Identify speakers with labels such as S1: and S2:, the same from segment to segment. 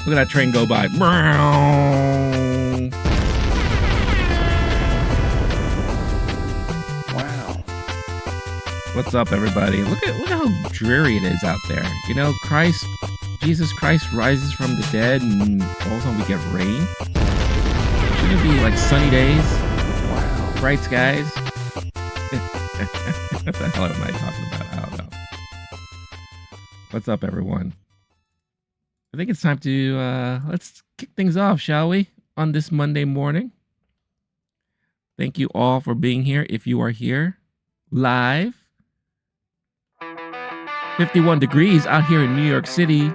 S1: Look at that train go by.
S2: Wow.
S1: What's up, everybody? Look how dreary it is out there. You know, Jesus Christ rises from the dead, and all of a sudden we get rain. Shouldn't it be like sunny days?
S2: Wow.
S1: Bright skies? What the hell am I talking about? I don't know. What's up, everyone? I think it's time to let's kick things off, shall we? On this Monday morning. Thank you all for being here. If you are here live, 51 degrees out here in New York City,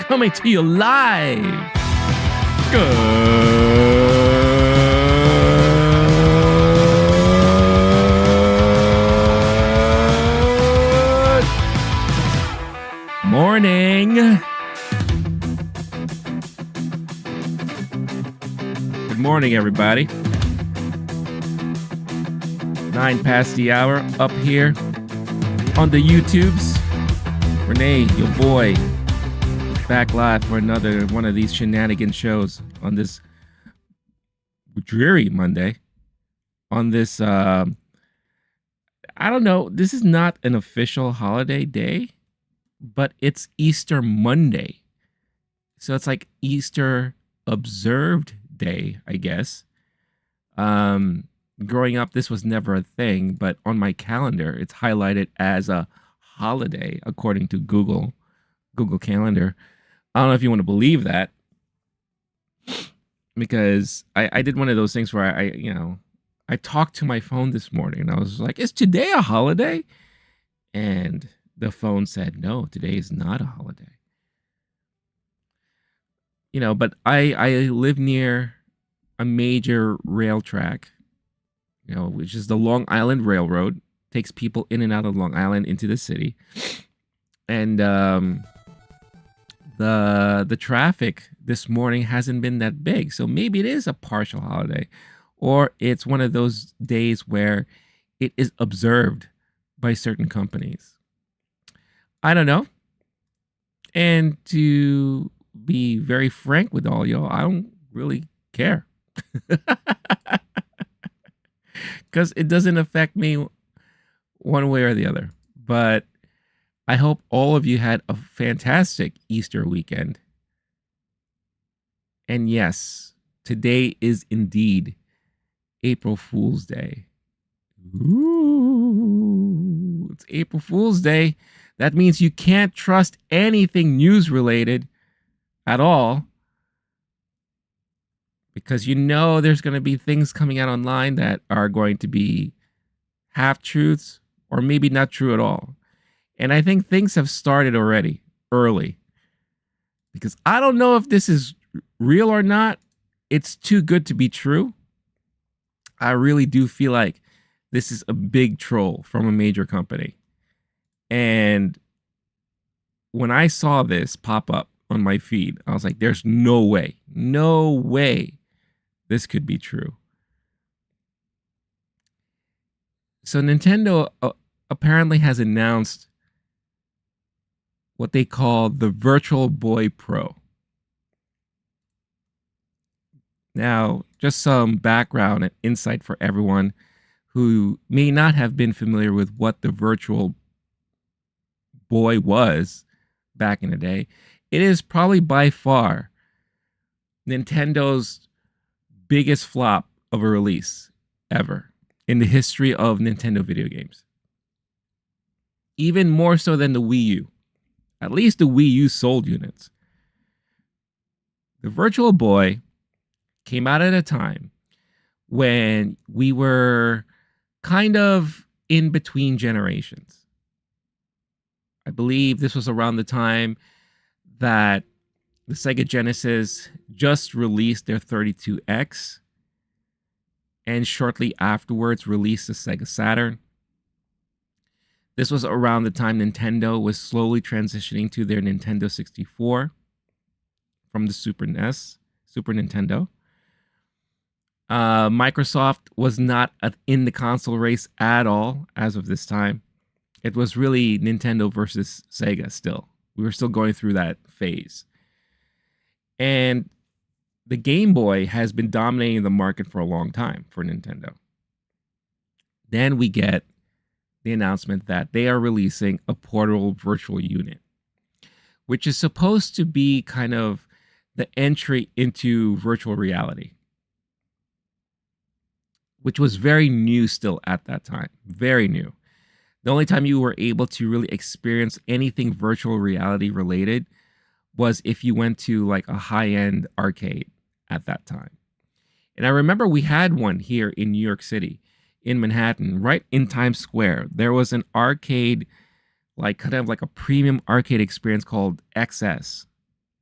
S1: coming to you live. Good morning. Good morning, everybody. 9 past the hour up here on the YouTubes. Renee, your boy, is back live for another one of these shenanigan shows on this dreary Monday. On this, I don't know, this is not an official holiday day, but it's Easter Monday. So it's like Easter observed day, I guess. Growing up, this was never a thing, but on my calendar, it's highlighted as a holiday according to Google Calendar. I don't know if you want to believe that, because I did one of those things where I talked to my phone this morning and I was like, is today a holiday? And the phone said, no, today is not a holiday. You know, but I live near a major rail track, you know, which is the Long Island Railroad. Takes people in and out of Long Island into the city. And the traffic this morning hasn't been that big. So maybe it is a partial holiday, or it's one of those days where it is observed by certain companies. I don't know. And to be very frank with all y'all, I don't really care. Because it doesn't affect me one way or the other. But I hope all of you had a fantastic Easter weekend. And yes, today is indeed April Fool's Day. Ooh, it's April Fool's Day. That means you can't trust anything news related at all, because you know there's going to be things coming out online that are going to be half-truths or maybe not true at all. And I think things have started already, early. Because I don't know if this is real or not. It's too good to be true. I really do feel like this is a big troll from a major company. And when I saw this pop up on my feed, I was like, there's no way this could be true. So Nintendo apparently has announced what they call the Virtual Boy Pro. Now, just some background and insight for everyone who may not have been familiar with what the Virtual Boy was back in the day. It is probably by far Nintendo's biggest flop of a release ever in the history of Nintendo video games. Even more so than the Wii U. At least the Wii U sold units. The Virtual Boy came out at a time when we were kind of in between generations. I believe this was around the time that the Sega Genesis just released their 32X, and shortly afterwards released the Sega Saturn. This was around the time Nintendo was slowly transitioning to their Nintendo 64 from the Super Nintendo. Microsoft was not in the console race at all as of this time. It was really Nintendo versus Sega still. We were still going through that phase. And the Game Boy has been dominating the market for a long time for Nintendo. Then we get the announcement that they are releasing a portable virtual unit, which is supposed to be kind of the entry into virtual reality, which was very new still at that time. Very new. The only time you were able to really experience anything virtual reality related was if you went to like a high-end arcade at that time. And I remember we had one here in New York City, in Manhattan, right in Times Square. There was an arcade, like kind of like a premium arcade experience called XS,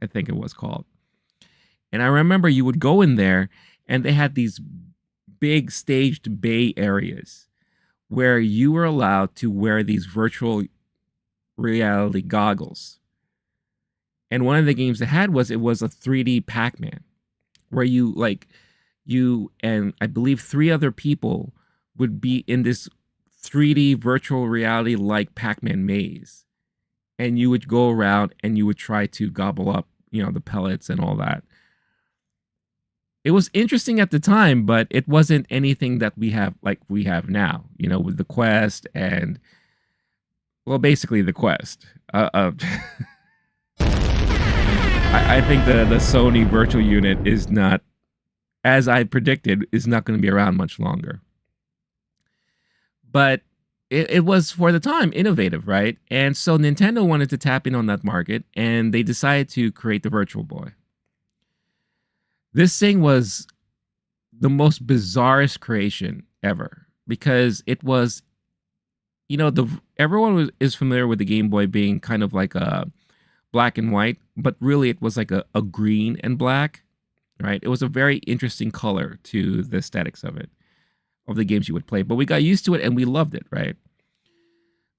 S1: I think it was called. And I remember you would go in there and they had these big staged bay areas where you were allowed to wear these virtual reality goggles. And one of the games they had was, it was a 3D Pac-Man, where you and I believe 3 other people would be in this 3D virtual reality like Pac-Man maze. And you would go around and you would try to gobble up, the pellets and all that. It was interesting at the time, but it wasn't anything that we have now, with the Quest and, well, basically the Quest. I think the Sony virtual unit is not, as I predicted, is not going to be around much longer. But it was, for the time, innovative, right? And so Nintendo wanted to tap in on that market, and they decided to create the Virtual Boy. This thing was the most bizarrest creation ever, because it was, everyone is familiar with the Game Boy being kind of like a black and white, but really it was like a green and black, right? It was a very interesting color to the aesthetics of it, of the games you would play. But we got used to it and we loved it, right?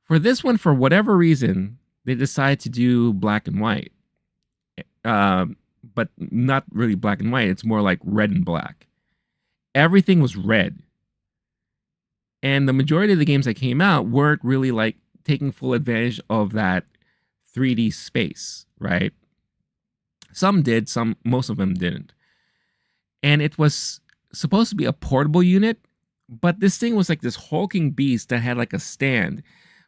S1: For this one, for whatever reason, they decided to do black and white. But not really black and white. It's more like red and black. Everything was red. And the majority of the games that came out weren't really like taking full advantage of that 3D space, right? Some did, most of them didn't. And it was supposed to be a portable unit, but this thing was like this hulking beast that had like a stand,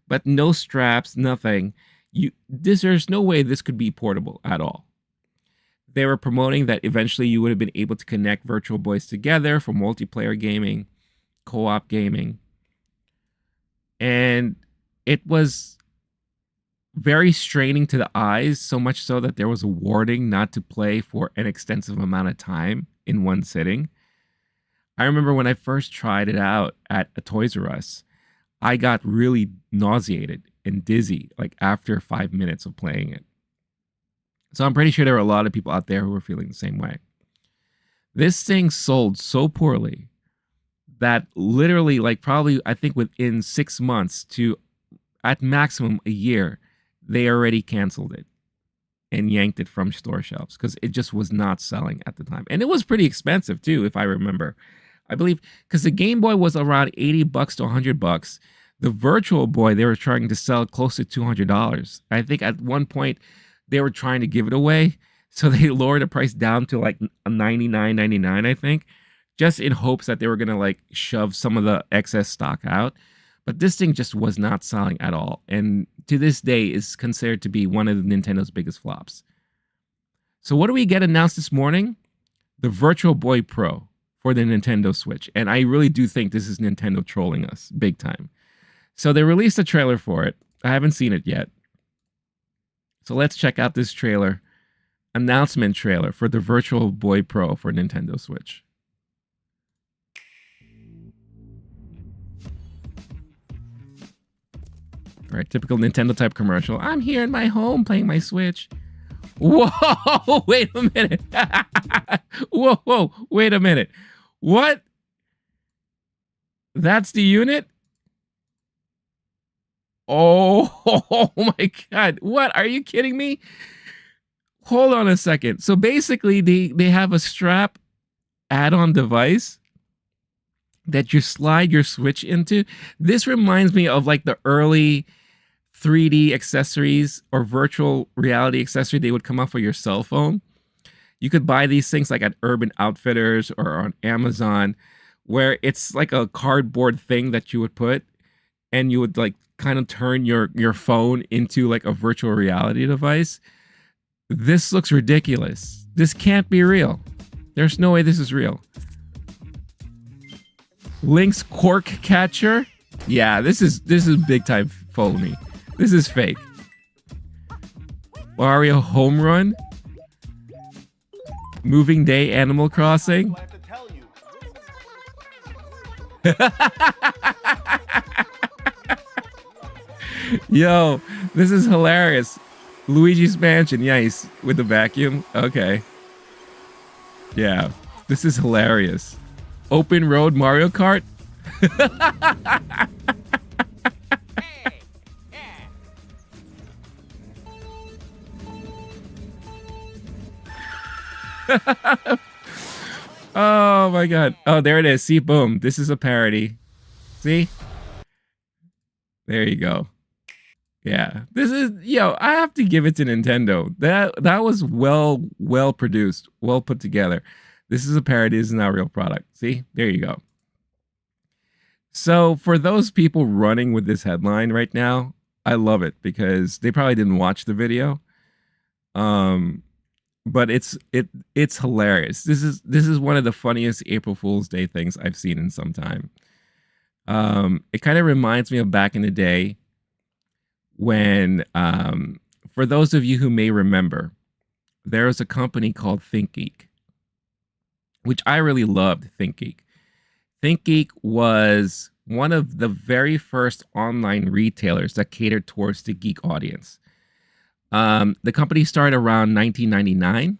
S1: but no straps, nothing. There's no way this could be portable at all. They were promoting that eventually you would have been able to connect Virtual Boys together for multiplayer gaming, co-op gaming. And it was very straining to the eyes, so much so that there was a warning not to play for an extensive amount of time in one sitting. I remember when I first tried it out at a Toys R Us, I got really nauseated and dizzy like after 5 minutes of playing it. So I'm pretty sure there were a lot of people out there who were feeling the same way. This thing sold so poorly that literally, like probably, I think within 6 months to at maximum a year, they already canceled it and yanked it from store shelves because it just was not selling at the time. And it was pretty expensive too, if I remember. I believe because the Game Boy was around $80 to $100. The Virtual Boy, they were trying to sell close to $200. I think at one point, they were trying to give it away, so they lowered the price down to like $99.99, I think, just in hopes that they were gonna like shove some of the excess stock out. But this thing just was not selling at all, and to this day is considered to be one of Nintendo's biggest flops. So what do we get announced this morning? The Virtual Boy Pro for the Nintendo Switch, and I really do think this is Nintendo trolling us big time. So they released a trailer for it. I haven't seen it yet. So let's check out this trailer, announcement trailer for the Virtual Boy Pro for Nintendo Switch. All right, typical Nintendo type commercial. I'm here in my home playing my Switch. Whoa, wait a minute. Whoa, wait a minute. What? That's the unit? Oh my God. What? Are you kidding me? Hold on a second. So basically they have a strap add-on device that you slide your Switch into. This reminds me of like the early 3D accessories or virtual reality accessory they would come out for your cell phone. You could buy these things like at Urban Outfitters or on Amazon, where it's like a cardboard thing that you would put, and you would like kind of turn your phone into like a virtual reality device. This looks ridiculous. This can't be real. There's no way this is real. Link's cork catcher. Yeah, this is big time phony. This is fake. Mario home run. Moving Day Animal Crossing. Yo, this is hilarious. Luigi's Mansion, nice. With the vacuum. Okay. Yeah, this is hilarious. Open Road Mario Kart. Oh my god. Oh, there it is. See, boom. This is a parody. See? There you go. Yeah. This is, I have to give it to Nintendo. That was well produced, well put together. This is a parody. This is not a real product. See? There you go. So for those people running with this headline right now, I love it because they probably didn't watch the video. But it's hilarious. This is one of the funniest April Fool's Day things I've seen in some time. It kind of reminds me of back in the day when, for those of you who may remember, there was a company called Think Geek, which I really loved. Think Geek. Think Geek was one of the very first online retailers that catered towards the geek audience. The company started around 1999.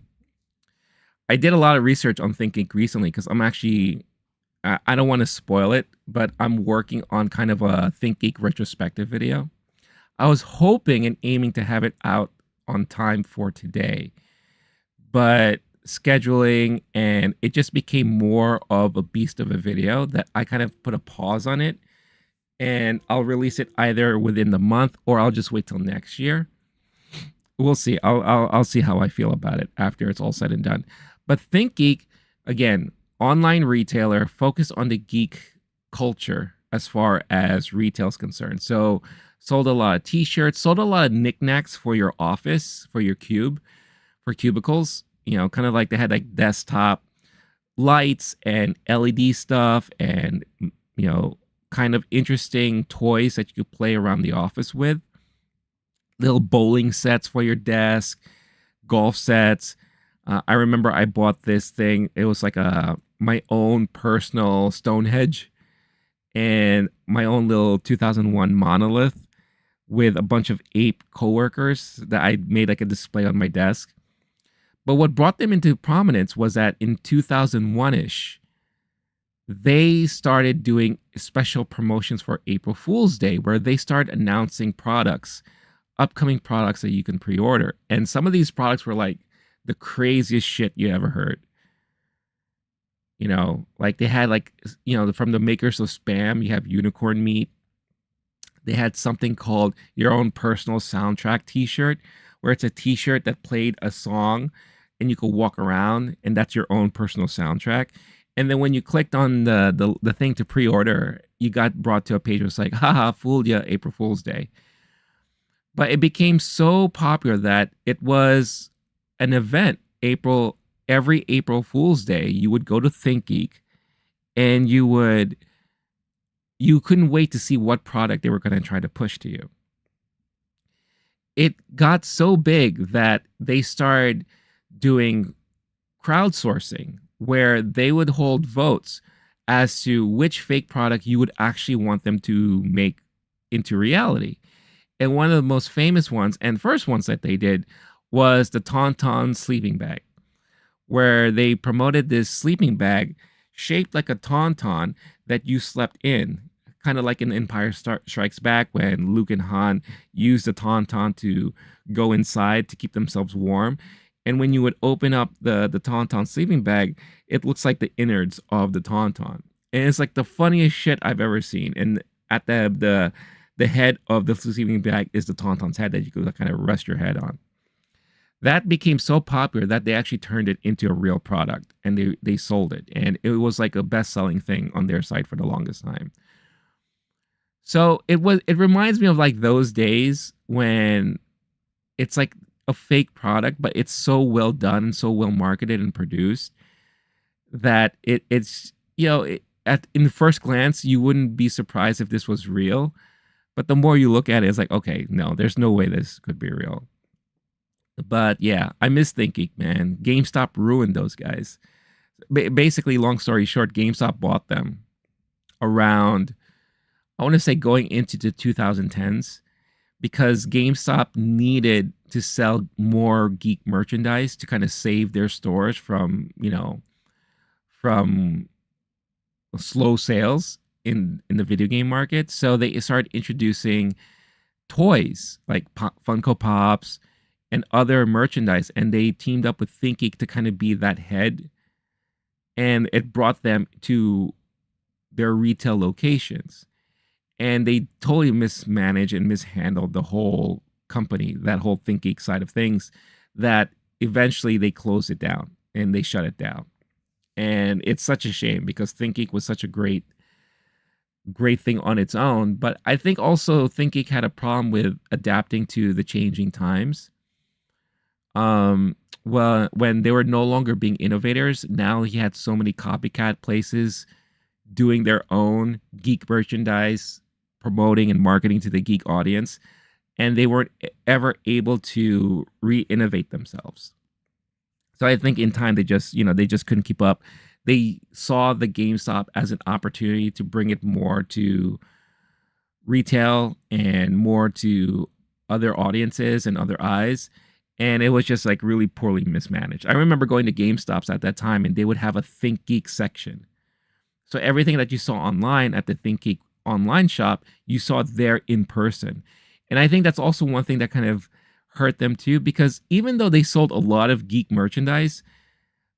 S1: I did a lot of research on Think Geek recently because I'm actually, I don't want to spoil it, but I'm working on kind of a Think Geek retrospective video. I was hoping and aiming to have it out on time for today, but scheduling and it just became more of a beast of a video that I kind of put a pause on it, and I'll release it either within the month or I'll just wait till next year. We'll see. I'll see how I feel about it after it's all said and done. But Think Geek, again, online retailer focused on the geek culture as far as retail is concerned. So sold a lot of t-shirts, sold a lot of knickknacks for your office, for your for cubicles. Kind of like they had like desktop lights and LED stuff and, kind of interesting toys that you could play around the office with. Little bowling sets for your desk, golf sets. I remember I bought this thing. It was like my own personal Stonehenge and my own little 2001 monolith with a bunch of ape coworkers that I made like a display on my desk. But what brought them into prominence was that in 2001-ish, they started doing special promotions for April Fool's Day where they started announcing upcoming products that you can pre-order. And some of these products were like the craziest shit you ever heard. Like they had like, from the makers of Spam, you have unicorn meat. They had something called your own personal soundtrack t-shirt, where it's a t-shirt that played a song and you could walk around and that's your own personal soundtrack. And then when you clicked on the thing to pre-order, you got brought to a page where it's like, haha, fooled ya, April Fool's Day. But it became so popular that it was an event. Every April Fool's Day, you would go to Think Geek and you couldn't wait to see what product they were going to try to push to you. It got so big that they started doing crowdsourcing where they would hold votes as to which fake product you would actually want them to make into reality. And one of the most famous ones and first ones that they did was the Tauntaun sleeping bag, where they promoted this sleeping bag shaped like a tauntaun that you slept in, kind of like in Empire Strikes Back when Luke and Han used the tauntaun to go inside to keep themselves warm. And when you would open up the tauntaun sleeping bag, it looks like the innards of the tauntaun. And it's like the funniest shit I've ever seen. And at the the head of the sleeping bag is the Tauntaun's head that you could kind of rest your head on. That became so popular that they actually turned it into a real product and they sold it. And it was like a best-selling thing on their site for the longest time. So it reminds me of like those days when it's like a fake product, but it's so well done and so well marketed and produced that it's in the first glance you wouldn't be surprised if this was real, but the more you look at it, it's like, okay, no, there's no way this could be real. But yeah, I miss Think Geek, man. GameStop ruined those guys. Basically, long story short, GameStop bought them around, I want to say, going into the 2010s, because GameStop needed to sell more geek merchandise to kind of save their stores from slow sales in the video game market. So they started introducing toys like Funko Pops and other merchandise, and they teamed up with Think Geek to kind of be that head, and it brought them to their retail locations. And they totally mismanaged and mishandled the whole company, that whole Think Geek side of things, that eventually they closed it down and they shut it down. And it's such a shame because Think Geek was such a great thing on its own. But I think also Think Geek had a problem with adapting to the changing times. Well, when they were no longer being innovators, now he had so many copycat places doing their own geek merchandise, promoting and marketing to the geek audience, and they weren't ever able to re-innovate themselves. So I think in time they just couldn't keep up. They saw the GameStop as an opportunity to bring it more to retail and more to other audiences and other eyes. And it was just like really poorly mismanaged. I remember going to GameStops at that time and they would have a Think Geek section. So everything that you saw online at the Think Geek online shop, you saw there in person. And I think that's also one thing that kind of hurt them too, because even though they sold a lot of geek merchandise,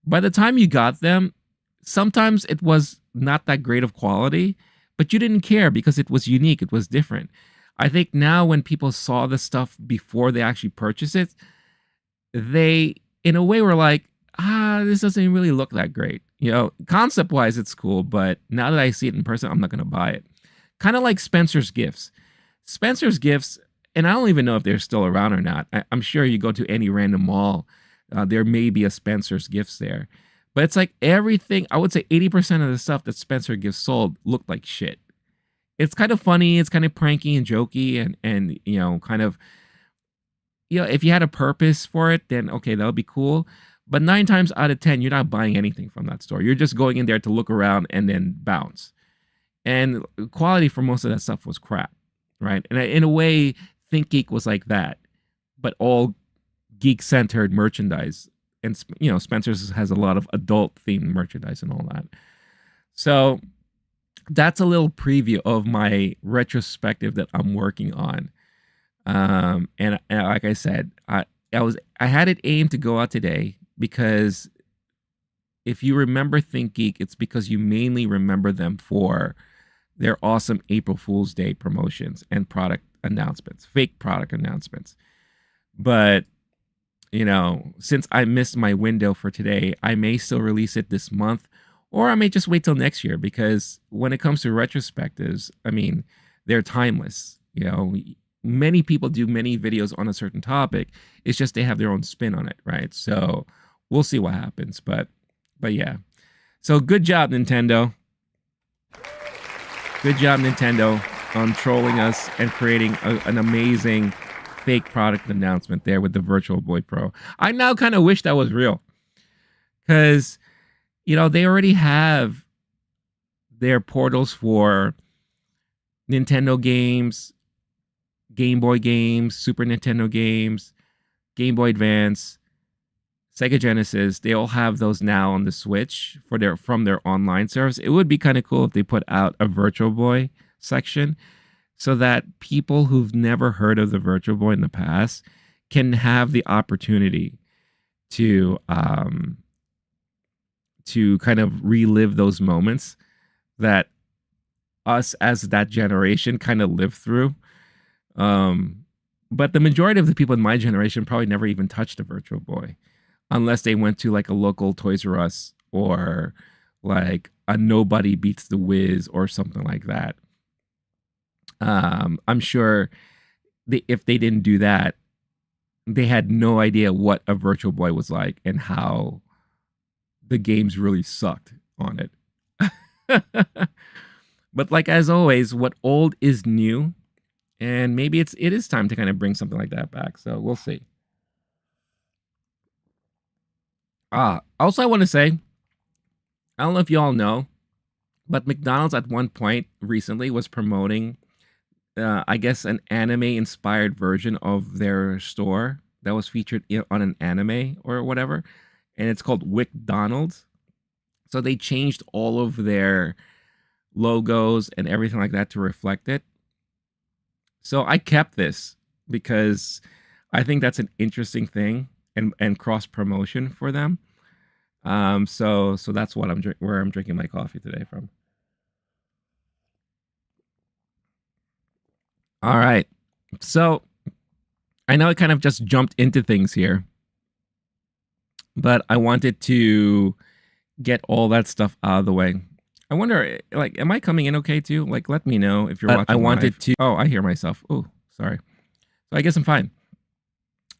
S1: by the time you got them, sometimes it was not that great of quality, but you didn't care because it was unique, it was different. I think now when people saw the stuff before they actually purchased it, they, in a way, were like, this doesn't really look that great. Concept-wise, it's cool, but now that I see it in person, I'm not going to buy it. Kind of like Spencer's Gifts. Spencer's Gifts, and I don't even know if they're still around or not. I'm sure you go to any random mall, there may be a Spencer's Gifts there. But it's like everything, I would say 80% of the stuff that Spencer Gifts sold looked like shit. It's kind of funny, it's kind of pranky and jokey, and kind of, if you had a purpose for it, then okay, that would be cool. But 9 times out of 10, you're not buying anything from that store. You're just going in there to look around and then bounce. And quality for most of that stuff was crap, right? And in a way, Think Geek was like that, but all geek-centered merchandise. And Spencer's has a lot of adult-themed merchandise and all that. So that's a little preview of my retrospective that I'm working on. And like I said, I had it aimed to go out today because if you remember Think Geek, it's because you mainly remember them for their awesome April Fool's Day promotions and product announcements, fake product announcements. But, since I missed my window for today, I may still release it this month, or I may just wait till next year, because when it comes to retrospectives, I mean, they're timeless. Many people do many videos on a certain topic. It's just they have their own spin on it, right? So we'll see what happens. But yeah. So good job, Nintendo. Good job, Nintendo, on trolling us and creating an amazing fake product announcement there with the Virtual Boy Pro. I now kind of wish that was real. Because, they already have their portals for Nintendo games, Game Boy games, Super Nintendo games, Game Boy Advance, Sega Genesis. They all have those now on the Switch from their online service. It would be kind of cool if they put out a Virtual Boy section so that people who've never heard of the Virtual Boy in the past can have the opportunity to kind of relive those moments that us as that generation kind of lived through. Um, but the majority of the people in my generation probably never even touched a Virtual Boy unless they went to like a local Toys R Us or like a Nobody Beats the Whiz or something like that. I'm sure if they didn't do that, they had no idea what a Virtual Boy was like and how the games really sucked on it. But like as always, what old is new, and maybe it is time to kind of bring something like that back. So we'll see. Also I want to say, I don't know if you all know, but McDonald's at one point recently was promoting, I guess, an anime-inspired version of their store that was featured on an anime or whatever, and it's called WickDonald's. So they changed all of their logos and everything like that to reflect it. So I kept this because I think that's an interesting thing and cross promotion for them. So that's what where I'm drinking my coffee today from. All right. So I know I kind of just jumped into things here, but I wanted to get all that stuff out of the way. I wonder, like, am I coming in okay too? Like, let me know if you're watching. I wanted live. To. Oh, I hear myself. Oh, sorry. So I guess I'm fine.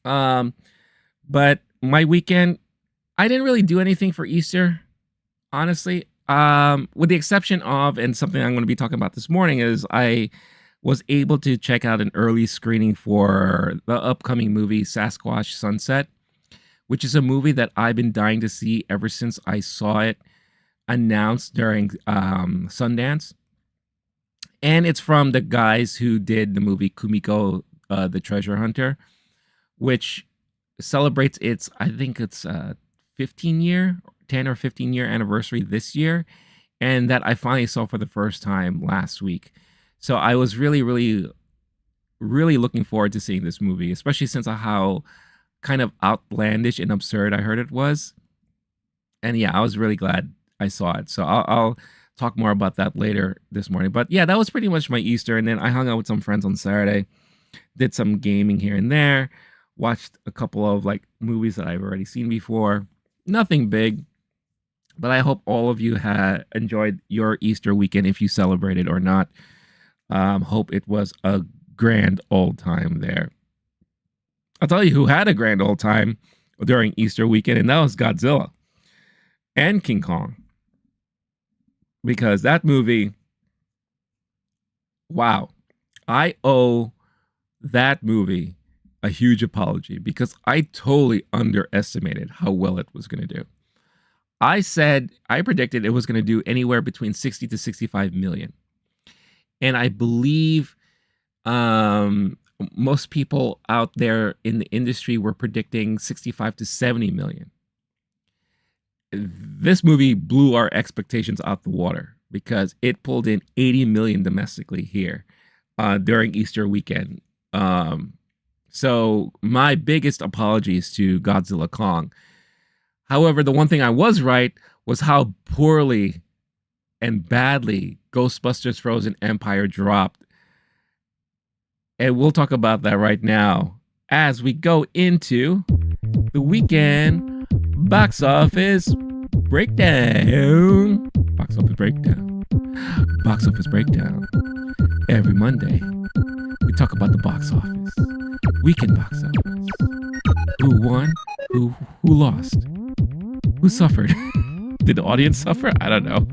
S1: But my weekend, I didn't really do anything for Easter, honestly. With the exception of, and something I'm going to be talking about this morning is I was able to check out an early screening for the upcoming movie Sasquatch Sunset, which is a movie that I've been dying to see ever since I saw it announced during Sundance. And it's from the guys who did the movie Kumiko, the Treasure Hunter, which celebrates its, I think it's 10 or 15 year anniversary this year. And that I finally saw for the first time last week. So I was really, really, really looking forward to seeing this movie, especially since of how kind of outlandish and absurd I heard it was. And yeah, I was really glad I saw it. So I'll talk more about that later this morning. But yeah, that was pretty much my Easter. And then I hung out with some friends on Saturday, did some gaming here and there, watched a couple of like movies that I've already seen before. Nothing big, but I hope all of you had enjoyed your Easter weekend if you celebrated or not. Hope it was a grand old time there. I'll tell you who had a grand old time during Easter weekend, and that was Godzilla and King Kong. Because that movie, wow, I owe that movie a huge apology because I totally underestimated how well it was going to do. I predicted it was going to do anywhere between 60 to 65 million. And I believe most people out there in the industry were predicting 65 to 70 million. This movie blew our expectations out the water because it pulled in 80 million domestically here during Easter weekend. So my biggest apologies to Godzilla Kong. However, the one thing I was right was how poorly and badly Ghostbusters Frozen Empire dropped. And we'll talk about that right now as we go into the weekend box office breakdown. Box office breakdown. Box office breakdown. Every Monday, we talk about the box office. Weekend box office. Who won? Who lost? Who suffered? Did the audience suffer? I don't know.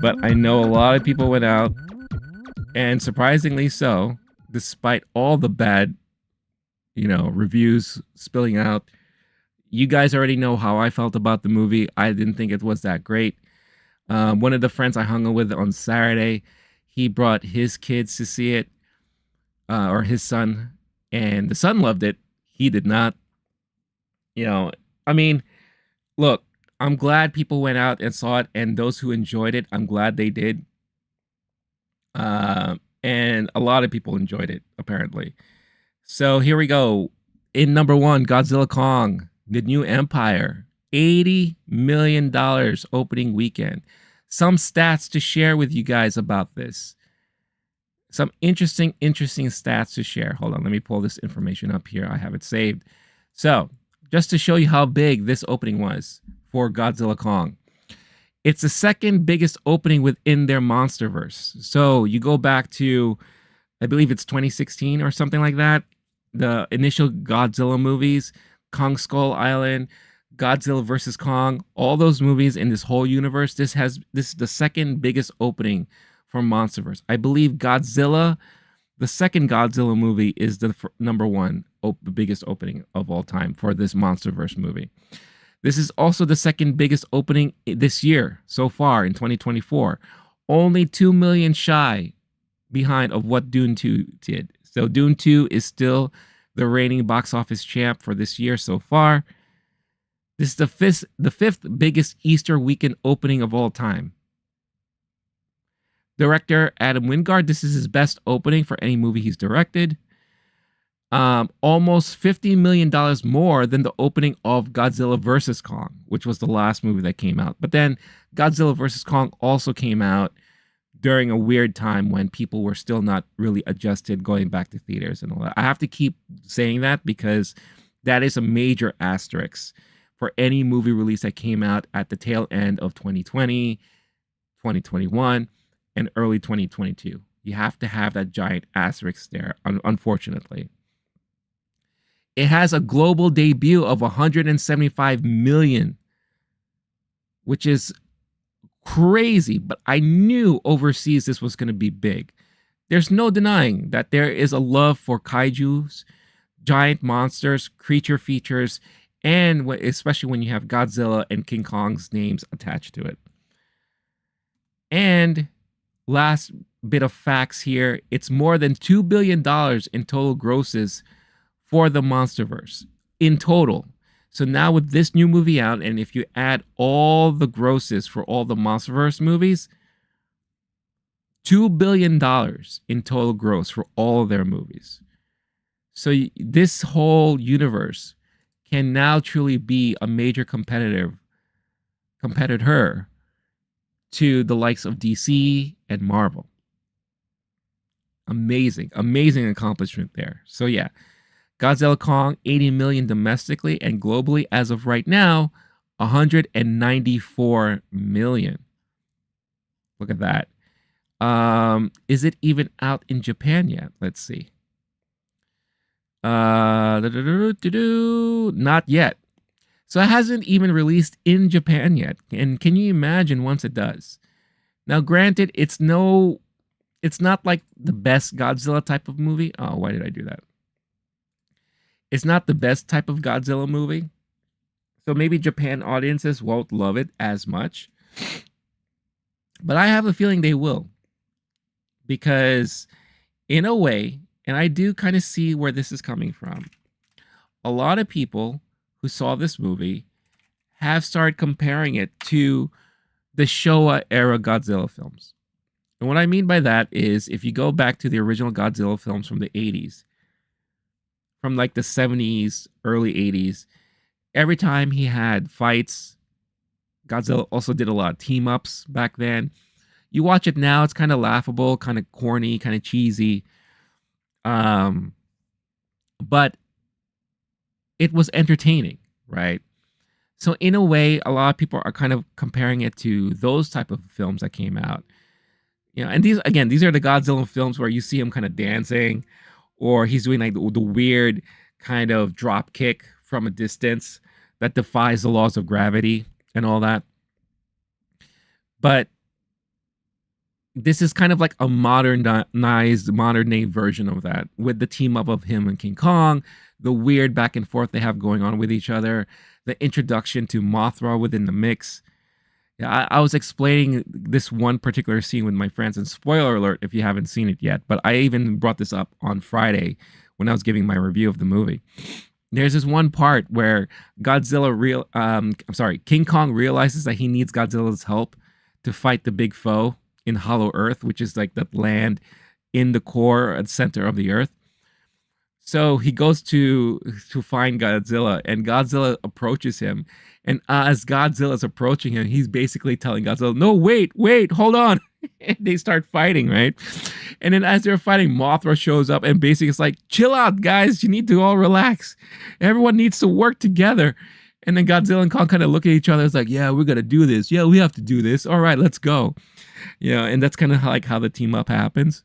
S1: But I know a lot of people went out, and surprisingly so, despite all the bad, reviews spilling out. You guys already know how I felt about the movie. I didn't think it was that great. One of the friends I hung out with on Saturday, he brought his kids to see it, or his son, and the son loved it. He did not. Look, I'm glad people went out and saw it, and those who enjoyed it, I'm glad they did. And a lot of people enjoyed it, apparently. So here we go. In number one, Godzilla Kong, The New Empire, $80 million opening weekend. some stats to share with you guys about this. Some interesting stats to share. Hold on, let me pull this information up here. I have it saved. So, just to show you how big this opening was for Godzilla Kong. It's the second biggest opening within their MonsterVerse. So, you go back to, I believe it's 2016 or something like that. The initial Godzilla movies, Kong Skull Island, Godzilla vs. Kong, all those movies in this whole universe, this is the second biggest opening for MonsterVerse. I believe Godzilla, the second Godzilla movie, is the number one, the biggest opening of all time for this MonsterVerse movie. This is also the second biggest opening this year so far in 2024. Only 2 million shy behind of what Dune 2 did. So Dune 2 is still the reigning box office champ for this year so far. This is the fifth biggest Easter weekend opening of all time. Director Adam Wingard, this is his best opening for any movie he's directed. Almost $50 million more than the opening of Godzilla vs. Kong, which was the last movie that came out. But then Godzilla vs. Kong also came out during a weird time when people were still not really adjusted going back to theaters and all that. I have to keep saying that because that is a major asterisk for any movie release that came out at the tail end of 2020, 2021, and early 2022. You have to have that giant asterisk there, unfortunately. It has a global debut of 175 million, which is crazy, but I knew overseas this was going to be big. There's no denying that there is a love for kaijus, giant monsters, creature features, and especially when you have Godzilla and King Kong's names attached to it. And last bit of facts here, it's more than $2 billion in total grosses for the MonsterVerse in total. So now with this new movie out, and if you add all the grosses for all the MonsterVerse movies, $2 billion in total gross for all of their movies. So this whole universe can now truly be a major competitor to the likes of DC and Marvel. Amazing accomplishment there. So yeah, Godzilla Kong, 80 million domestically, and globally as of right now, 194 million. Look at that. Is it even out in Japan yet? Let's see. Not yet. So it hasn't even released in Japan yet. And can you imagine once it does? Now, granted, it's not like the best Godzilla type of movie. Oh, why did I do that? It's not the best type of Godzilla movie. So maybe Japan audiences won't love it as much. But I have a feeling they will. Because in a way, and I do kind of see where this is coming from, a lot of people who saw this movie have started comparing it to the Showa era Godzilla films. And what I mean by that is if you go back to the original Godzilla films from the 80s, from like the 70s, early 80s, every time he had fights, Godzilla also did a lot of team-ups back then. You watch it now, it's kind of laughable, kind of corny, kind of cheesy. But it was entertaining, right? So in a way, a lot of people are kind of comparing it to those type of films that came out. You know, and these are the Godzilla films where you see him kind of dancing, or he's doing like the weird kind of drop kick from a distance that defies the laws of gravity and all that. But this is kind of like a modernized, modern-day version of that, with the team up of him and King Kong, the weird back and forth they have going on with each other, the introduction to Mothra within the mix. Yeah, I was explaining this one particular scene with my friends, and spoiler alert if you haven't seen it yet, but I even brought this up on Friday when I was giving my review of the movie. There's this one part where King Kong realizes that he needs Godzilla's help to fight the big foe in Hollow Earth, which is like the land in the core and center of the earth. So he goes to find Godzilla, and Godzilla approaches him. And as Godzilla's approaching him, he's basically telling Godzilla, "No, wait, hold on." And they start fighting, right? And then as they're fighting, Mothra shows up, and basically it's like, "Chill out, guys. You need to all relax. Everyone needs to work together." And then Godzilla and Kong kind of look at each other. It's like, "Yeah, we're gonna do this. Yeah, we have to do this. All right, let's go." And that's kind of like how the team up happens.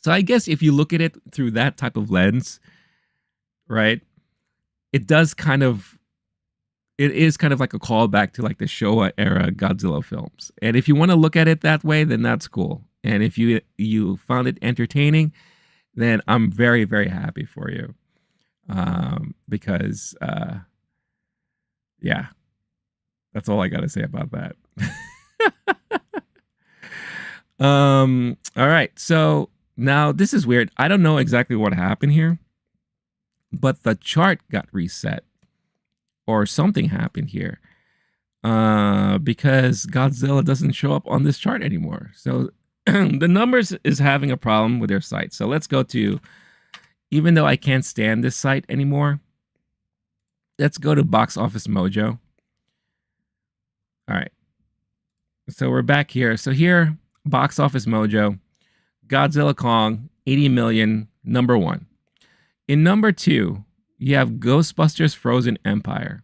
S1: So I guess if you look at it through that type of lens, right, it does kind of, it is kind of like a callback to like the Showa era Godzilla films. And if you want to look at it that way, then that's cool. And if you found it entertaining, then I'm very, very happy for you. Because yeah, that's all I got to say about that. All right. So now this is weird. I don't know exactly what happened here, but the chart got reset or something happened here. Because Godzilla doesn't show up on this chart anymore. So the numbers is having a problem with their site. So let's go to, even though I can't stand this site anymore, let's go to Box Office Mojo. All right. So we're back here. So here, Box Office Mojo, Godzilla Kong, 80 million, number 1. In number 2, you have Ghostbusters Frozen Empire.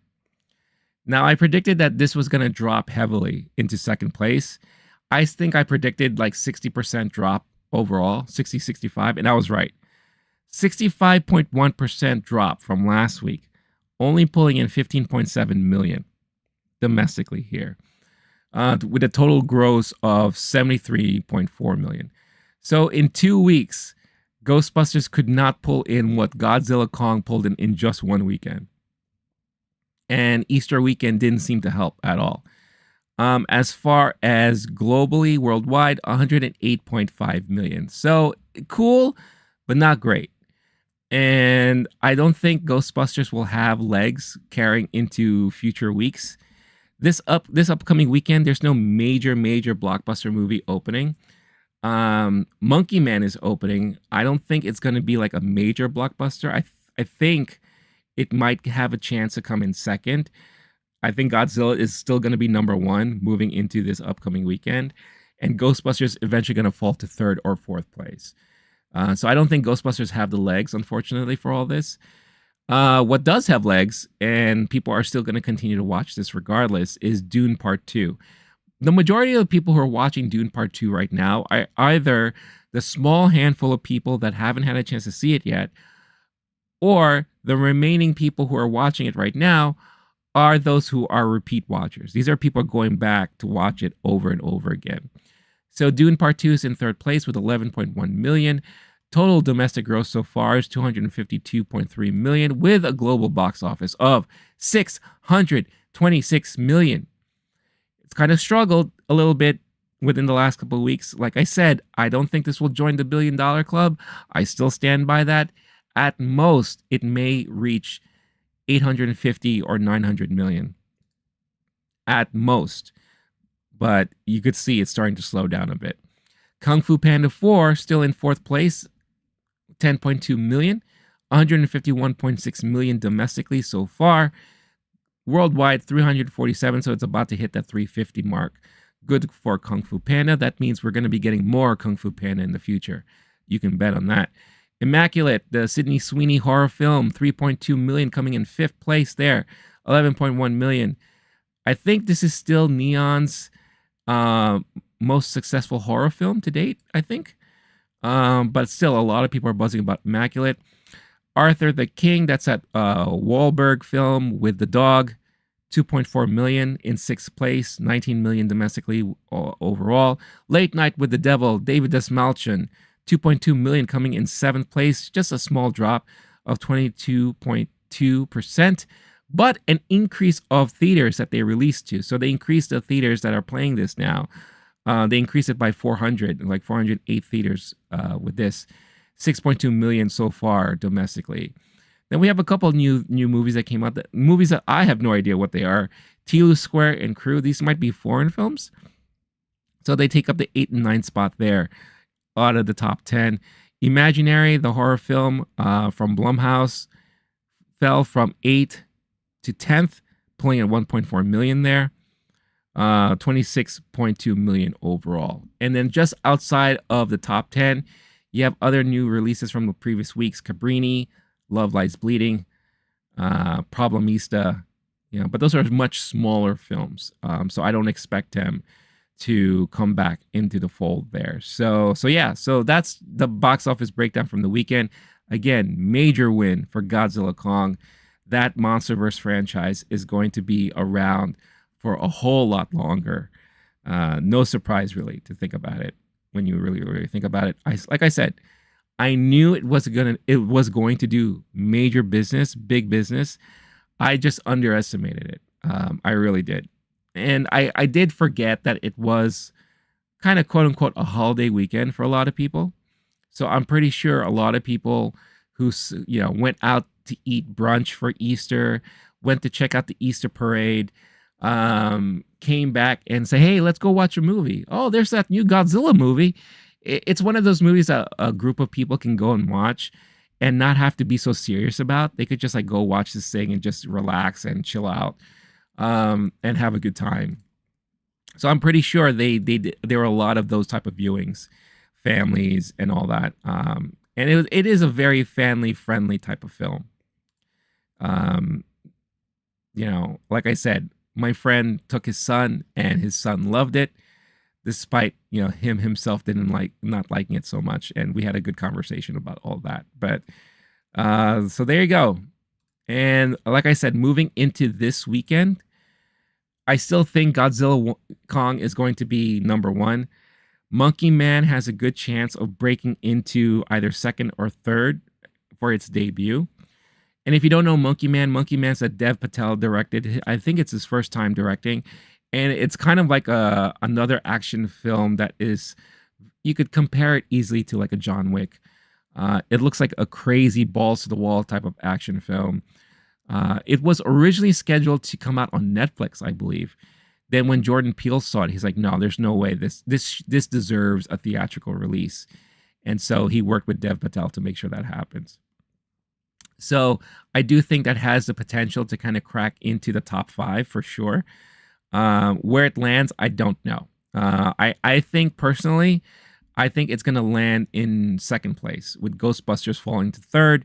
S1: Now, I predicted that this was going to drop heavily into second place. I think I predicted like 60% drop overall, 60, 65, and I was right. 65.1% drop from last week, only pulling in 15.7 million domestically here, with a total gross of 73.4 million. So in 2 weeks, Ghostbusters could not pull in what Godzilla Kong pulled in just one weekend. And Easter weekend didn't seem to help at all. As far as globally, worldwide, 108.5 million. So cool, but not great. And I don't think Ghostbusters will have legs carrying into future weeks. This upcoming weekend, there's no major blockbuster movie opening. Monkey Man is opening. I don't think it's going to be like a major blockbuster. I think it might have a chance to come in second. I think Godzilla is still going to be number 1 moving into this upcoming weekend. And Ghostbusters eventually going to fall to third or fourth place. So I don't think Ghostbusters have the legs, unfortunately, for all this. What does have legs, and people are still going to continue to watch this regardless, is Dune Part 2. The majority of the people who are watching Dune Part 2 right now are either the small handful of people that haven't had a chance to see it yet, or the remaining people who are watching it right now are those who are repeat watchers. These are people going back to watch it over and over again. So Dune Part 2 is in third place with 11.1 million. Total domestic gross so far is 252.3 million, with a global box office of 626 million. It's kind of struggled a little bit within the last couple of weeks. Like I said, I don't think this will join the $1 billion club. I still stand by that. At most, it may reach 850 or 900 million. At most. But you could see it's starting to slow down a bit. Kung Fu Panda 4 still in fourth place, 10.2 million, 151.6 million domestically so far. Worldwide, 347, so it's about to hit that 350 mark. Good for Kung Fu Panda. That means we're going to be getting more Kung Fu Panda in the future. You can bet on that. Immaculate, the Sydney Sweeney horror film, 3.2 million, coming in fifth place there, 11.1 million. I think this is still Neon's most successful horror film to date, I think. But still, a lot of people are buzzing about Immaculate. Arthur the King, that's that Wahlberg film with the dog, 2.4 million in sixth place, 19 million domestically overall. Late Night with the Devil, David Desmalchian, 2.2 million, coming in seventh place, just a small drop of 22.2%, but an increase of theaters that they released to. So they increased the theaters that are playing this now. They increased it by 400, like 408 theaters with this. 6.2 million so far domestically. Then we have a couple of new movies that came out, movies that I have no idea what they are. Tilu Square and Crew, these might be foreign films. So they take up the 8 and 9 spot there out of the top 10. Imaginary, the horror film from Blumhouse, fell from 8th to 10th, pulling at 1.4 million there. 26.2 million overall. And then just outside of the top 10, you have other new releases from the previous weeks: Cabrini, Love Lies Bleeding, Problemista, but those are much smaller films. So I don't expect them to come back into the fold there. So that's the box office breakdown from the weekend. Again, major win for Godzilla Kong. That MonsterVerse franchise is going to be around for a whole lot longer. No surprise, really, to think about it when you really think about it. Like I said, I knew it was going to do major business, big business. I just underestimated it. I really did. And I did forget that it was kind of quote unquote a holiday weekend for a lot of people. So I'm pretty sure a lot of people who went out to eat brunch for Easter, went to check out the Easter parade, came back and say, hey, let's go watch a movie. Oh, there's that new Godzilla movie. It's one of those movies that a group of people can go and watch and not have to be so serious about. They could just go watch this thing and just relax and chill out, and have a good time. So I'm pretty sure there were a lot of those type of viewings, families and all that. And it is a very family friendly type of film. Like I said, my friend took his son and his son loved it, despite, him himself not liking it so much. And we had a good conversation about all that. But so there you go. And like I said, moving into this weekend, I still think Godzilla Kong is going to be number one. Monkey Man has a good chance of breaking into either second or third for its debut. And if you don't know Monkey Man's a Dev Patel directed. I think it's his first time directing. And it's kind of like another action film that is, you could compare it easily to like a John Wick. It looks like a crazy balls to the wall type of action film. It was originally scheduled to come out on Netflix, I believe. Then when Jordan Peele saw it, he's like, no, there's no way this deserves a theatrical release. And so he worked with Dev Patel to make sure that happens. So I do think that has the potential to kind of crack into the top 5 for sure. Where it lands, I don't know. I think personally, I think it's going to land in second place, with Ghostbusters falling to third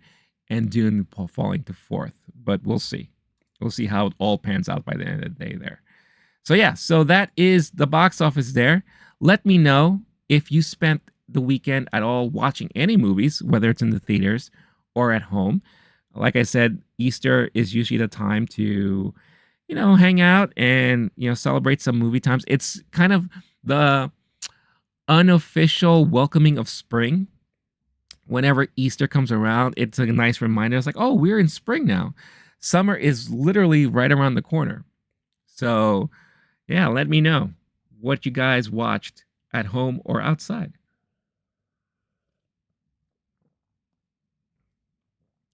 S1: and Dune falling to fourth. But we'll see. We'll see how it all pans out by the end of the day there. So that is the box office there. Let me know if you spent the weekend at all watching any movies, whether it's in the theaters or at home. Like I said, Easter is usually the time to, hang out and, celebrate some movie times. It's kind of the unofficial welcoming of spring. Whenever Easter comes around, it's a nice reminder. It's like, oh, we're in spring now. Summer is literally right around the corner. So, yeah, let me know what you guys watched at home or outside.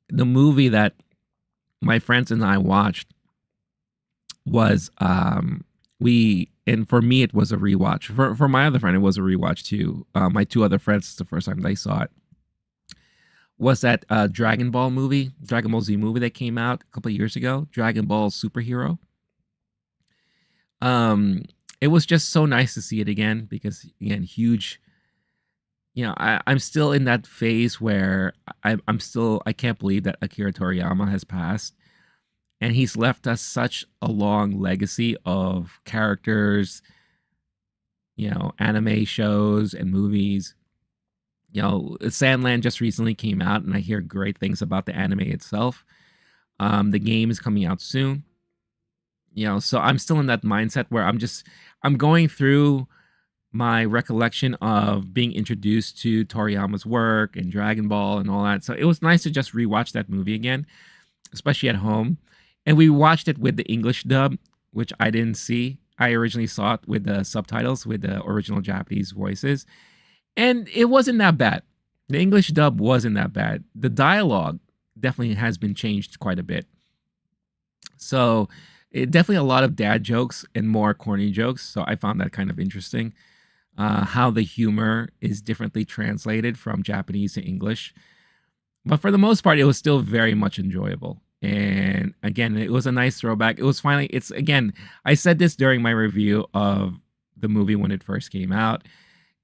S1: The movie that my friends and I watched was for me it was a rewatch. For my other friend, it was a rewatch too. My two other friends, the first time they saw it, was that Dragon Ball Z movie that came out a couple of years ago, Dragon Ball Superhero. It was just so nice to see it again because, again, huge. I'm still in that phase where I can't believe that Akira Toriyama has passed. And he's left us such a long legacy of characters, anime shows and movies. Sandland just recently came out, and I hear great things about the anime itself. The game is coming out soon. So I'm still in that mindset where I'm going through my recollection of being introduced to Toriyama's work and Dragon Ball and all that. So it was nice to just rewatch that movie again, especially at home. And we watched it with the English dub, which I didn't see. I originally saw it with the subtitles, with the original Japanese voices. And it wasn't that bad. The English dub wasn't that bad. The dialogue definitely has been changed quite a bit. So definitely a lot of dad jokes and more corny jokes. So I found that kind of interesting. how the humor is differently translated from Japanese to English. But for the most part, it was still very much enjoyable. And again, it was a nice throwback. It was finally, it's again, I said this during my review of the movie when it first came out.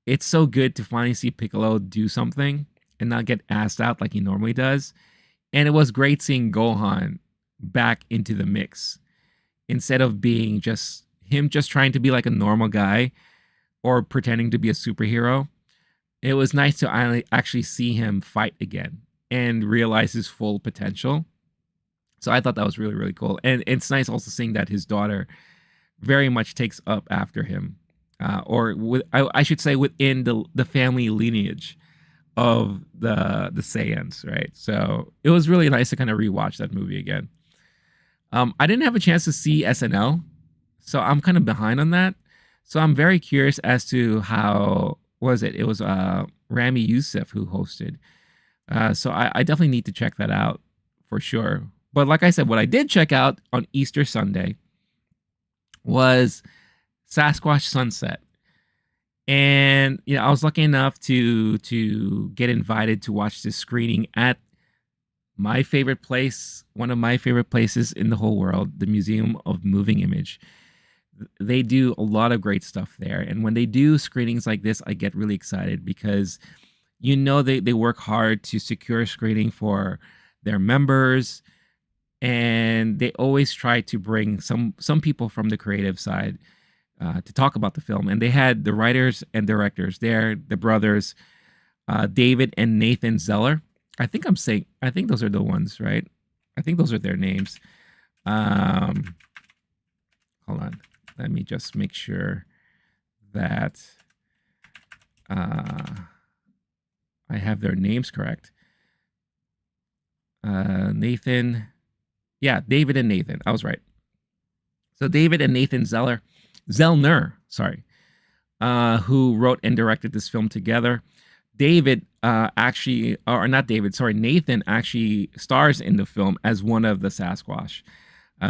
S1: It's so good to finally see Piccolo do something and not get asked out like he normally does. And it was great seeing Gohan back into the mix instead of being just him just trying to be like a normal guy or pretending to be a superhero. It was nice to actually see him fight again and realize his full potential. So I thought that was really, really cool. And it's nice also seeing that his daughter very much takes up after him, I should say within the family lineage of the Saiyans, right? So it was really nice to kind of rewatch that movie again. I didn't have a chance to see SNL, so I'm kind of behind on that. So I'm very curious as to how was it? It was Rami Youssef who hosted. So I definitely need to check that out for sure. But like I said, what I did check out on Easter Sunday was Sasquatch Sunset. And I was lucky enough to get invited to watch this screening at my favorite place, one of my favorite places in the whole world, the Museum of Moving Image. They do a lot of great stuff there. And when they do screenings like this, I get really excited because they work hard to secure screening for their members, and they always try to bring some people from the creative side to talk about the film. And they had the writers and directors there, the brothers, David and Nathan Zeller. I think those are the ones, right? I think those are their names. Hold on. Let me just make sure that I have their names correct. Nathan. Yeah, David and Nathan. I was right. So David and Nathan Zellner, sorry, who wrote and directed this film together. Nathan actually stars in the film as one of the Sasquatch,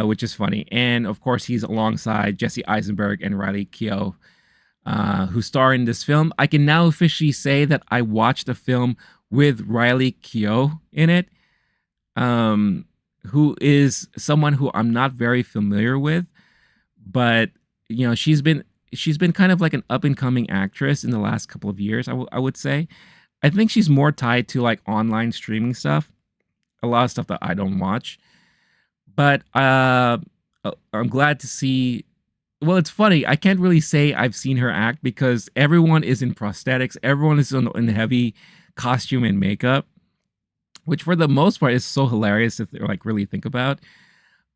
S1: which is funny. And of course, he's alongside Jesse Eisenberg and Riley Keough, who star in this film. I can now officially say that I watched the film with Riley Keough in it, who is someone who I'm not very familiar with, but she's been kind of like an up and coming actress in the last couple of years. I would say, I think she's more tied to like online streaming stuff, a lot of stuff that I don't watch. But I'm glad to see. Well, it's funny. I can't really say I've seen her act because everyone is in prosthetics. Everyone is in heavy costume and makeup, which for the most part is so hilarious if they like really think about.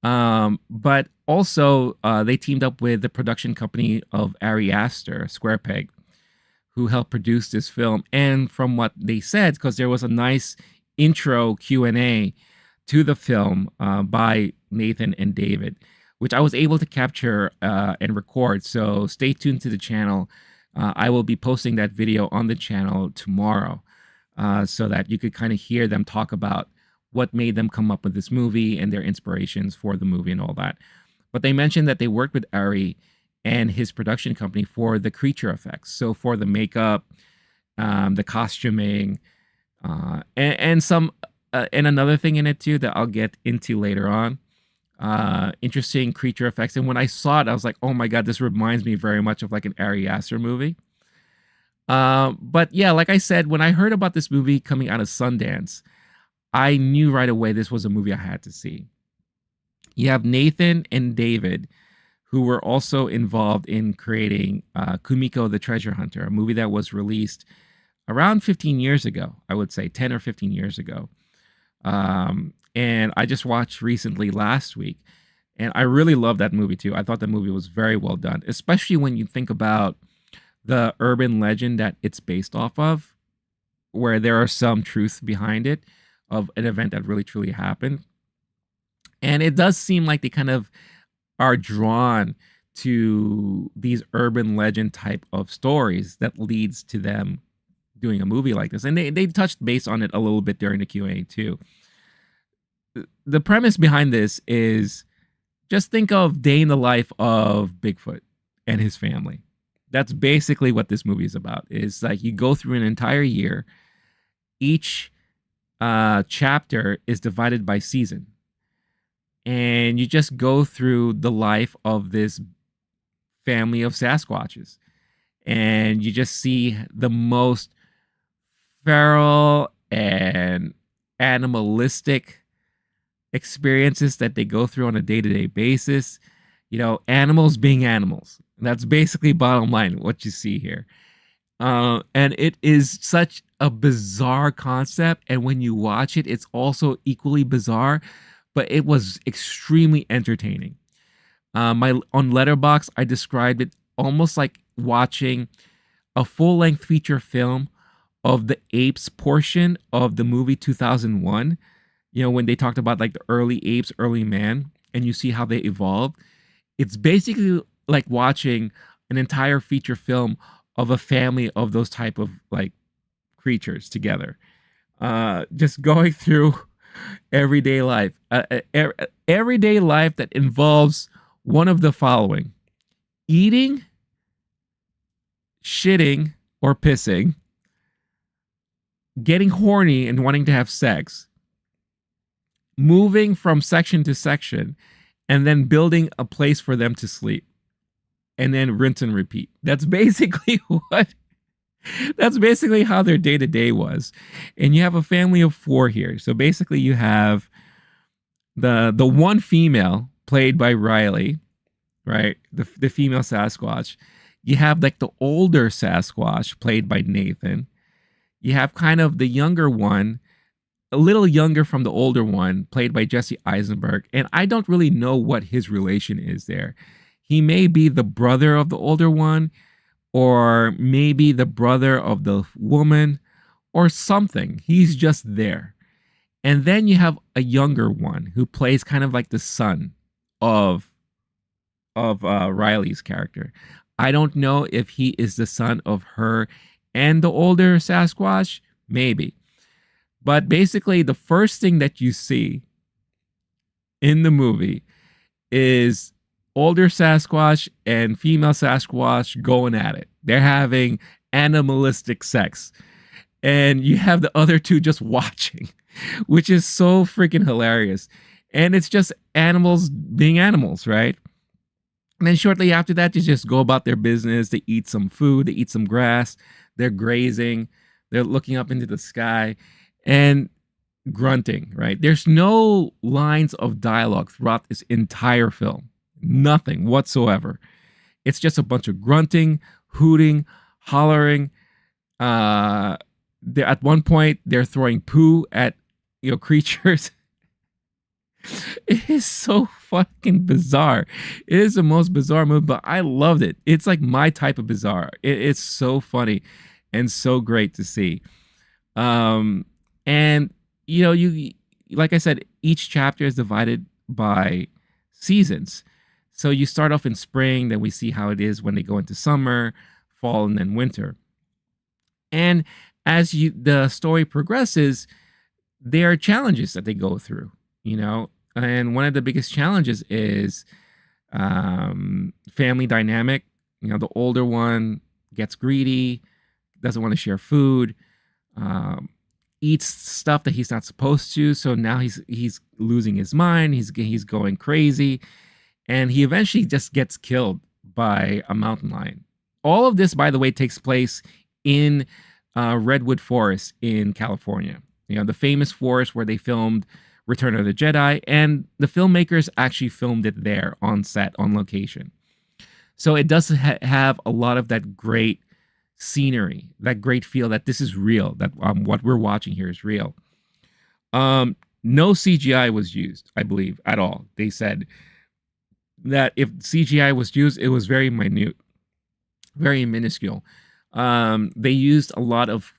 S1: But also they teamed up with the production company of Ari Aster, Square Peg, who helped produce this film. And from what they said, because there was a nice intro Q&A to the film by Nathan and David, which I was able to capture and record. So stay tuned to the channel. I will be posting that video on the channel tomorrow, so that you could kind of hear them talk about what made them come up with this movie and their inspirations for the movie and all that. But they mentioned that they worked with Ari and his production company for the creature effects. So for the makeup, the costuming, and another thing in it too that I'll get into later on. Interesting creature effects. And when I saw it, I was like, oh my God, this reminds me very much of like an Ari Aster movie. But yeah, like I said, when I heard about this movie coming out of Sundance, I knew right away this was a movie I had to see. You have Nathan and David, who were also involved in creating Kumiko the Treasure Hunter, a movie that was released around 15 years ago, I would say 10 or 15 years ago. And I just watched recently last week, and I really loved that movie too. I thought the movie was very well done, especially when you think about the urban legend that it's based off of, where there are some truth behind it of an event that really truly happened. And it does seem like they kind of are drawn to these urban legend type of stories that leads to them doing a movie like this. And they touched base on it a little bit during the Q&A too. The premise behind this is just think of day in the life of Bigfoot and his family. That's basically what this movie is about. Is like you go through an entire year. Each chapter is divided by season, and you just go through the life of this family of Sasquatches, and you just see the most feral and animalistic experiences that they go through on a day-to-day basis. You know, animals being animals. That's basically bottom line what you see here. And it is such a bizarre concept, and when you watch it, it's also equally bizarre, but it was extremely entertaining. My on Letterboxd, I described it almost like watching a full-length feature film of the apes portion of the movie 2001. You know, when they talked about like the early apes, early man, and you see how they evolved. It's basically like watching an entire feature film of a family of those type of like creatures together, just going through everyday life, everyday life that involves one of the following: eating, shitting or pissing, getting horny and wanting to have sex, moving from section to section, and then building a place for them to sleep, and then rinse and repeat. That's basically how their day-to-day was. And you have a family of 4 here. So basically you have the one female played by Riley, right? The female Sasquatch. You have like the older Sasquatch played by Nathan. You have kind of the younger one, a little younger from the older one, played by Jesse Eisenberg. And I don't really know what his relation is there. He may be the brother of the older one, or maybe the brother of the woman, or something. He's just there. And then you have a younger one who plays kind of like the son of Riley's character. I don't know if he is the son of her and the older Sasquatch, maybe. But basically, the first thing that you see in the movie is older Sasquatch and female Sasquatch going at it. They're having animalistic sex. And you have the other two just watching, which is so freaking hilarious. And it's just animals being animals, right? And then shortly after that, they just go about their business. They eat some food, they eat some grass, they're grazing, they're looking up into the sky and grunting, right? There's no lines of dialogue throughout this entire film. Nothing whatsoever. It's just a bunch of grunting, hooting, hollering. At one point, they're throwing poo at creatures. It is so fucking bizarre. It is the most bizarre movie, but I loved it. It's like my type of bizarre. It's so funny and so great to see. And you like I said, each chapter is divided by seasons. So you start off in spring, then we see how it is when they go into summer, fall, and then winter. And as the story progresses, there are challenges that they go through, and one of the biggest challenges is family dynamic. The older one gets greedy, doesn't want to share food, eats stuff that he's not supposed to. So now he's losing his mind. He's going crazy, and he eventually just gets killed by a mountain lion. All of this, by the way, takes place in Redwood Forest in California. The famous forest where they filmed Return of the Jedi, and the filmmakers actually filmed it there on set, on location. So it does have a lot of that great scenery, that great feel that this is real, that what we're watching here is real. No CGI was used, I believe, at all. They said that if CGI was used, it was very minute, very minuscule. They used a lot of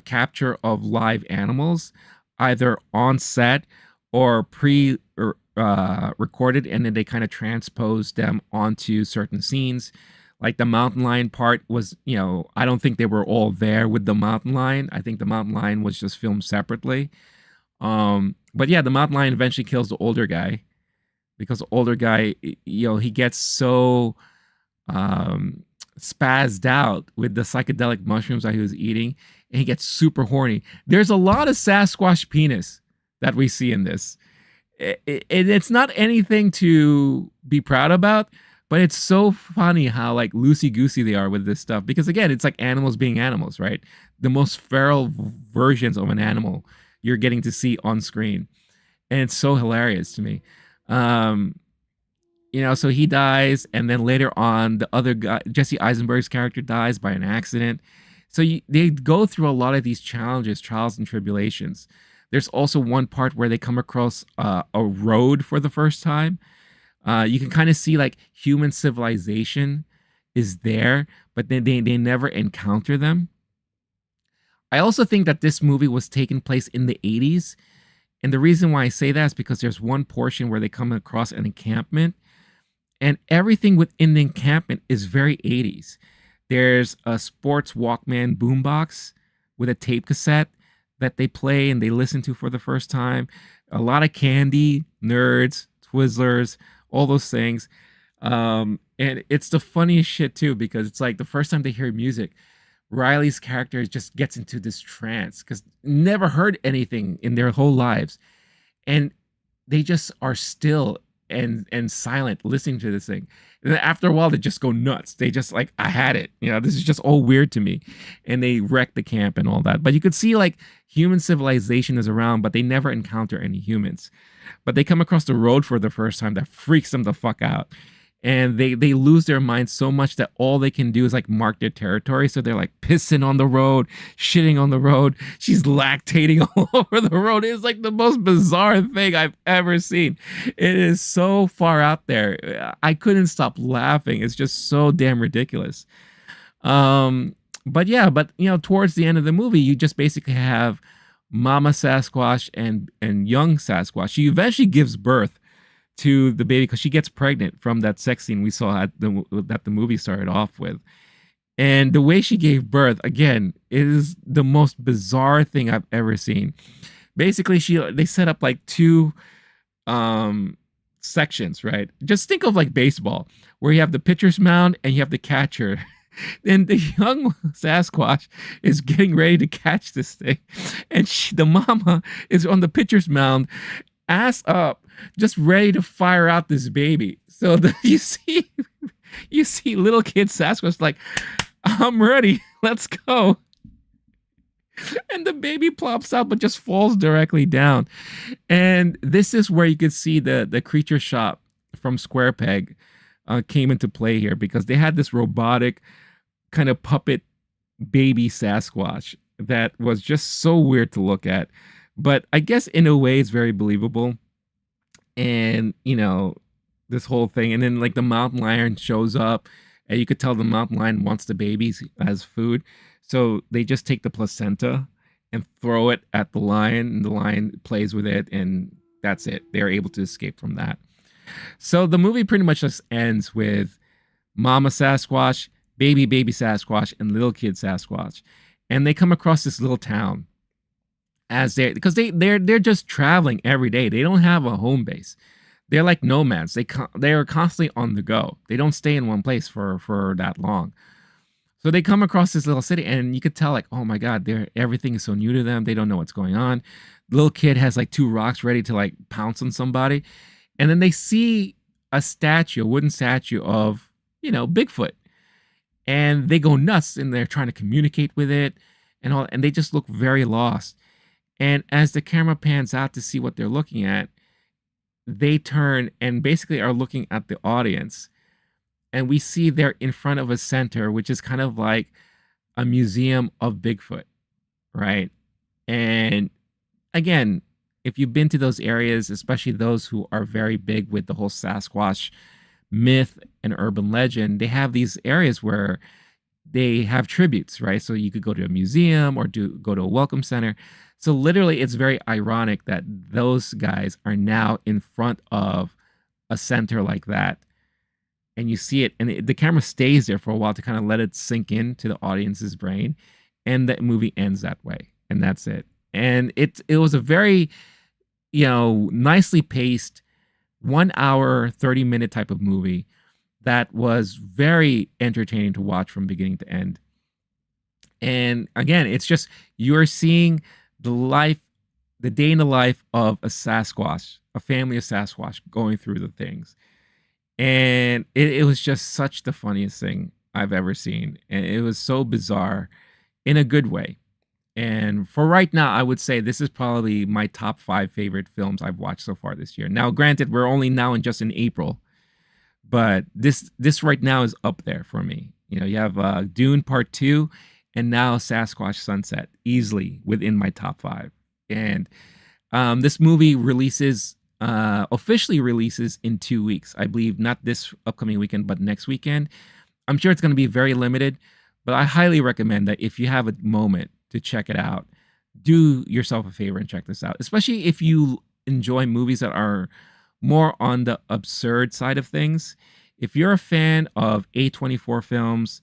S1: capture of live animals, either on set or recorded, and then they kind of transposed them onto certain scenes. Like the mountain lion part was, I don't think they were all there with the mountain lion. I think the mountain lion was just filmed separately. But yeah, the mountain lion eventually kills the older guy, because the older guy, he gets so spazzed out with the psychedelic mushrooms that he was eating, and he gets super horny. There's a lot of Sasquatch penis that we see in this. It's not anything to be proud about, but it's so funny how like loosey goosey they are with this stuff. Because again, it's like animals being animals, right? The most feral versions of an animal you're getting to see on screen, and it's so hilarious to me. Um, so he dies, and then later on, the other guy, Jesse Eisenberg's character, dies by an accident. So they go through a lot of these challenges, trials, and tribulations. There's also one part where they come across a road for the first time. You can kind of see like human civilization is there, but then they never encounter them. I also think that this movie was taking place in the 80s. And the reason why I say that is because there's one portion where they come across an encampment, and everything within the encampment is very 80s. There's a sports Walkman boombox with a tape cassette that they play and they listen to for the first time. A lot of candy, nerds, Twizzlers, all those things. And it's the funniest shit too, because it's like the first time they hear music, Riley's character just gets into this trance because never heard anything in their whole lives. And they just are still and silent listening to this thing. And then after a while, they just go nuts. They just like, I had it. This is just all weird to me. And they wreck the camp and all that. But you could see like human civilization is around, but they never encounter any humans. But they come across the road for the first time that freaks them the fuck out. And they lose their minds so much that all they can do is like mark their territory. So they're like pissing on the road, shitting on the road. She's lactating all over the road. It's like the most bizarre thing I've ever seen. It is so far out there. I couldn't stop laughing. It's just so damn ridiculous. But towards the end of the movie, you just basically have Mama Sasquatch and young Sasquatch. She eventually gives birth to the baby because she gets pregnant from that sex scene we saw that the movie started off with. And the way she gave birth, again, is the most bizarre thing I've ever seen. Basically, they set up like two sections, right? Just think of like baseball, where you have the pitcher's mound and you have the catcher. And the young Sasquatch is getting ready to catch this thing. And the mama is on the pitcher's mound, ass up, just ready to fire out this baby. So you see little kid Sasquatch like, I'm ready, let's go. And the baby plops out but just falls directly down. And this is where you could see the creature shop from Square Peg came into play here, because they had this robotic kind of puppet baby Sasquatch that was just so weird to look at. But I guess in a way it's very believable. And, this whole thing. And then like the mountain lion shows up, and you could tell the mountain lion wants the babies as food. So they just take the placenta and throw it at the lion, and the lion plays with it, and that's it. They're able to escape from that. So the movie pretty much just ends with Mama Sasquatch, baby Sasquatch, and little kid Sasquatch. And they come across this little town because they're just traveling every day. They don't have a home base. They're like nomads. They are constantly on the go. They don't stay in one place for that long. So they come across this little city, and you could tell like, oh my God, everything is so new to them. They don't know what's going on. The little kid has like 2 rocks ready to like pounce on somebody. And then they see a wooden statue of, Bigfoot. And they go nuts, and they're trying to communicate with it and they just look very lost. And as the camera pans out to see what they're looking at, they turn and basically are looking at the audience. And we see they're in front of a center, which is kind of like a museum of Bigfoot, right? And again, if you've been to those areas, especially those who are very big with the whole Sasquatch myth and urban legend, they have these areas where they have tributes, right? So you could go to a museum or go to a welcome center. So literally, it's very ironic that those guys are now in front of a center like that. And you see it, and the camera stays there for a while to kind of let it sink into the audience's brain. And the movie ends that way. And that's it. And it was a very, nicely paced 1 hour, 30-minute type of movie that was very entertaining to watch from beginning to end. And again, it's just you're seeing the life, the day in the life of a Sasquatch, a family of Sasquatch going through the things. And it was just such the funniest thing I've ever seen. And it was so bizarre in a good way. And for right now, I would say this is probably my top 5 favorite films I've watched so far this year. Now, granted, we're only now in just in April, but this right now is up there for me. You know, you have Dune Part 2 and now Sasquatch Sunset easily within my top 5. And this movie releases officially releases in 2 weeks. I believe not this upcoming weekend, but next weekend. I'm sure it's going to be very limited, but I highly recommend that if you have a moment to check it out, do yourself a favor and check this out, especially if you enjoy movies that are more on the absurd side of things. If you're a fan of A24 films,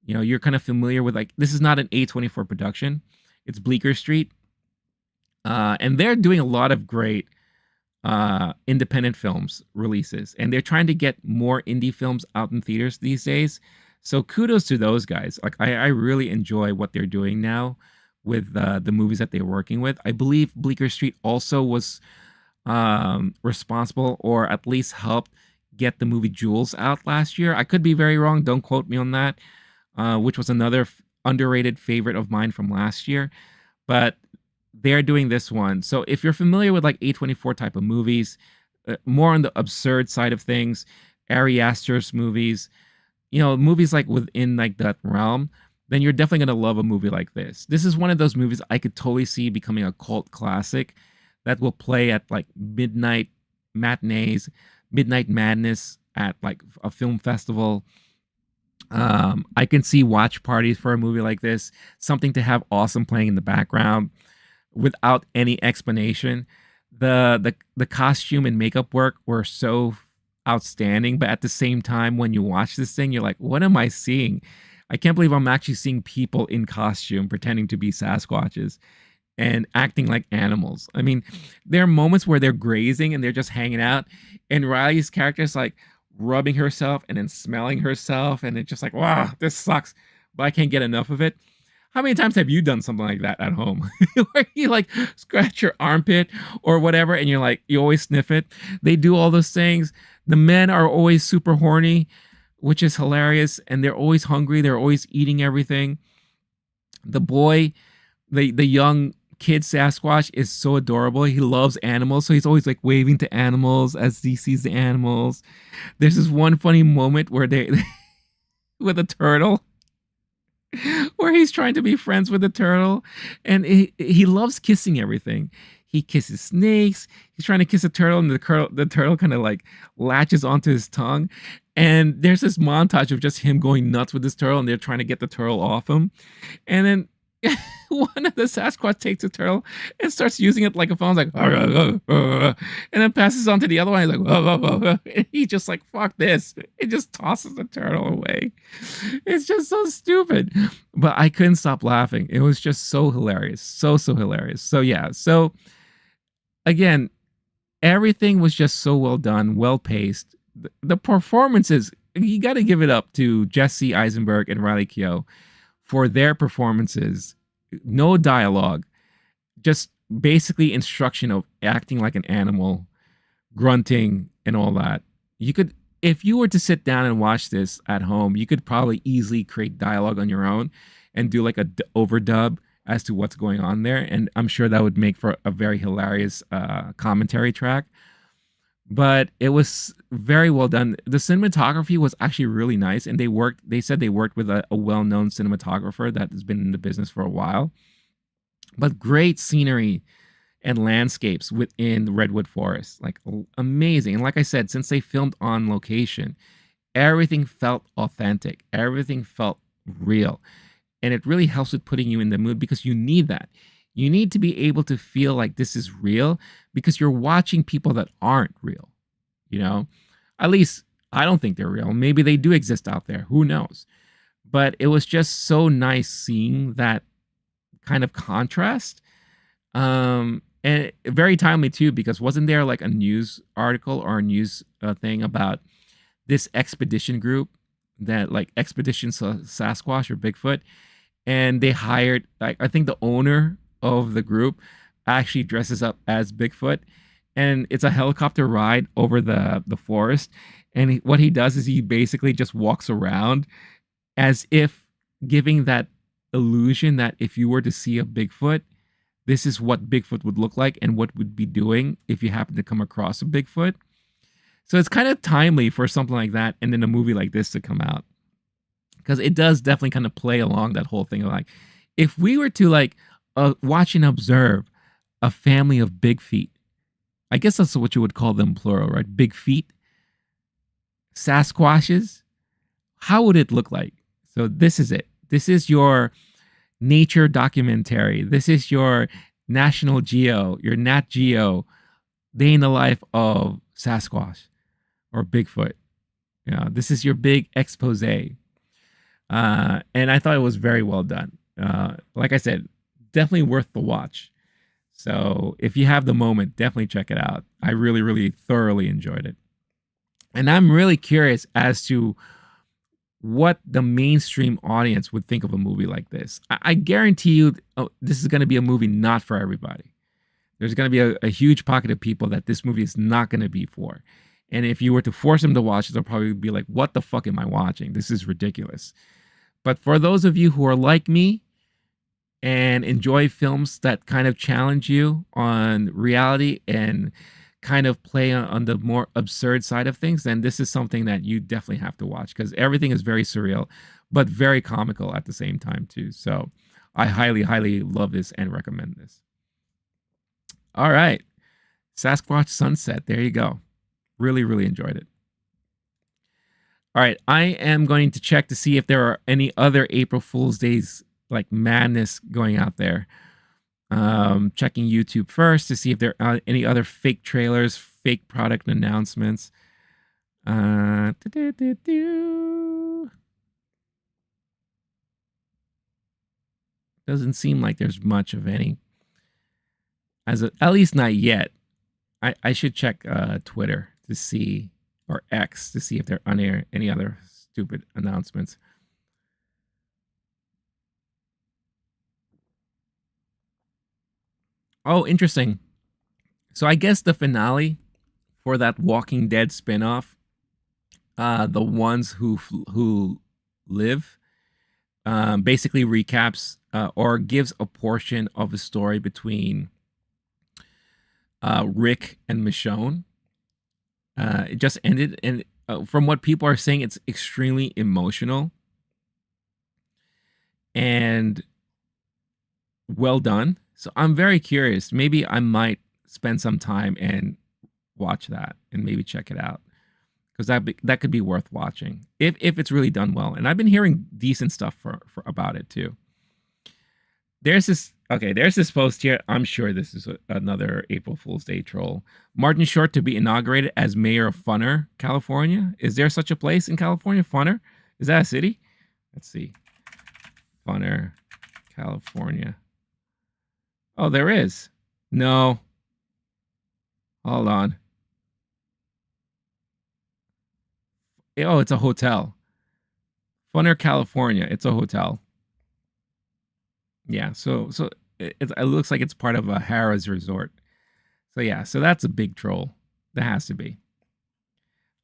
S1: you know, you're kind of familiar with, like, this is not an A24 production. It's Bleecker Street. And they're doing a lot of great independent films releases, and they're trying to get more indie films out in theaters these days. So kudos to those guys. Like, I really enjoy what they're doing now with the movies that they're working with. I believe Bleecker Street also was responsible, or at least helped get the movie Jules out last year. I could be very wrong. Don't quote me on that. Which was another underrated favorite of mine from last year. But they're doing this one. So if you're familiar with like A24 type of movies, more on the absurd side of things, Ari Aster's movies, you know, movies like within like that realm, then you're definitely going to love a movie like this. This is one of those movies I could totally see becoming a cult classic that will play at like midnight matinees, midnight madness at like a film festival. I can see watch parties for a movie like this, something to have awesome playing in the background without any explanation. The costume and makeup work were so outstanding, but at the same time, when you watch this thing, you're like, what am I seeing? I can't believe I'm actually seeing people in costume pretending to be Sasquatches and acting like animals. I mean, there are moments where they're grazing and they're just hanging out, and Riley's character is like rubbing herself and then smelling herself, and it's just like, wow, this sucks, but I can't get enough of it. How many times have you done something like that at home? Where you like scratch your armpit or whatever, and you're like, you always sniff it. They do all those things. The men are always super horny, which is hilarious, and they're always hungry. They're always eating everything. The boy, the young kid Sasquatch is so adorable. He loves animals, so he's always like waving to animals as he sees the animals. There's this one funny moment where they with a turtle, where he's trying to be friends with the turtle, and he loves kissing everything. He kisses snakes. He's trying to kiss a turtle, and the turtle kind of like latches onto his tongue. And there's this montage of just him going nuts with this turtle, and they're trying to get the turtle off him. And then one of the Sasquatch takes a turtle and starts using it like a phone, like, and then passes on to the other one. He's like, and he just like, fuck this. It just tosses the turtle away. It's just so stupid. But I couldn't stop laughing. It was just so hilarious. So hilarious. So yeah. So again, everything was just so well done, well paced. The performances, you got to give it up to Jesse Eisenberg and Riley Keough for their performances. No dialogue, just basically instruction of acting like an animal, grunting and all that. You could, if you were to sit down and watch this at home, you could probably easily create dialogue on your own and do like a overdub as to what's going on there. And I'm sure that would make for a very hilarious commentary track. But it was very well done. The cinematography was actually really nice, and they said they worked with a well-known cinematographer that has been in the business for a while. But great scenery and landscapes within the Redwood Forest, like amazing. And like I said, since they filmed on location, everything felt authentic. Everything felt real. And it really helps with putting you in the mood, because you need that. You need to be able to feel like this is real, because you're watching people that aren't real, you know? At least I don't think they're real. Maybe they do exist out there. Who knows? But it was just so nice seeing that kind of contrast. And very timely too, because wasn't there like a news article or a news thing about this expedition group that like Expedition Sasquatch or Bigfoot, and they hired like I think the owner of the group actually dresses up as Bigfoot, and it's a helicopter ride over the forest. And what he does is he basically just walks around as if giving that illusion that if you were to see a Bigfoot, this is what Bigfoot would look like and what would be doing if you happen to come across a Bigfoot. So it's kind of timely for something like that and then a movie like this to come out. Because it does definitely kind of play along that whole thing of like, if we were to like watch and observe a family of big feet, I guess that's what you would call them plural, right? Big feet, Sasquatches, how would it look like? So this is it. This is your nature documentary. This is your National Geo, your Nat Geo, day in the life of Sasquatch or Bigfoot. You know, this is your big expose. And I thought it was very well done. Like I said, definitely worth the watch. So if you have the moment, definitely check it out. I really, really thoroughly enjoyed it. And I'm really curious as to what the mainstream audience would think of a movie like this. I guarantee you, this is going to be a movie not for everybody. There's going to be a huge pocket of people that this movie is not going to be for. And if you were to force them to watch it, they'll probably be like, what the fuck am I watching? This is ridiculous. But for those of you who are like me and enjoy films that kind of challenge you on reality and kind of play on the more absurd side of things, then this is something that you definitely have to watch because everything is very surreal, but very comical at the same time too. So I highly, highly love this and recommend this. All right. Sasquatch Sunset. There you go. Really, really enjoyed it. All right. I am going to check to see if there are any other April Fool's Days like madness going out there. Checking YouTube first to see if there are any other fake trailers, fake product announcements. Doesn't seem like there's much of any. At least not yet. I should check Twitter to see, or X to see if there are any other stupid announcements. Oh, interesting. So I guess the finale for that Walking Dead spinoff, the ones who live, basically recaps or gives a portion of the story between Rick and Michonne. It just ended, and from what people are saying, it's extremely emotional and well done. So I'm very curious. Maybe I might spend some time and watch that and maybe check it out because that could be worth watching if it's really done well. And I've been hearing decent stuff for about it too. There's this post here. I'm sure this is another April Fool's Day troll. Martin Short to be inaugurated as mayor of Funner, California. Is there such a place in California? Funner? Is that a city? Let's see. Funner, California. Oh, there is. No. Hold on. Oh, it's a hotel. Funner, California. It's a hotel. Yeah, so it looks like it's part of a Harrah's resort. So yeah, so that's a big troll. That has to be.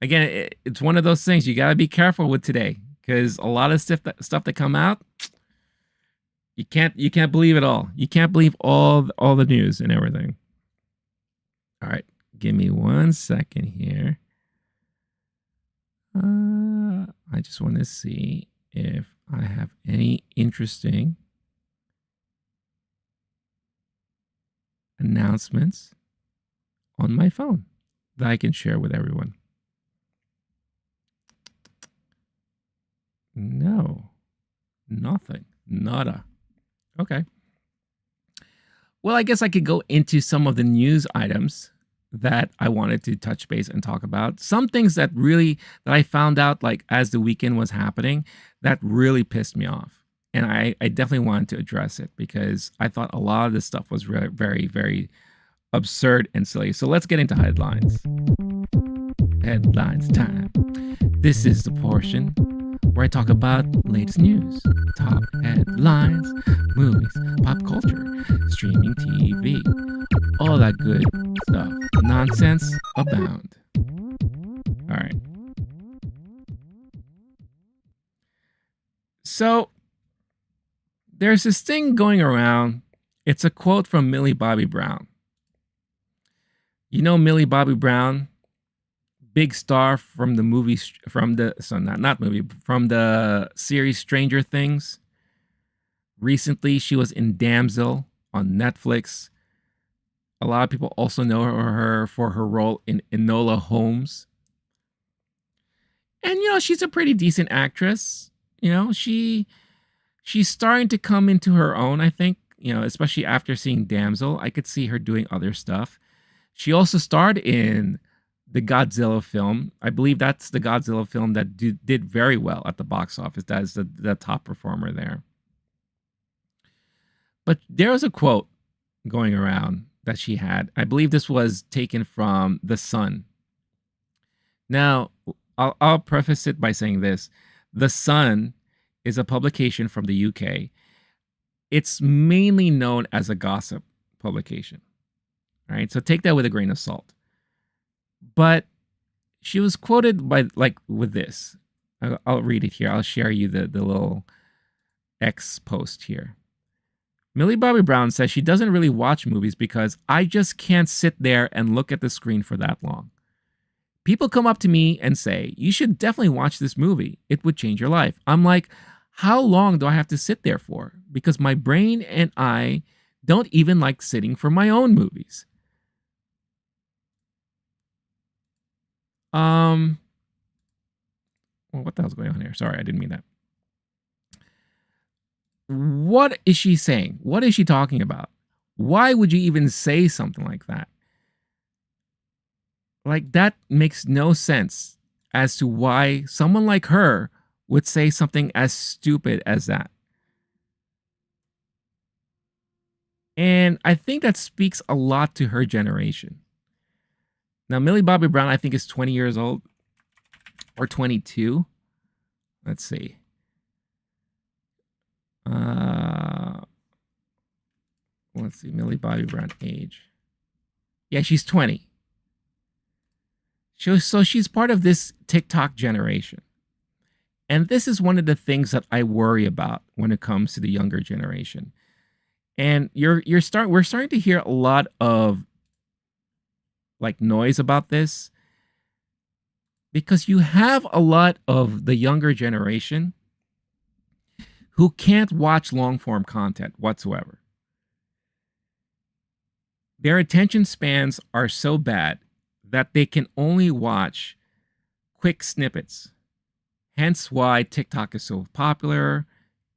S1: Again, it's one of those things you got to be careful with today because a lot of stuff that come out, you can't believe it all. You can't believe all the news and everything. All right, give me 1 second here. I just want to see if I have any interesting announcements on my phone that I can share with everyone. No, nothing, nada. Okay. Well, I guess I could go into some of the news items that I wanted to touch base and talk about. Some things that I found out like as the weekend was happening that really pissed me off. And I definitely wanted to address it because I thought a lot of this stuff was very, very, very absurd and silly. So let's get into headlines. Headlines time. This is the portion where I talk about latest news, top headlines, movies, pop culture, streaming TV, all that good stuff. Nonsense abound. All right. So there's this thing going around. It's a quote from Millie Bobby Brown. You know Millie Bobby Brown, big star from the movie, from the from the series Stranger Things. Recently, she was in Damsel on Netflix. A lot of people also know her for her role in Enola Holmes. And you know, she's a pretty decent actress. You know, she's starting to come into her own, I think, you know, especially after seeing Damsel. I could see her doing other stuff. She also starred in the Godzilla film. I believe that's the Godzilla film that did very well at the box office. That is the top performer there. But there was a quote going around that she had. I believe this was taken from The Sun. Now, I'll preface it by saying this. The Sun is a publication from the UK. It's mainly known as a gossip publication. All right, so take that with a grain of salt. But she was quoted by, like, with this. I'll read it here. I'll share you the little X post here. Millie Bobby Brown says she doesn't really watch movies because I just can't sit there and look at the screen for that long. People come up to me and say, you should definitely watch this movie. It would change your life. I'm like, how long do I have to sit there for? Because my brain and I don't even like sitting for my own movies. Well, what the hell's going on here? Sorry, I didn't mean that. What is she saying? What is she talking about? Why would you even say something like that? Like, that makes no sense as to why someone like her would say something as stupid as that. And I think that speaks a lot to her generation. Now, Millie Bobby Brown, I think, is 20 years old or 22. Let's see. Let's see, Millie Bobby Brown age. Yeah, she's 20. So she's part of this TikTok generation. And this is one of the things that I worry about when it comes to the younger generation. And we're starting to hear a lot of like noise about this because you have a lot of the younger generation who can't watch long form content whatsoever. Their attention spans are so bad that they can only watch quick snippets. Hence why TikTok is so popular,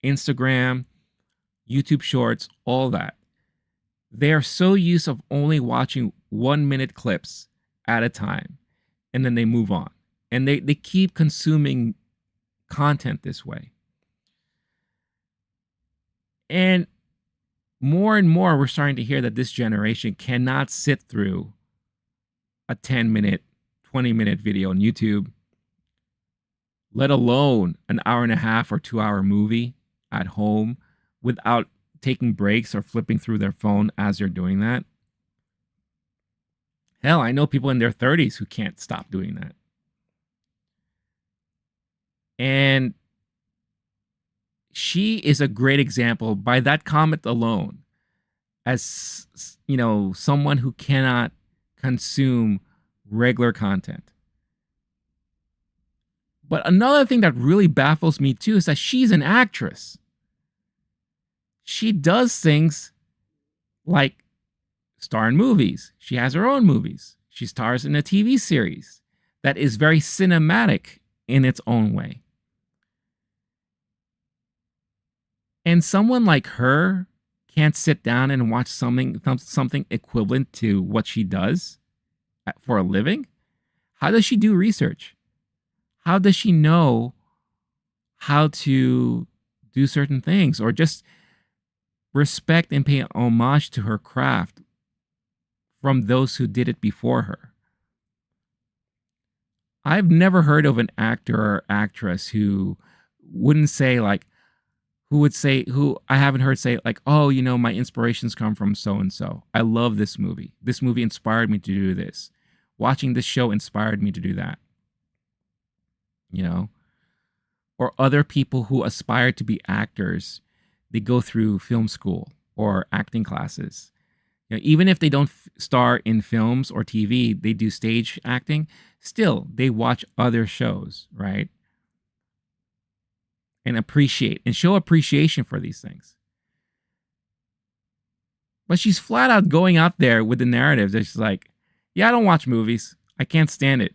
S1: Instagram, YouTube Shorts, all that. They are so used of only watching 1-minute clips at a time, and then they move on. And they keep consuming content this way. And more, we're starting to hear that this generation cannot sit through a 10-minute, 20-minute video on YouTube, let alone an hour and a half or 2-hour movie at home without taking breaks or flipping through their phone as they're doing that. Hell, I know people in their 30s who can't stop doing that. And she is a great example by that comment alone as, you know, someone who cannot consume regular content. But another thing that really baffles me too is that she's an actress. She does things like star in movies. She has her own movies. She stars in a TV series that is very cinematic in its own way. And someone like her can't sit down and watch something equivalent to what she does for a living. How does she do research? How does she know how to do certain things or just respect and pay homage to her craft from those who did it before her? I've never heard of an actor or actress who wouldn't say like, who I haven't heard say like, oh, you know, my inspirations come from so and so. I love this movie. This movie inspired me to do this. Watching this show inspired me to do that. You know, or other people who aspire to be actors, they go through film school or acting classes. You know, even if they don't star in films or TV, they do stage acting. Still, they watch other shows, right? And appreciate and show appreciation for these things. But she's flat out going out there with the narrative that she's like, yeah, I don't watch movies. I can't stand it.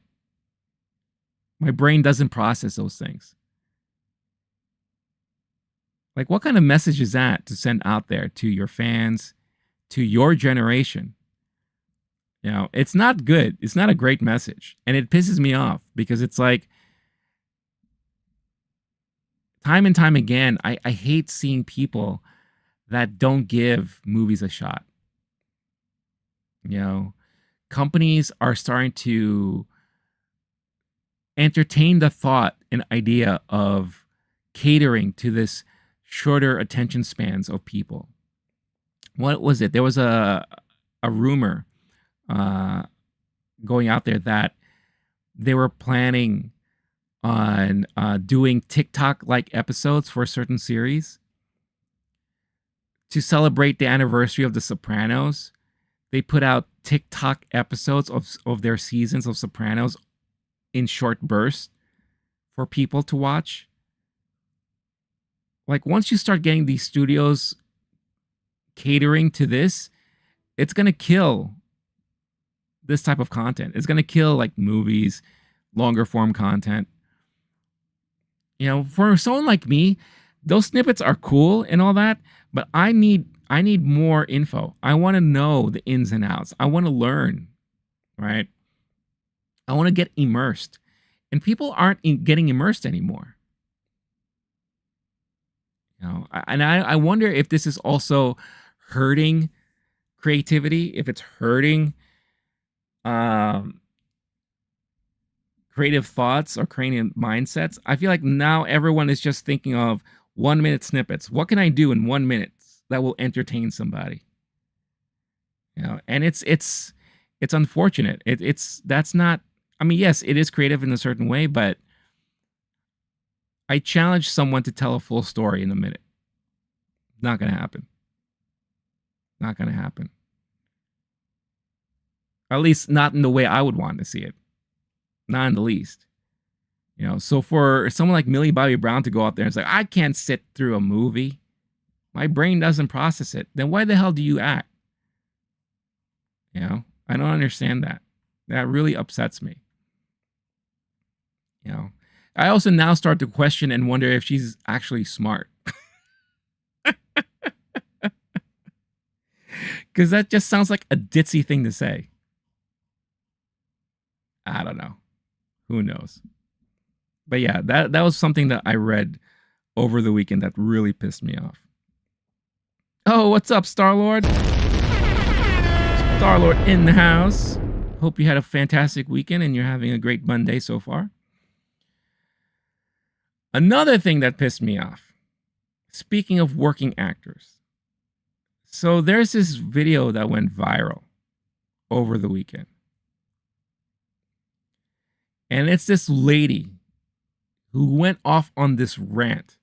S1: My brain doesn't process those things. Like, what kind of message is that to send out there to your fans, to your generation? You know, it's not good. It's not a great message. And it pisses me off because it's like, time and time again, I hate seeing people that don't give movies a shot. You know, companies are starting to entertain the thought and idea of catering to this shorter attention spans of people. What was it? There was a rumor going out there that they were planning on doing TikTok-like episodes for a certain series to celebrate the anniversary of The Sopranos. They put out TikTok episodes of their seasons of Sopranos in short bursts for people to watch. Like, once you start getting these studios catering to this, it's going to kill this type of content. It's going to kill like movies, longer form content. You know, for someone like me, those snippets are cool and all that, but I need more info. I want to know the ins and outs. I want to learn, right? I want to get immersed. And people aren't getting immersed anymore. You know, I wonder if this is also hurting creativity, if it's hurting creative thoughts or creative mindsets. I feel like now everyone is just thinking of 1 minute snippets. What can I do in 1 minute that will entertain somebody? You know, and it's unfortunate. That's not. I mean, yes, it is creative in a certain way, but I challenge someone to tell a full story in a minute. Not gonna happen. Not gonna happen. At least not in the way I would want to see it. Not in the least. You know, so for someone like Millie Bobby Brown to go out there and say, I can't sit through a movie. My brain doesn't process it. Then why the hell do you act? You know, I don't understand that. That really upsets me. You know, I also now start to question and wonder if she's actually smart. Because that just sounds like a ditzy thing to say. I don't know. Who knows? But yeah, that was something that I read over the weekend that really pissed me off. Oh, what's up, Star-Lord? Star-Lord in the house. Hope you had a fantastic weekend and you're having a great Monday so far. Another thing that pissed me off. Speaking of working actors. So there's this video that went viral over the weekend. And it's this lady who went off on this rant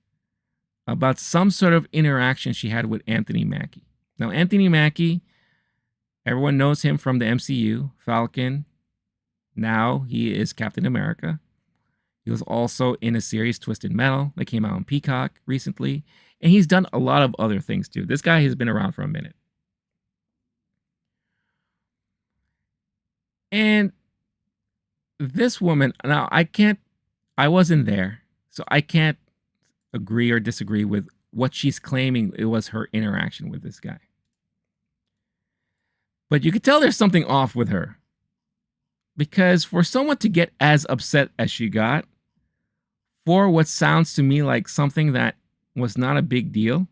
S1: about some sort of interaction she had with Anthony Mackie. Now, Anthony Mackie, everyone knows him from the MCU, Falcon. Now he is Captain America. He was also in a series, Twisted Metal, that came out on Peacock recently. And he's done a lot of other things too. This guy has been around for a minute. And this woman, now I wasn't there, so I can't agree or disagree with what she's claiming it was her interaction with this guy. But you could tell there's something off with her. Because for someone to get as upset as she got, for what sounds to me like something that was not a big deal,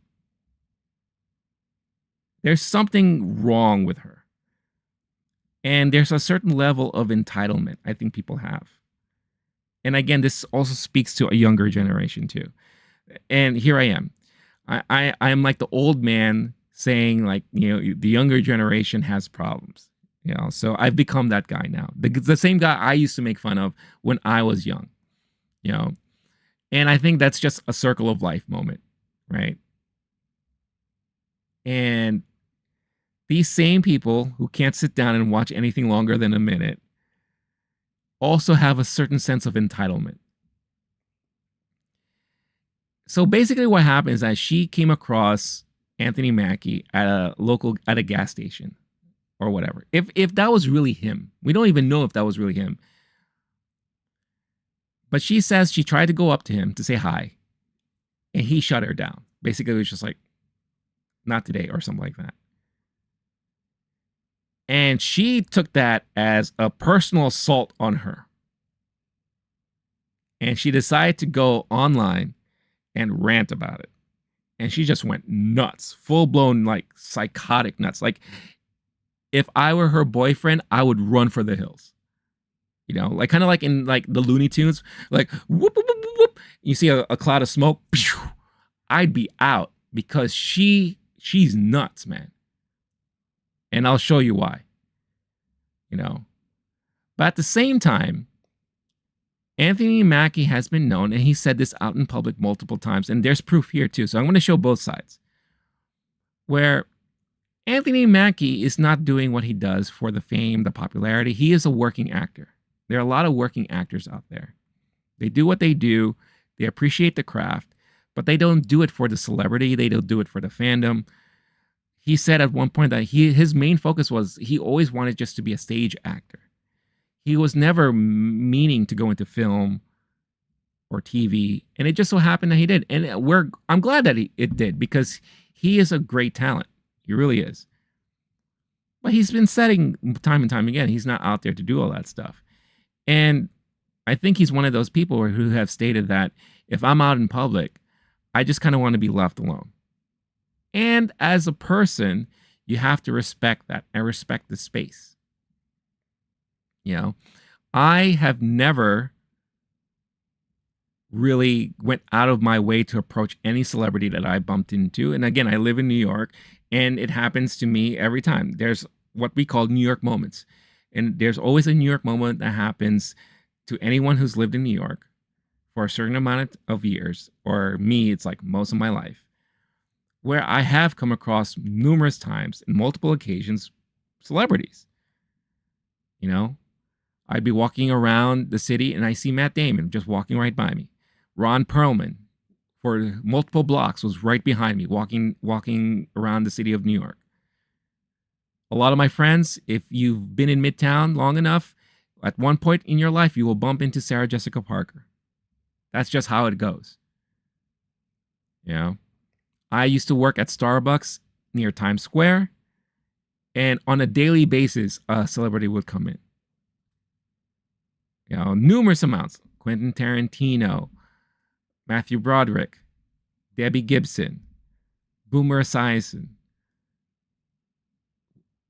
S1: there's something wrong with her. And there's a certain level of entitlement I think people have. And again, this also speaks to a younger generation too. And here I am. I am like the old man saying, like, the younger generation has problems. So I've become that guy now. The same guy I used to make fun of when I was young. You know, and I think that's just a circle of life moment, right? And these same people who can't sit down and watch anything longer than a minute also have a certain sense of entitlement. So basically what happened is that she came across Anthony Mackie at a gas station or whatever. If that was really him, we don't even know if that was really him. But she says she tried to go up to him to say hi, and he shut her down. Basically, it was just like, not today or something like that. And she took that as a personal assault on her. And she decided to go online and rant about it. And she just went nuts, full blown, like psychotic nuts. Like, if I were her boyfriend, I would run for the hills. Like kind of like in like the Looney Tunes, like whoop, whoop, whoop, whoop. You see a cloud of smoke, I'd be out because she's nuts, man. And I'll show you why. But at the same time, Anthony Mackie has been known, and he said this out in public multiple times, and there's proof here too. So I'm going to show both sides. Where Anthony Mackie is not doing what he does for the fame, the popularity. He is a working actor. There are a lot of working actors out there. They do what they do. They appreciate the craft, but they don't do it for the celebrity. They don't do it for the fandom. He said at one point that his main focus was he always wanted just to be a stage actor. He was never meaning to go into film or TV, and it just so happened that he did. And I'm glad that it did, because he is a great talent. He really is. But he's been setting time and time again. He's not out there to do all that stuff. And I think he's one of those people who have stated that if I'm out in public, I just kind of want to be left alone. And as a person, you have to respect that and respect the space. I have never really went out of my way to approach any celebrity that I bumped into. And again, I live in New York, and it happens to me every time. There's what we call New York moments. And there's always a New York moment that happens to anyone who's lived in New York for a certain amount of years, or me, it's like most of my life, where I have come across numerous times, in multiple occasions, celebrities. I'd be walking around the city and I see Matt Damon just walking right by me. Ron Perlman, for multiple blocks, was right behind me, walking around the city of New York. A lot of my friends, if you've been in Midtown long enough, at one point in your life, you will bump into Sarah Jessica Parker. That's just how it goes. I used to work at Starbucks near Times Square, and on a daily basis, a celebrity would come in. Numerous amounts. Quentin Tarantino, Matthew Broderick, Debbie Gibson, Boomer Esiason,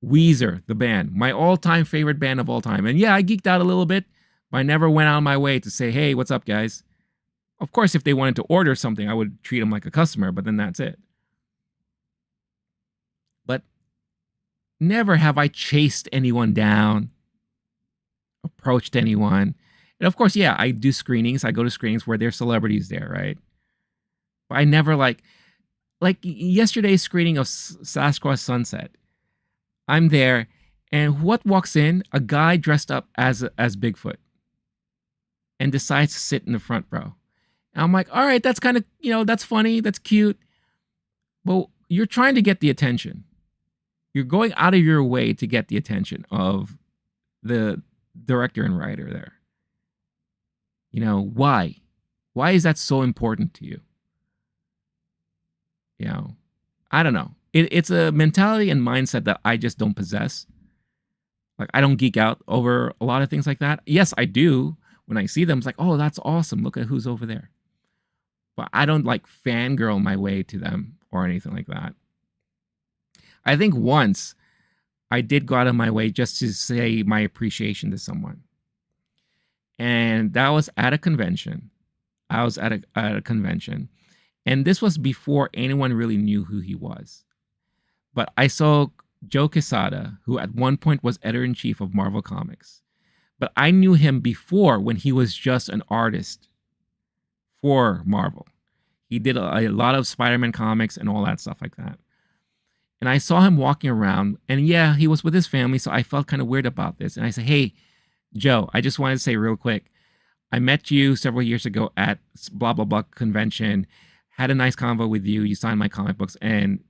S1: Weezer, the band, my all-time favorite band of all time. And yeah, I geeked out a little bit, but I never went out of my way to say, hey, what's up, guys? Of course, if they wanted to order something, I would treat them like a customer, but then that's it. But never have I chased anyone down, approached anyone. And of course, yeah, I do screenings. I go to screenings where there's celebrities there, right? But I never like yesterday's screening of Sasquatch Sunset. I'm there, and what walks in? A guy dressed up as Bigfoot, and decides to sit in the front row. And I'm like, all right, that's kind of, that's funny, that's cute. But you're trying to get the attention. You're going out of your way to get the attention of the director and writer there. Why? Why is that so important to you? I don't know. It's a mentality and mindset that I just don't possess. Like, I don't geek out over a lot of things like that. Yes, I do. When I see them, it's like, oh, that's awesome. Look at who's over there. But I don't like fangirl my way to them or anything like that. I think once I did go out of my way just to say my appreciation to someone. And that was at a convention. I was at a convention. And this was before anyone really knew who he was. But I saw Joe Quesada, who at one point was editor-in-chief of Marvel Comics. But I knew him before when he was just an artist for Marvel. He did a lot of Spider-Man comics and all that stuff like that. And I saw him walking around, and yeah, he was with his family, so I felt kind of weird about this. And I said, hey, Joe, I just wanted to say real quick, I met you several years ago at blah, blah, blah convention, had a nice convo with you, you signed my comic books, and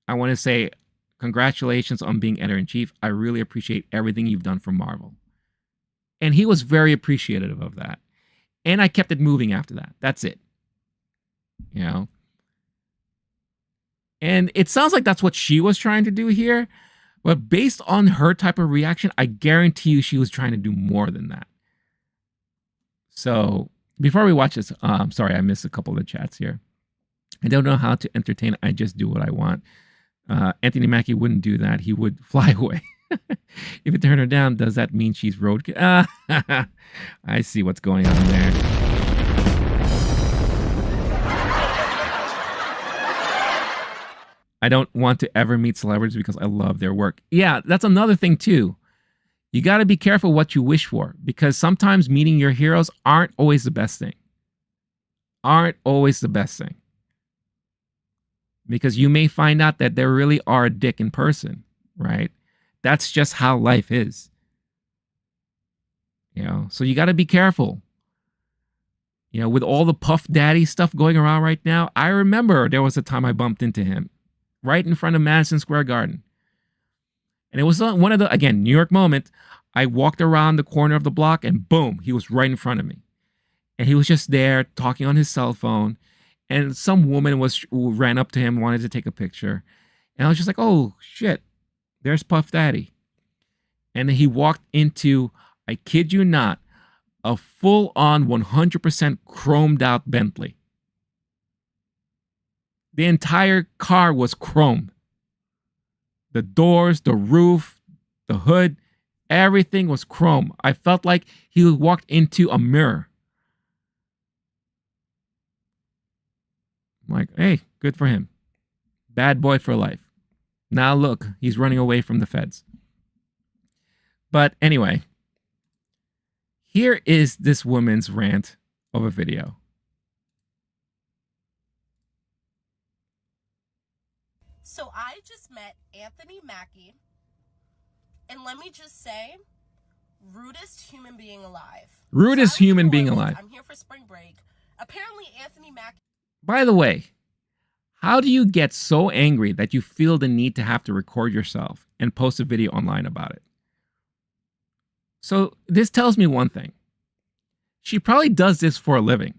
S1: I want to say congratulations on being editor-in-chief. I really appreciate everything you've done for Marvel. And he was very appreciative of that. And I kept it moving after that. That's it. You know? And it sounds like that's what she was trying to do here. But based on her type of reaction, I guarantee you she was trying to do more than that. So before we watch this, sorry, I missed a couple of the chats here. I don't know how to entertain. I just do what I want. Anthony Mackie wouldn't do that. He would fly away. If you turn her down, does that mean she's roadkill? I see what's going on there. I don't want to ever meet celebrities because I love their work. Yeah, that's another thing too. You got to be careful what you wish for, because sometimes meeting your heroes aren't always the best thing. Aren't always the best thing. Because you may find out that they really are a dick in person, right? That's just how life is. You know, so you got to be careful. You know, with all the Puff Daddy stuff going around right now, I remember there was a time I bumped into him right in front of Madison Square Garden. And it was one of the, again, New York moment. I walked around the corner of the block and boom, he was right in front of me. And he was just there talking on his cell phone. And some woman ran up to him, wanted to take a picture. And I was just like, oh, shit, there's Puff Daddy. And then he walked into, I kid you not, a full-on 100% chromed out Bentley. The entire car was chrome. The doors, the roof, the hood, everything was chrome. I felt like he walked into a mirror. I'm like, hey, good for him. Bad boy for life. Now look, he's running away from the feds. But anyway, here is this woman's rant of a video.
S2: So I just met Anthony Mackie, and let me just say, rudest human being alive.
S1: Rudest human being alive.
S2: I'm here for spring break. Apparently Anthony Mackie.
S1: By the way, how do you get so angry that you feel the need to have to record yourself and post a video online about it? So this tells me one thing. She probably does this for a living.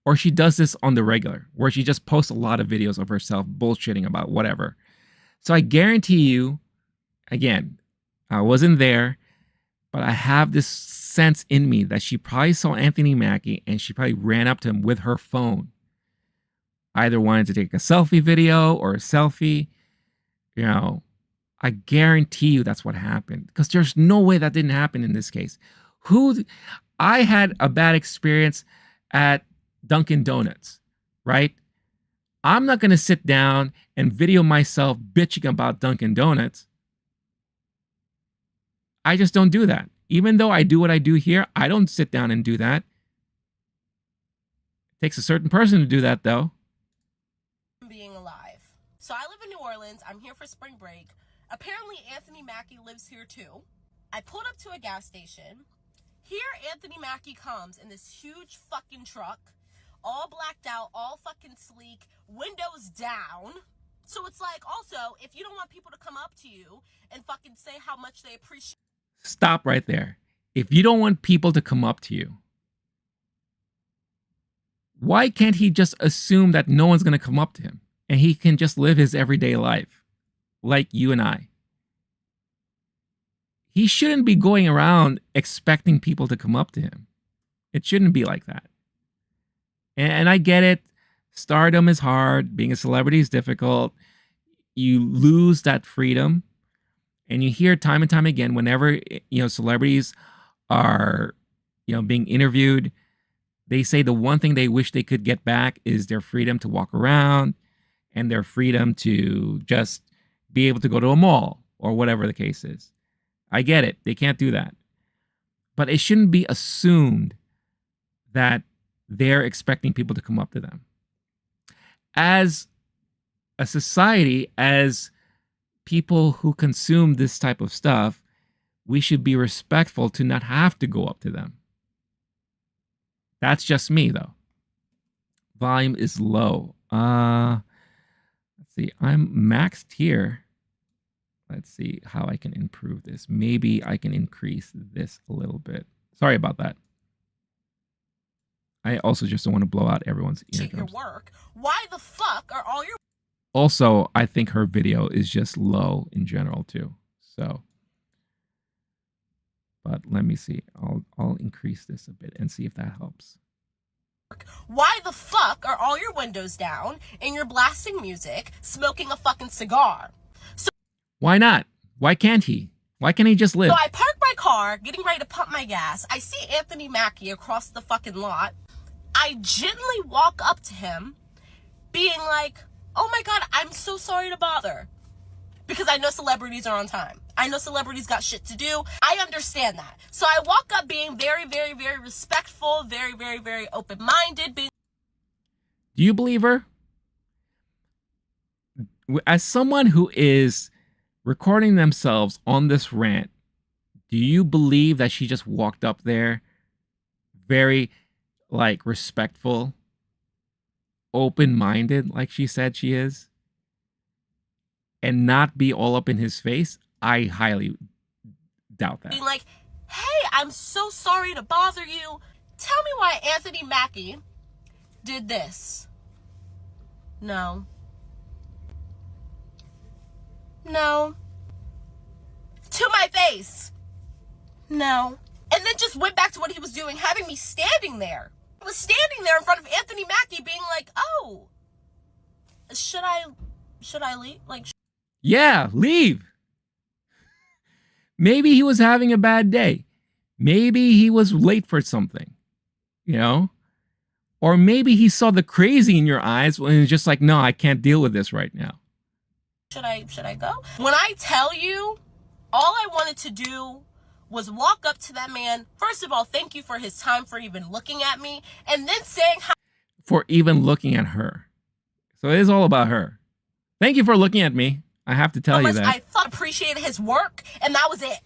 S1: Or she does this on the regular, where she just posts a lot of videos of herself bullshitting about whatever. So I guarantee you, again, I wasn't there, but I have this sense in me that she probably saw Anthony Mackie and she probably ran up to him with her phone. Either wanted to take a selfie video or a selfie. You know, I guarantee you that's what happened. Because there's no way that didn't happen in this case. I had a bad experience at Dunkin' Donuts, right? I'm not going to sit down and video myself bitching about Dunkin' Donuts. I just don't do that. Even though I do what I do here, I don't sit down and do that. It takes a certain person to do that, though.
S2: Being alive. So I live in New Orleans. I'm here for spring break. Apparently Anthony Mackie lives here too. I pulled up to a gas station. Here Anthony Mackie comes in this huge fucking truck. All blacked out, all fucking sleek, windows down. So it's like, also, if you don't want people to come up to you and fucking say how much they appreciate.
S1: Stop right there. If you don't want people to come up to you, why can't he just assume that no one's going to come up to him and he can just live his everyday life like you and I? He shouldn't be going around expecting people to come up to him. It shouldn't be like that. And I get it. Stardom is hard. Being a celebrity is difficult. You lose that freedom. And you hear time and time again, whenever, you know, celebrities are being interviewed, they say the one thing they wish they could get back is their freedom to walk around and their freedom to just be able to go to a mall or whatever the case is. I get it. They can't do that. But it shouldn't be assumed that they're expecting people to come up to them. As a society, as people who consume this type of stuff, we should be respectful to not have to go up to them. That's just me, though. Volume is low. Let's see. I'm maxed here. Let's see how I can improve this. Maybe I can increase this a little bit. Sorry about that. I also just don't want to blow out everyone's eardrums.
S2: Your work. Why the fuck are all your...
S1: Also, I think her video is just low in general too. So, but let me see. I'll increase this a bit and see if that helps.
S2: Why the fuck are all your windows down and you're blasting music, smoking a fucking cigar? So,
S1: why not? Why can't he? Why can't he just live?
S2: So I park my car, getting ready to pump my gas. I see Anthony Mackie across the fucking lot. I gently walk up to him, being like, oh my God, I'm so sorry to bother. Because I know celebrities are on time. I know celebrities got shit to do. I understand that. So I walk up being very, very, very respectful, very, very, very open-minded.
S1: Do you believe her? As someone who is recording themselves on this rant, do you believe that she just walked up there very, like, respectful, open-minded, like she said she is, and not be all up in his face? I highly doubt that.
S2: Being like, hey, I'm so sorry to bother you. Tell me why Anthony Mackie did this. No. No. To my face. No. And then just went back to what he was doing, having me standing there. I was standing there in front of Anthony Mackie being like, oh, should I leave? Like,
S1: yeah, leave. Maybe he was having a bad day. Maybe he was late for something, you know? Or maybe he saw the crazy in your eyes and he's just like, no, I can't deal with this right now.
S2: Should I go? When I tell you, all I wanted to do was walk up to that man. First of all, thank you for his time, for even looking at me, and then saying how...
S1: For even looking at her. So it is all about her. Thank you for looking at me. I have to tell you that.
S2: I appreciated his work, and that was it.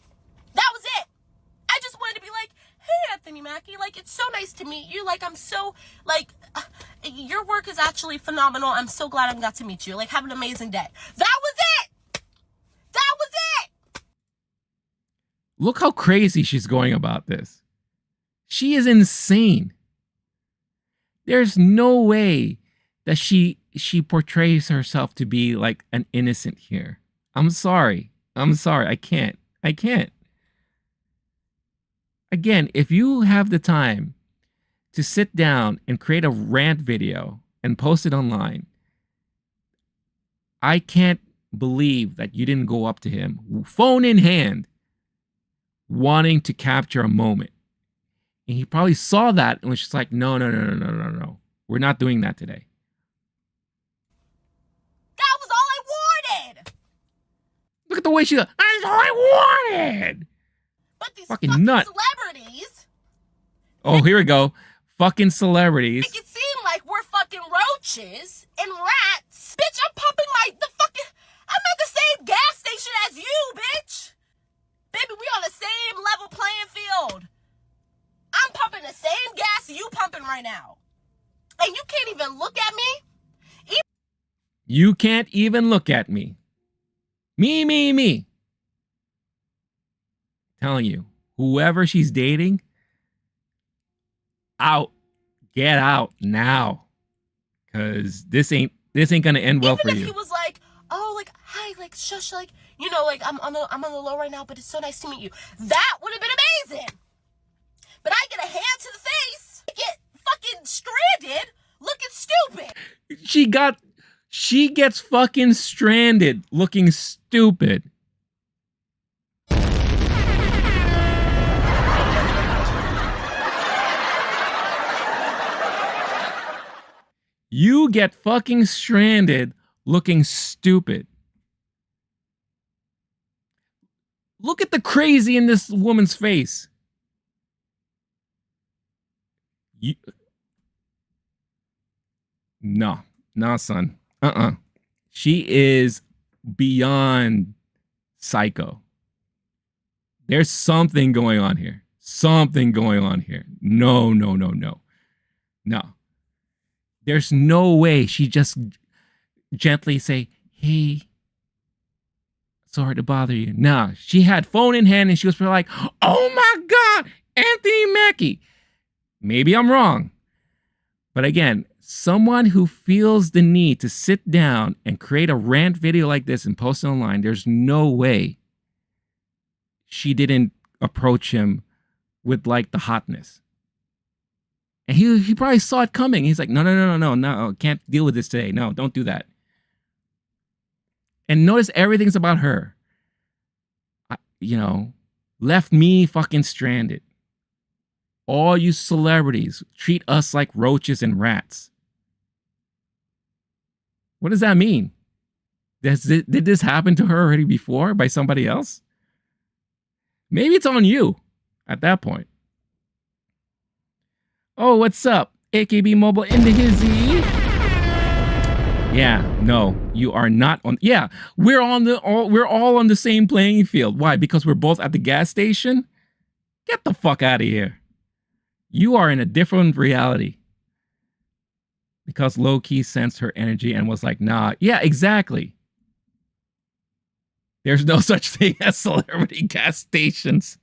S2: That was it. I just wanted to be like, hey, Anthony Mackie, like, it's so nice to meet you. Like, I'm so, like, your work is actually phenomenal. I'm so glad I got to meet you. Like, have an amazing day. That was it. That was it.
S1: Look how crazy she's going about this. She is insane. There's no way that she portrays herself to be like an innocent here. I'm sorry. I can't. Again, if you have the time to sit down and create a rant video and post it online, I can't believe that you didn't go up to him, phone in hand, wanting to capture a moment. And he probably saw that and was just like, no. We're not doing that today.
S2: That was all I wanted.
S1: Look at the way she goes, that's all I wanted.
S2: But these
S1: fucking
S2: fucking
S1: nut.
S2: Celebrities.
S1: Oh, here we go. Fucking celebrities.
S2: Make it seem like we're fucking roaches and rats. Bitch, I'm pumping I'm at the same gas station as you, bitch. Baby, we on the same level playing field. I'm pumping the same gas you pumping right now. And you can't even look at me.
S1: You can't even look at me. Me. Telling you, whoever she's dating, out. Get out now. Cause this ain't gonna end well for you.
S2: Even if he was like, oh, like, hi, like, shush, like, you know, like, I'm on the low right now, but it's so nice to meet you. That would have been amazing. But I get a hand to the face, get fucking stranded, looking stupid. She gets fucking stranded, looking stupid.
S1: You get fucking stranded looking stupid. Look at the crazy in this woman's face. No, son. She is beyond psycho. There's something going on here. No. There's no way she just gently say, hey, sorry to bother you. Nah, she had phone in hand and she was like, oh my God, Anthony Mackie. Maybe I'm wrong. But again, someone who feels the need to sit down and create a rant video like this and post it online, there's no way she didn't approach him with like the hotness. And he probably saw it coming. He's like, no, can't deal with this today. No, don't do that. And notice everything's about her. Left me fucking stranded. All you celebrities treat us like roaches and rats. What does that mean? Did this happen to her already before by somebody else? Maybe it's on you at that point. Oh, what's up? AKB Mobile in the hizzy. Yeah, no, you are not on. Yeah, we're all on the same playing field. Why? Because we're both at the gas station? Get the fuck out of here. You are in a different reality. Because LOWKEY sensed her energy and was like, nah, yeah, exactly. There's no such thing as celebrity gas stations.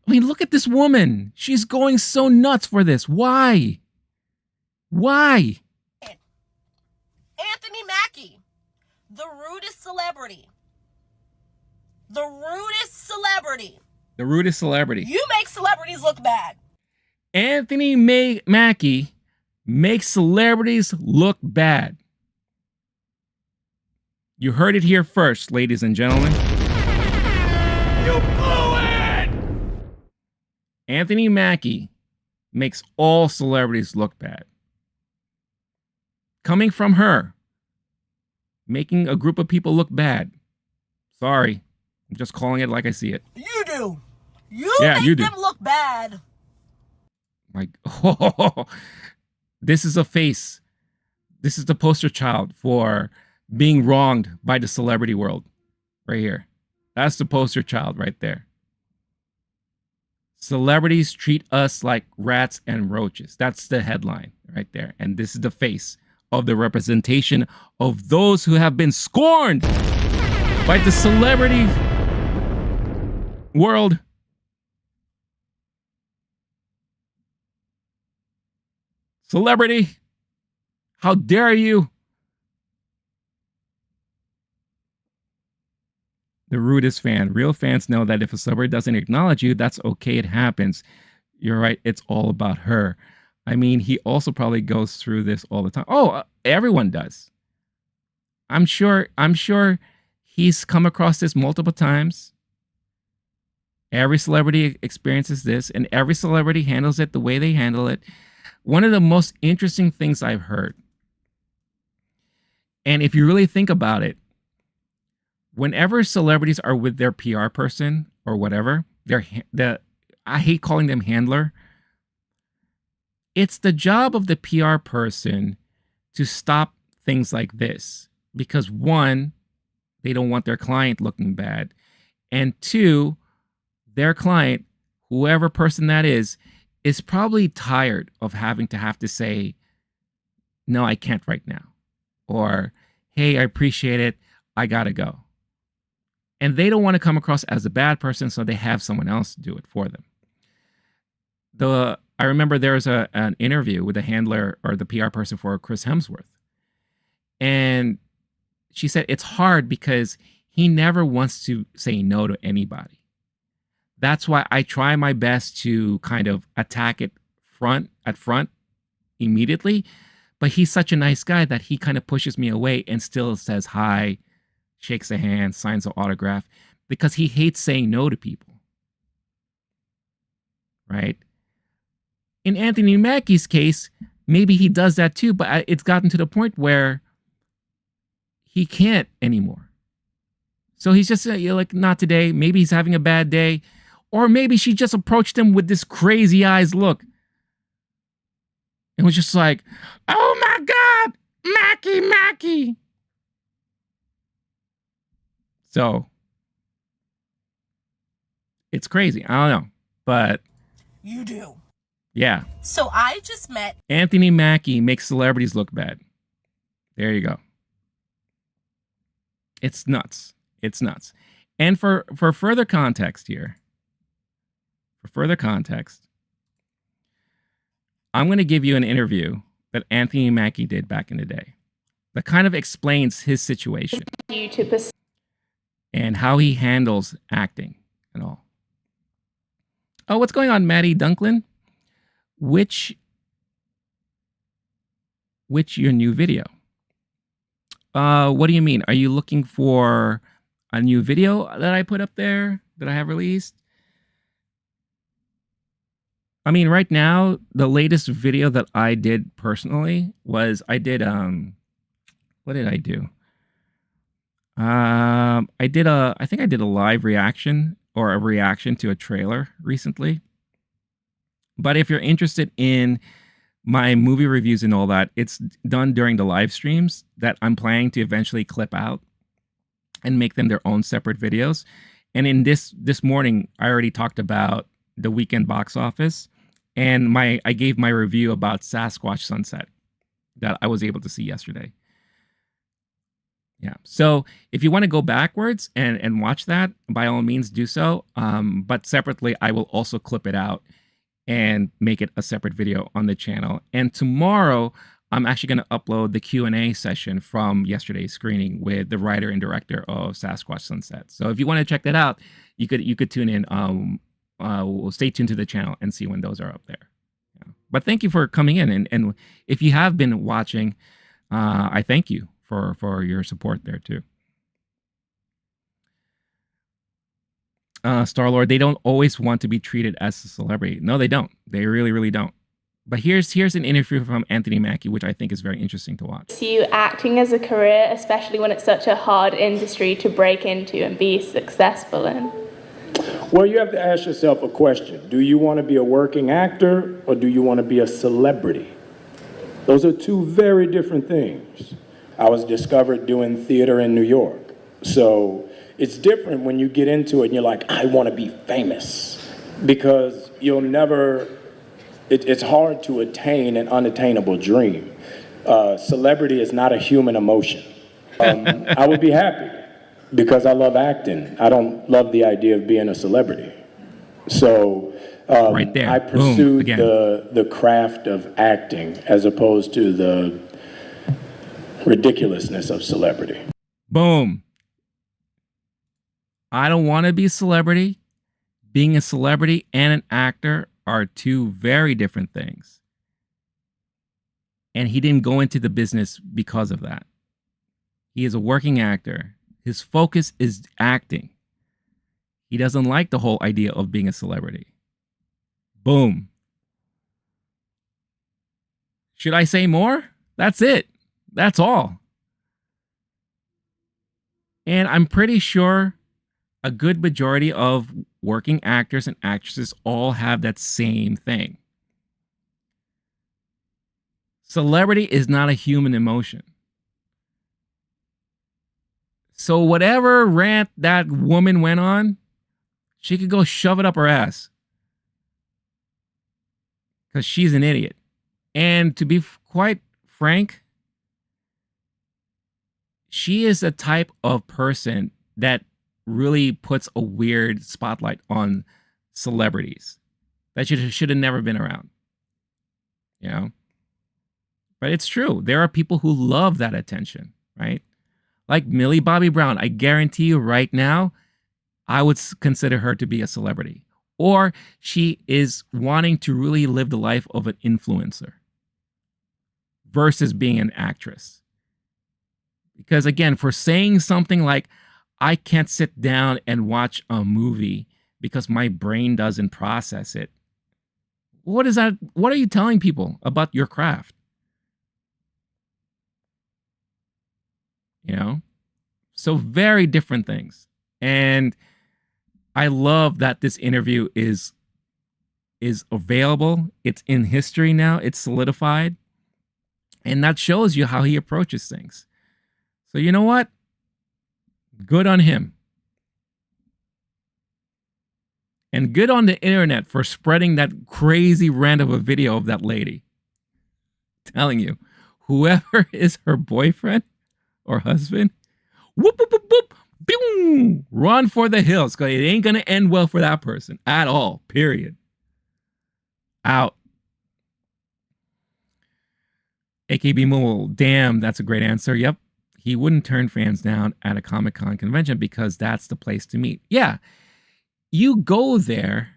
S1: I mean, look at this woman. She's going so nuts for this. Why? Why?
S2: Anthony Mackie, the rudest celebrity. The rudest celebrity.
S1: The rudest celebrity.
S2: You make celebrities look bad.
S1: Anthony Mackie makes celebrities look bad. You heard it here first, ladies and gentlemen. You blew it! Anthony Mackie makes all celebrities look bad. Coming from her, making a group of people look bad. Sorry, I'm just calling it like I see it.
S2: You do. You make them look bad.
S1: Like, oh, this is a face. This is the poster child for being wronged by the celebrity world. Right here. That's the poster child right there. Celebrities treat us like rats and roaches. That's the headline right there. And this is the face of the representation of those who have been scorned by the celebrity world. Celebrity, how dare you? The rudest fan. Real fans know that if a celebrity doesn't acknowledge you, that's okay. It happens. You're right. It's all about her. I mean, he also probably goes through this all the time. Oh, everyone does. I'm sure he's come across this multiple times. Every celebrity experiences this, and every celebrity handles it the way they handle it. One of the most interesting things I've heard, and if you really think about it, whenever celebrities are with their PR person or whatever, I hate calling them handler. It's the job of the PR person to stop things like this because one, they don't want their client looking bad. And two, their client, whoever person that is probably tired of having to say, no, I can't right now. Or, hey, I appreciate it. I gotta go. And they don't want to come across as a bad person, so they have someone else do it for them. I remember there was an interview with the handler or the PR person for Chris Hemsworth. And she said it's hard because he never wants to say no to anybody. That's why I try my best to kind of attack it front immediately. But he's such a nice guy that he kind of pushes me away and still says hi, shakes a hand, signs an autograph, because he hates saying no to people. right? In Anthony Mackie's case, maybe he does that too, but it's gotten to the point where he can't anymore. So he's just like, not today. Maybe he's having a bad day. Or maybe she just approached him with this crazy eyes look. And was just like, oh my God, Mackie. So it's crazy. I don't know. But
S2: you do.
S1: Yeah.
S2: So I just met
S1: Anthony Mackie makes celebrities look bad. There you go. It's nuts. It's nuts. And for further context here, I'm going to give you an interview that Anthony Mackie did back in the day that kind of explains his situation and how he handles acting and all. Oh, what's going on, Maddie Dunklin? Which your new video? What do you mean? Are you looking for a new video that I put up there that I have released? I mean, right now, the latest video that I did personally was I did what did I do? I think I did a live reaction or a reaction to a trailer recently. But if you're interested in my movie reviews and all that, it's done during the live streams that I'm planning to eventually clip out and make them their own separate videos. And in this morning, I already talked about the weekend box office, and I gave my review about Sasquatch Sunset that I was able to see yesterday. Yeah. So if you want to go backwards and watch that, by all means do so. But separately, I will also clip it out and make it a separate video on the channel. And tomorrow, I'm actually going to upload the Q&A session from yesterday's screening with the writer and director of Sasquatch Sunset. So if you want to check that out, you could tune in. We'll stay tuned to the channel and see when those are up there. Yeah. But thank you for coming in. And if you have been watching, I thank you for your support there too. Star-Lord, they don't always want to be treated as a celebrity. No, they don't. They really, really don't. But here's an interview from Anthony Mackie, which I think is very interesting to watch.
S3: See you acting as a career, especially when it's such a hard industry to break into and be successful in?
S4: Well, you have to ask yourself a question. Do you want to be a working actor or do you want to be a celebrity? Those are two very different things. I was discovered doing theater in New York. So it's different when you get into it and you're like, I want to be famous. Because you'll never, it's hard to attain an unattainable dream. Celebrity is not a human emotion. I would be happy because I love acting. I don't love the idea of being a celebrity. So
S1: right there.
S4: I pursued the craft of acting as opposed to the ridiculousness of celebrity.
S1: Boom. I don't want to be a celebrity. Being a celebrity and an actor are two very different things. And he didn't go into the business because of that. He is a working actor. His focus is acting. He doesn't like the whole idea of being a celebrity. Boom. Should I say more? That's it. That's all. And I'm pretty sure a good majority of working actors and actresses all have that same thing. Celebrity is not a human emotion. So whatever rant that woman went on, she could go shove it up her ass. Because she's an idiot. And to be quite frank, she is a type of person that really puts a weird spotlight on celebrities that should have never been around. You know? But it's true. There are people who love that attention, right? Like Millie Bobby Brown. I guarantee you right now, I would consider her to be a celebrity. Or she is wanting to really live the life of an influencer versus being an actress. Because again, for saying something like, I can't sit down and watch a movie because my brain doesn't process it. What is that? What are you telling people about your craft? You know? So very different things. And I love that this interview is available. It's in history now. It's solidified. And that shows you how he approaches things. So you know what? Good on him. And good on the internet for spreading that crazy rant of a video of that lady. Telling you, whoever is her boyfriend or husband, whoop, whoop, whoop, whoop, boom, run for the hills. Because it ain't going to end well for that person at all, period. Out. AKB Mool, damn, that's a great answer. Yep. He wouldn't turn fans down at a Comic-Con convention because that's the place to meet. Yeah. You go there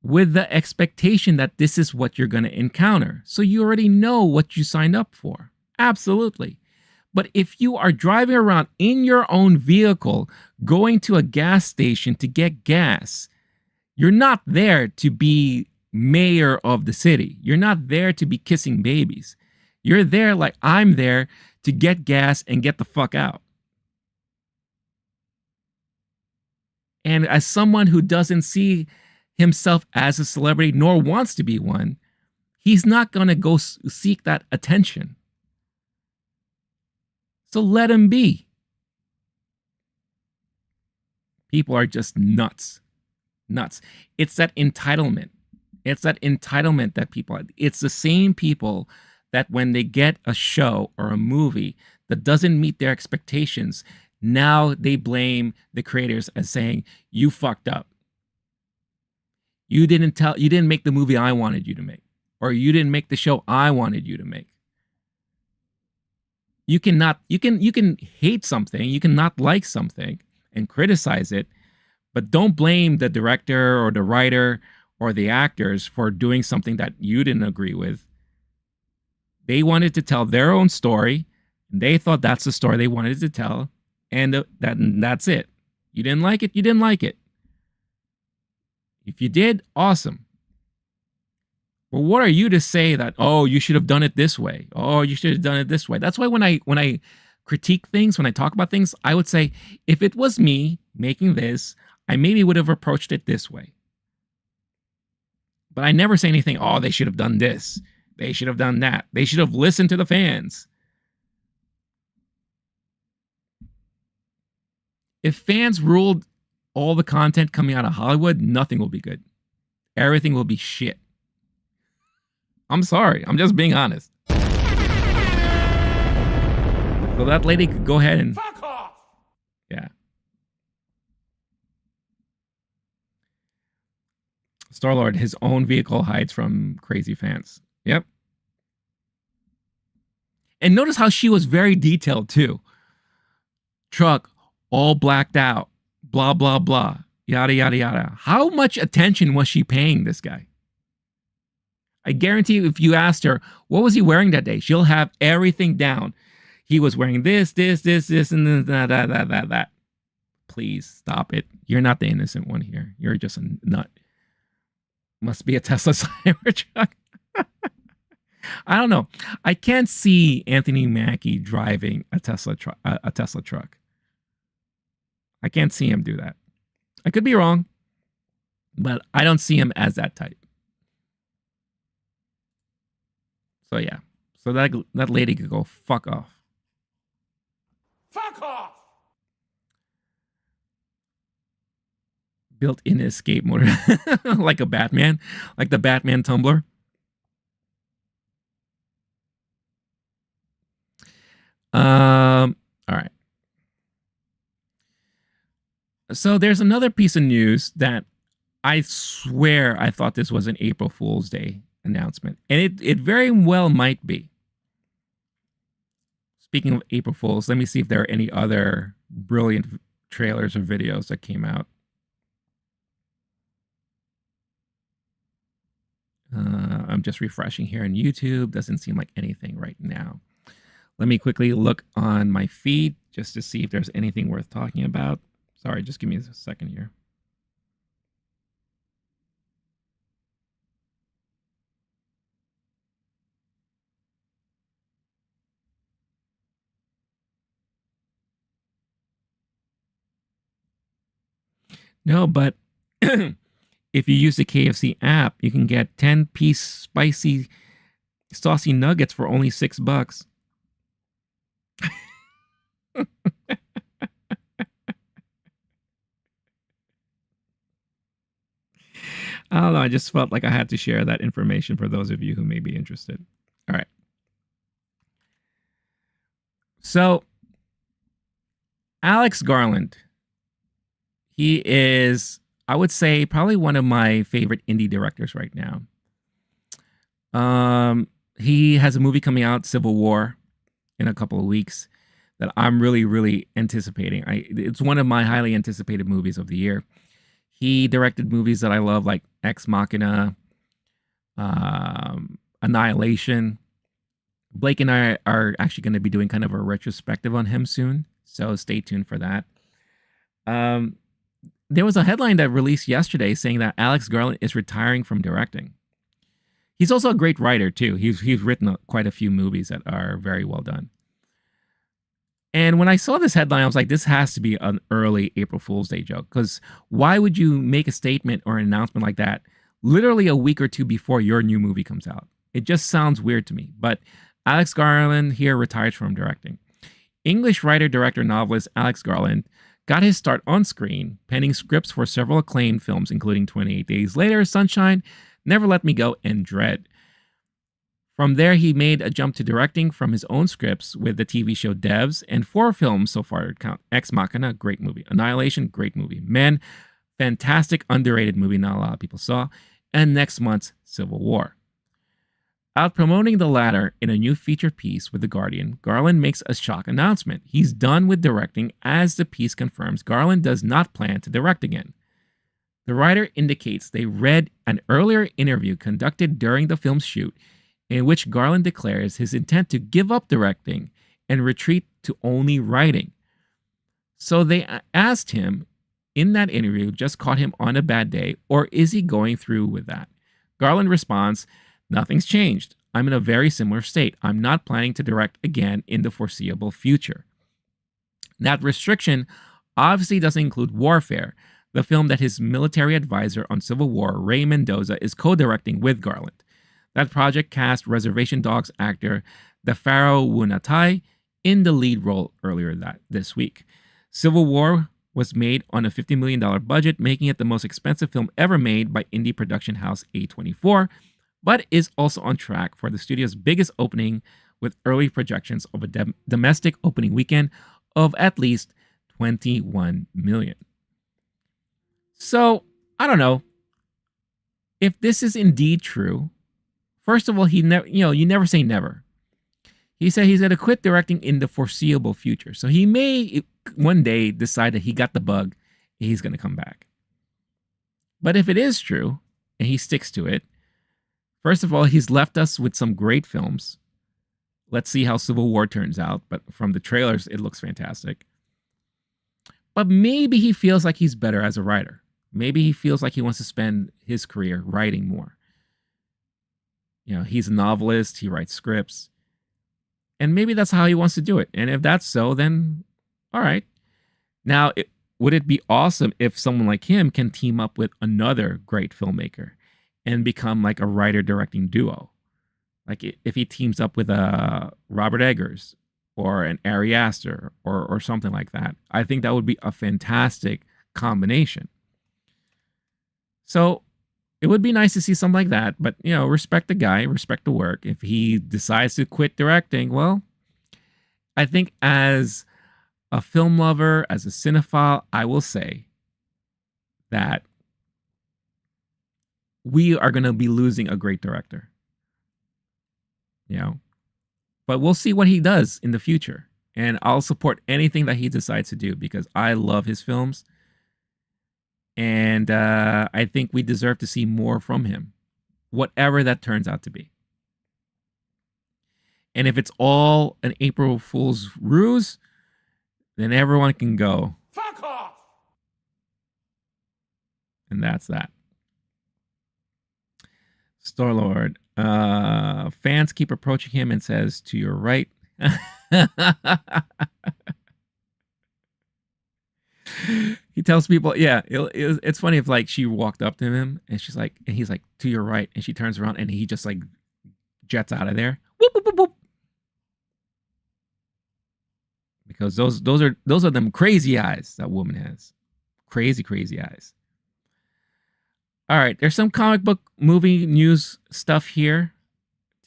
S1: with the expectation that this is what you're going to encounter. So you already know what you signed up for. Absolutely. But if you are driving around in your own vehicle, going to a gas station to get gas, you're not there to be mayor of the city. You're not there to be kissing babies. You're there like I'm there to get gas and get the fuck out. And as someone who doesn't see himself as a celebrity nor wants to be one, he's not going to go seek that attention. So let him be. People are just nuts. Nuts. It's that entitlement. It's that entitlement that people are. It's the same people that when they get a show or a movie that doesn't meet their expectations, now they blame the creators as saying, you fucked up. You didn't make the movie I wanted you to make, or you didn't make the show I wanted you to make. You can hate something, you can not like something and criticize it, but don't blame the director or the writer or the actors for doing something that you didn't agree with. They wanted to tell their own story. They thought that's the story they wanted to tell. And that's it. You didn't like it, you didn't like it. If you did, awesome. But what are you to say that, oh, you should have done it this way? Oh, you should have done it this way. That's why when I critique things, when I talk about things, I would say, if it was me making this, I maybe would have approached it this way. But I never say anything, oh, they should have done this. They should have done that. They should have listened to the fans. If fans ruled all the content coming out of Hollywood, nothing will be good. Everything will be shit. I'm sorry. I'm just being honest. So that lady could go ahead and... Fuck off! Yeah. Star-Lord, his own vehicle hides from crazy fans. Yep. And notice how she was very detailed, too. Truck, all blacked out. Blah, blah, blah. Yada, yada, yada. How much attention was she paying this guy? I guarantee you, if you asked her, what was he wearing that day? She'll have everything down. He was wearing this, and that. Please stop it. You're not the innocent one here. You're just a nut. Must be a Tesla Cybertruck. I don't know. I can't see Anthony Mackie driving a Tesla truck. I can't see him do that. I could be wrong, but I don't see him as that type. So yeah. So that lady could go fuck off. Fuck off! Built-in escape motor. Like a Batman. Like the Batman tumbler. All right. So there's another piece of news that I swear I thought this was an April Fool's Day announcement. And it very well might be. Speaking of April Fools, let me see if there are any other brilliant trailers or videos that came out. I'm just refreshing here on YouTube. Doesn't seem like anything right now. Let me quickly look on my feed just to see if there's anything worth talking about. Sorry, just give me a second here. No, but if you use the KFC app, you can get 10-piece spicy saucy nuggets for only $6. I don't know. I just felt like I had to share that information for those of you who may be interested. All right. So, Alex Garland, he is, I would say, probably one of my favorite indie directors right now. He has a movie coming out, Civil War, in a couple of weeks that I'm really, really anticipating. It's one of my highly anticipated movies of the year. He directed movies that I love, like Ex Machina, Annihilation. Blake and I are actually going to be doing kind of a retrospective on him soon, so stay tuned for that. There was a headline that released yesterday saying that Alex Garland is retiring from directing. He's also a great writer, too. He's written quite a few movies that are very well done. And when I saw this headline, I was like, this has to be an early April Fool's Day joke. Because why would you make a statement or an announcement like that literally a week or two before your new movie comes out? It just sounds weird to me. But Alex Garland here retires from directing. English writer, director, novelist Alex Garland got his start on screen, penning scripts for several acclaimed films, including 28 Days Later, Sunshine, Never Let Me Go, and Dread. From there, he made a jump to directing from his own scripts with the TV show Devs, and 4 films so far to count. Ex Machina, great movie. Annihilation, great movie. Men, fantastic, underrated movie not a lot of people saw. And next month's Civil War. Out promoting the latter in a new feature piece with The Guardian, Garland makes a shock announcement. He's done with directing, as the piece confirms Garland does not plan to direct again. The writer indicates they read an earlier interview conducted during the film's shoot in which Garland declares his intent to give up directing and retreat to only writing. So they asked him in that interview, just caught him on a bad day, or is he going through with that? Garland responds, nothing's changed. I'm in a very similar state. I'm not planning to direct again in the foreseeable future. That restriction obviously doesn't include Warfare, the film that his military advisor on Civil War, Ray Mendoza, is co-directing with Garland. That project cast Reservation Dogs actor Dafaro Wunatai in the lead role earlier this week. Civil War was made on a $50 million budget, making it the most expensive film ever made by indie production house A24, but is also on track for the studio's biggest opening, with early projections of a domestic opening weekend of at least $21 million. So, I don't know. If this is indeed true, first of all, you never say never. He said he's going to quit directing in the foreseeable future. So he may one day decide that he got the bug and he's going to come back. But if it is true and he sticks to it, first of all, he's left us with some great films. Let's see how Civil War turns out. But from the trailers, it looks fantastic. But maybe he feels like he's better as a writer. Maybe he feels like he wants to spend his career writing more. You know, he's a novelist, he writes scripts, and maybe that's how he wants to do it. And if that's so, then all right. Now, would it be awesome if someone like him can team up with another great filmmaker and become like a writer-directing duo? Like if he teams up with Robert Eggers or an Ari Aster or something like that. I think that would be a fantastic combination. So it would be nice to see something like that, but, you know, respect the guy, respect the work. If he decides to quit directing, well, I think as a film lover, as a cinephile, I will say that we are going to be losing a great director. You know, but we'll see what he does in the future. And I'll support anything that he decides to do because I love his films. And I think we deserve to see more from him, whatever that turns out to be. And if it's all an April Fool's ruse, then everyone can go. Fuck off! And that's that. Star-Lord. Fans keep approaching him and says, to your right. He tells people, yeah, it's funny if like she walked up to him and she's like, and he's like, to your right, and she turns around and he just like jets out of there. Whoop, whoop, whoop, whoop. Because those are them crazy eyes that woman has. Crazy, crazy eyes. All right, there's some comic book movie news stuff here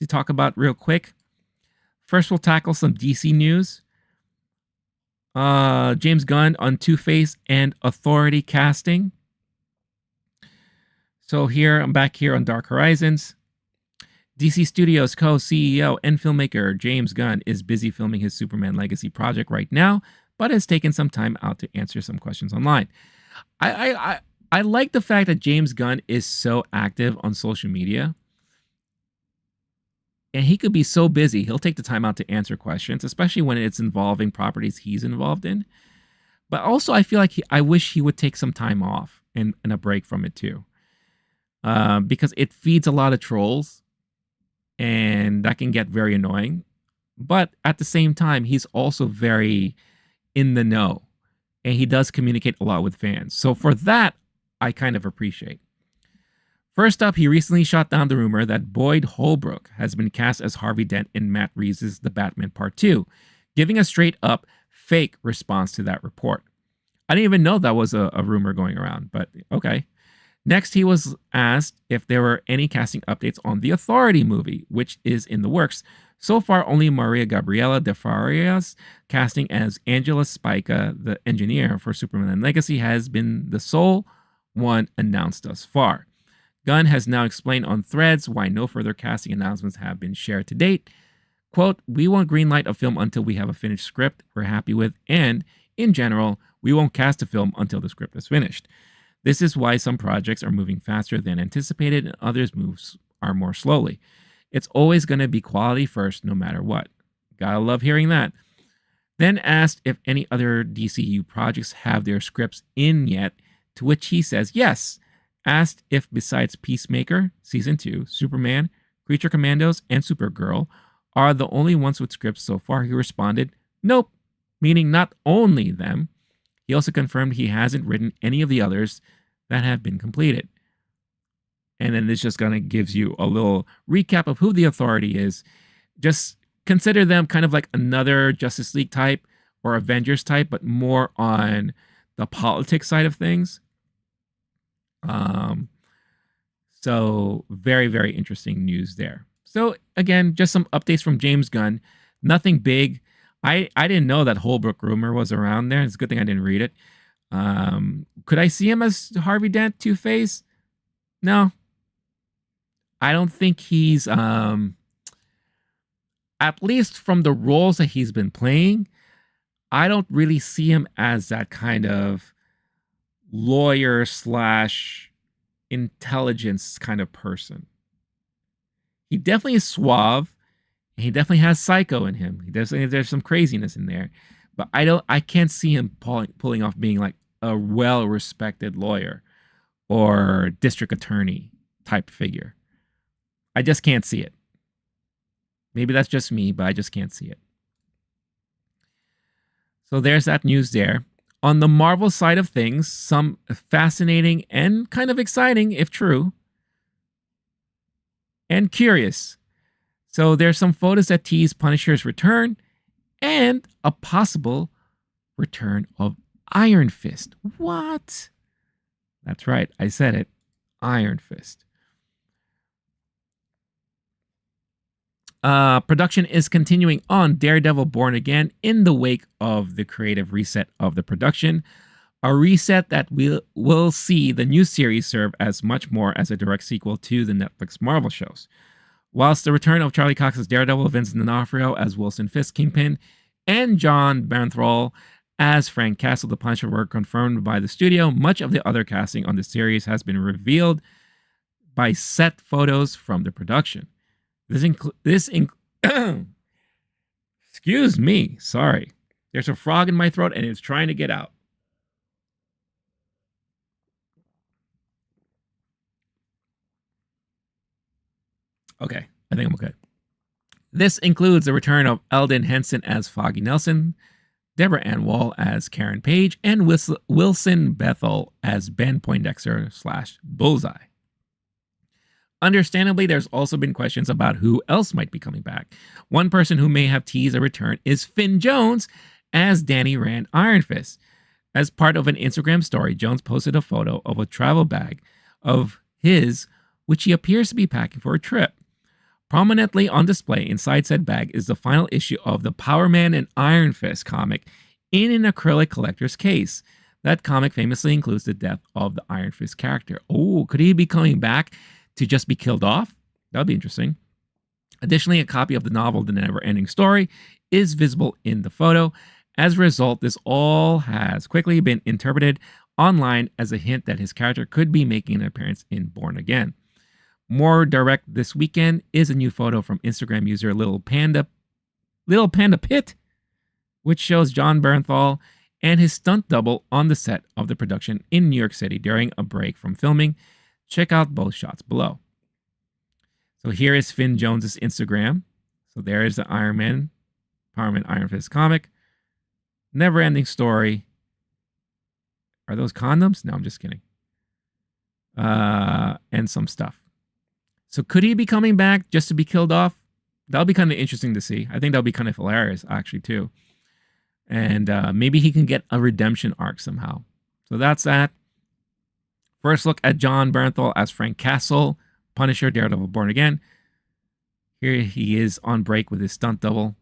S1: to talk about real quick. First, we'll tackle some DC news. James Gunn on Two-Face and Authority casting. So here, I'm back here on Dark Horizons. DC Studios co-CEO and filmmaker James Gunn is busy filming his Superman Legacy project right now, but has taken some time out to answer some questions online. I like the fact that James Gunn is so active on social media. And he could be so busy, he'll take the time out to answer questions, especially when it's involving properties he's involved in. But also, I feel like I wish he would take some time off and a break from it too. Because it feeds a lot of trolls. And that can get very annoying. But at the same time, he's also very in the know. And he does communicate a lot with fans. So for that, I kind of appreciate. First up, he recently shot down the rumor that Boyd Holbrook has been cast as Harvey Dent in Matt Reeves' The Batman Part 2, giving a straight-up fake response to that report. I didn't even know that was a rumor going around, but okay. Next, he was asked if there were any casting updates on the Authority movie, which is in the works. So far, only Maria Gabriela de Farias casting as Angela Spica, the engineer for Superman Legacy, has been the sole one announced thus far. Gunn has now explained on Threads why no further casting announcements have been shared to date. Quote, "We won't greenlight a film until we have a finished script we're happy with, and, in general, we won't cast a film until the script is finished. This is why some projects are moving faster than anticipated and others are more slowly. It's always going to be quality first, no matter what." Gotta love hearing that. Then asked if any other DCU projects have their scripts in yet, to which he says yes. Asked if besides Peacemaker, Season 2, Superman, Creature Commandos, and Supergirl are the only ones with scripts so far, he responded, nope, meaning not only them. He also confirmed he hasn't written any of the others that have been completed. And then this just kind of gives you a little recap of who the Authority is. Just consider them kind of like another Justice League type or Avengers type, but more on the politics side of things. So very, very interesting news there. So again, just some updates from James Gunn. Nothing big. I didn't know that Holbrook rumor was around there. It's a good thing I didn't read it. Could I see him as Harvey Dent, Two-Face? No. I don't think he's, at least from the roles that he's been playing, I don't really see him as that kind of lawyer / intelligence kind of person. He definitely is suave. He definitely has psycho in him. There's some craziness in there, but I can't see him pulling off being like a well-respected lawyer or district attorney type figure. I just can't see it. Maybe that's just me, but I just can't see it. So there's that news there. On the Marvel side of things, some fascinating and kind of exciting, if true, and curious. So there's some photos that tease Punisher's return and a possible return of Iron Fist. What? That's right, I said it. Iron Fist. Production is continuing on Daredevil Born Again in the wake of the creative reset of the production. A reset that will see the new series serve as much more as a direct sequel to the Netflix Marvel shows. Whilst the return of Charlie Cox's Daredevil, Vincent D'Onofrio as Wilson Fisk Kingpin, and John Bernthal as Frank Castle the Punisher were confirmed by the studio, much of the other casting on the series has been revealed by set photos from the production. Excuse me, sorry. There's a frog in my throat and it's trying to get out. Okay, I think I'm okay. This includes the return of Eldon Henson as Foggy Nelson, Deborah Ann Wall as Karen Page, and Wilson Bethel as Ben Poindexter / Bullseye. Understandably, there's also been questions about who else might be coming back. One person who may have teased a return is Finn Jones as Danny Rand Iron Fist. As part of an Instagram story, Jones posted a photo of a travel bag of his, which he appears to be packing for a trip. Prominently on display inside said bag is the final issue of the Power Man and Iron Fist comic in an acrylic collector's case. That comic famously includes the death of the Iron Fist character. Oh, could he be coming back to just be killed off? That would be interesting. Additionally, a copy of the novel The Never-Ending Story is visible in the photo. As a result, this all has quickly been interpreted online as a hint that his character could be making an appearance in Born Again. More direct this weekend is a new photo from Instagram user Little Panda Pit, which shows John Bernthal and his stunt double on the set of the production in New York City during a break from filming. Check out both shots below. So here is Finn Jones's Instagram. So there is the Power Man Iron Fist comic. Never Ending Story. Are those condoms? No, I'm just kidding. And some stuff. So could he be coming back just to be killed off? That'll be kind of interesting to see. I think that'll be kind of hilarious, actually, too. And maybe he can get a redemption arc somehow. So that's that. First look at John Bernthal as Frank Castle, Punisher, Daredevil, Born Again. Here he is on break with his stunt double,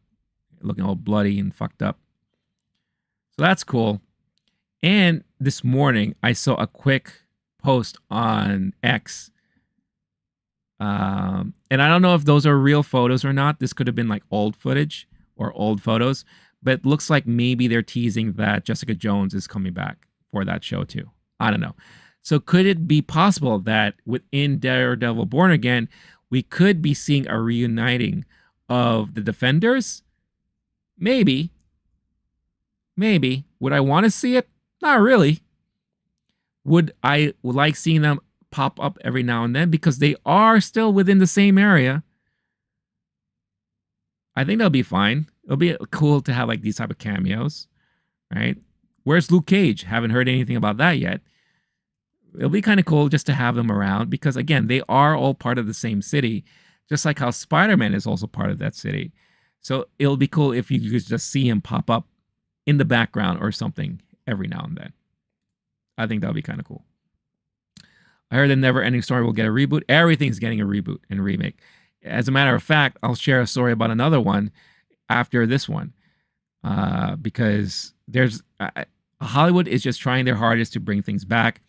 S1: looking all bloody and fucked up. So that's cool. And this morning, I saw a quick post on X. And I don't know if those are real photos or not. This could have been like old footage or old photos. But it looks like maybe they're teasing that Jessica Jones is coming back for that show too. I don't know. So could it be possible that within Daredevil Born Again, we could be seeing a reuniting of the Defenders? Maybe. Maybe. Would I want to see it? Not really. Would I like seeing them pop up every now and then because they are still within the same area? I think that'll be fine. It'll be cool to have like these type of cameos, right? Where's Luke Cage? Haven't heard anything about that yet. It'll be kind of cool just to have them around because again, they are all part of the same city, just like how Spider-Man is also part of that city. So it'll be cool if you could just see him pop up in the background or something every now and then. I think that'll be kind of cool. I heard the Never Ending Story will get a reboot. Everything's getting a reboot and remake. As a matter of fact, I'll share a story about another one after this one because there's Hollywood is just trying their hardest to bring things back,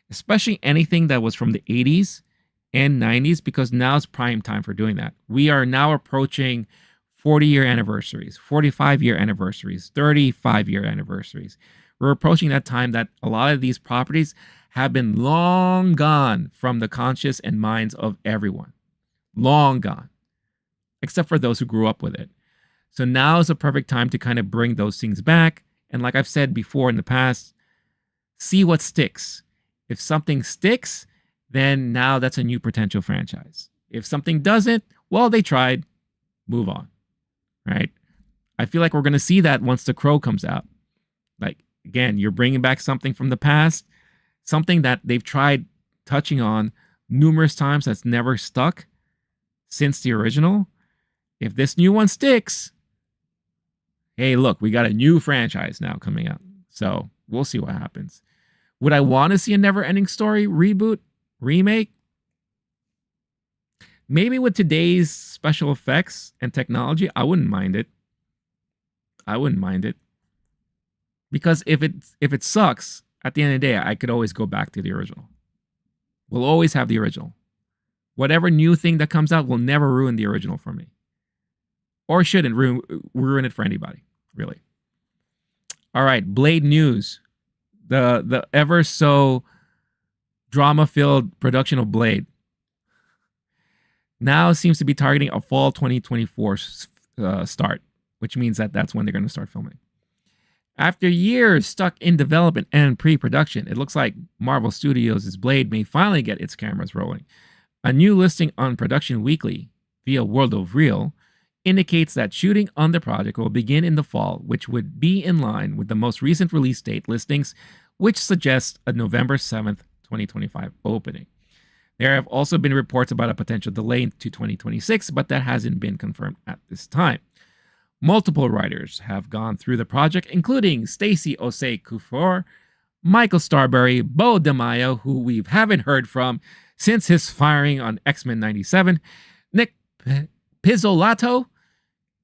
S1: especially anything that was from the 80s and 90s, because now is prime time for doing that. We are now approaching 40-year anniversaries, 45-year anniversaries, 35-year anniversaries. We're approaching that time that a lot of these properties have been long gone from the conscious and minds of everyone. Long gone. Except for those who grew up with it. So now is a perfect time to kind of bring those things back. And like I've said before in the past, see what sticks. If something sticks, then now that's a new potential franchise. If something doesn't, well, they tried. Move on. Right? I feel like we're going to see that once The Crow comes out. Like, again, you're bringing back something from the past, something that they've tried touching on numerous times that's never stuck since the original. If this new one sticks, hey, look, we got a new franchise now coming out. So we'll see what happens. Would I want to see a Never Ending Story reboot, remake? Maybe with today's special effects and technology, I wouldn't mind it. I wouldn't mind it. Because if it sucks, at the end of the day, I could always go back to the original. We'll always have the original. Whatever new thing that comes out will never ruin the original for me. Or shouldn't ruin it for anybody, really. All right, Blade news. The ever so drama-filled production of Blade now seems to be targeting a fall 2024 start, which means that that's when they're going to start filming. After years stuck in development and pre-production, it looks like Marvel Studios' Blade may finally get its cameras rolling. A new listing on Production Weekly via World of Real indicates that shooting on the project will begin in the fall, which would be in line with the most recent release date listings, which suggests a November 7th, 2025 opening. There have also been reports about a potential delay to 2026, but that hasn't been confirmed at this time. Multiple writers have gone through the project, including Stacey Osei-Kuffour, Michael Starbury, Bo DeMaio, who we haven't heard from since his firing on X-Men 97, Nick Pizzolatto,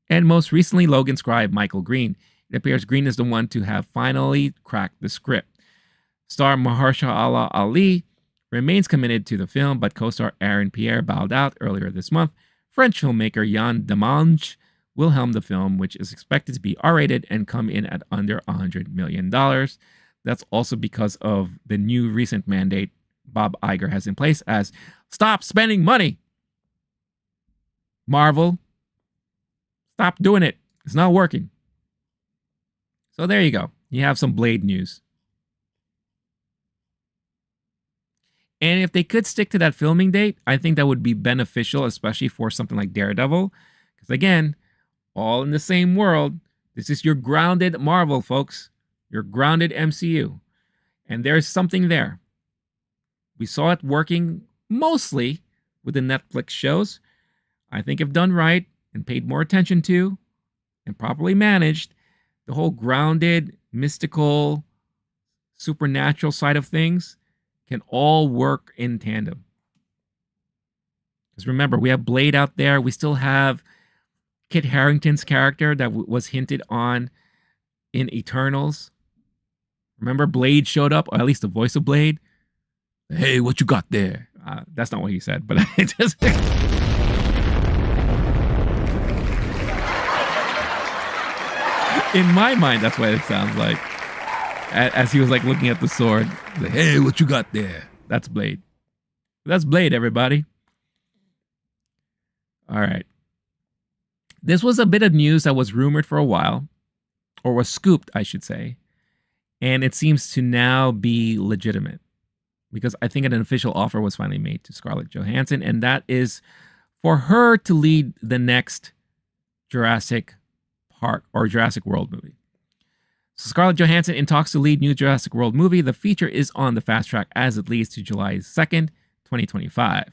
S1: and most recently Logan scribe Michael Green. It appears Green is the one to have finally cracked the script. Star Mahershala Ali remains committed to the film, but co-star Aaron Pierre bowed out earlier this month. French filmmaker Yann Demange will helm the film, which is expected to be R-rated and come in at under $100 million. That's also because of the new recent mandate Bob Iger has in place as stop spending money. Marvel, stop doing it. It's not working. So there you go. You have some Blade news. And if they could stick to that filming date, I think that would be beneficial, especially for something like Daredevil. Because again, all in the same world. This is your grounded Marvel, folks. Your grounded MCU. And there's something there. We saw it working mostly with the Netflix shows. I think if done right and paid more attention to and properly managed, the whole grounded, mystical, supernatural side of things can all work in tandem. Because remember, we have Blade out there. We still have Kit Harington's character that was hinted on in Eternals. Remember, Blade showed up, or at least the voice of Blade. Hey, what you got there? That's not what he said, but I just... In my mind, that's what it sounds like. As he was like looking at the sword. Like, hey, what you got there? That's Blade. That's Blade, everybody. All right. This was a bit of news that was rumored for a while, or was scooped, I should say. And it seems to now be legitimate. Because I think an official offer was finally made to Scarlett Johansson, and that is for her to lead the next Jurassic Park or Jurassic World movie. So Scarlett Johansson in talks to lead new Jurassic World movie. The feature is on the fast track as it leads to July 2nd, 2025.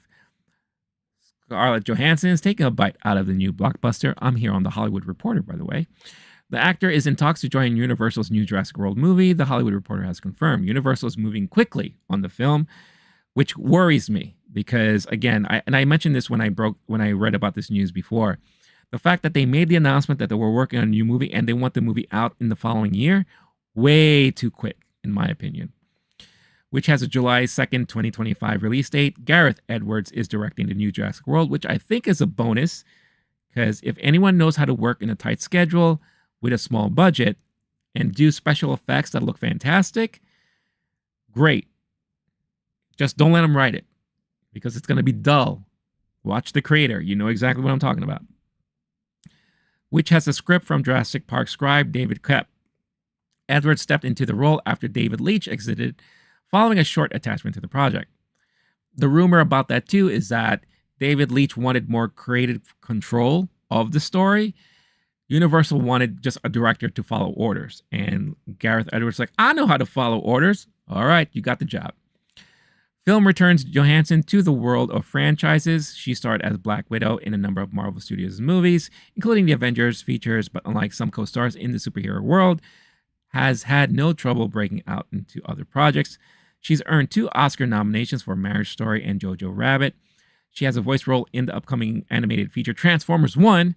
S1: Scarlett Johansson is taking a bite out of the new blockbuster. I'm here on The Hollywood Reporter, by the way. The actor is in talks to join Universal's new Jurassic World movie. The Hollywood Reporter has confirmed Universal is moving quickly on the film, which worries me because, again, I mentioned this when I read about this news before. The fact that they made the announcement that they were working on a new movie and they want the movie out in the following year, way too quick, in my opinion. Which has a July 2nd, 2025 release date. Gareth Edwards is directing the new Jurassic World, which I think is a bonus because if anyone knows how to work in a tight schedule with a small budget and do special effects that look fantastic, great. Just don't let them write it because it's going to be dull. Watch the creator. You know exactly what I'm talking about. Which has a script from Jurassic Park scribe David Koepp. Edwards stepped into the role after David Leitch exited following a short attachment to the project. The rumor about that too is that David Leitch wanted more creative control of the story. Universal wanted just a director to follow orders. And Gareth Edwards like, I know how to follow orders. All right, you got the job. Film returns Johansson to the world of franchises. She starred as Black Widow in a number of Marvel Studios movies, including the Avengers features, but unlike some co-stars in the superhero world, has had no trouble breaking out into other projects. She's earned 2 Oscar nominations for Marriage Story and Jojo Rabbit. She has a voice role in the upcoming animated feature Transformers 1,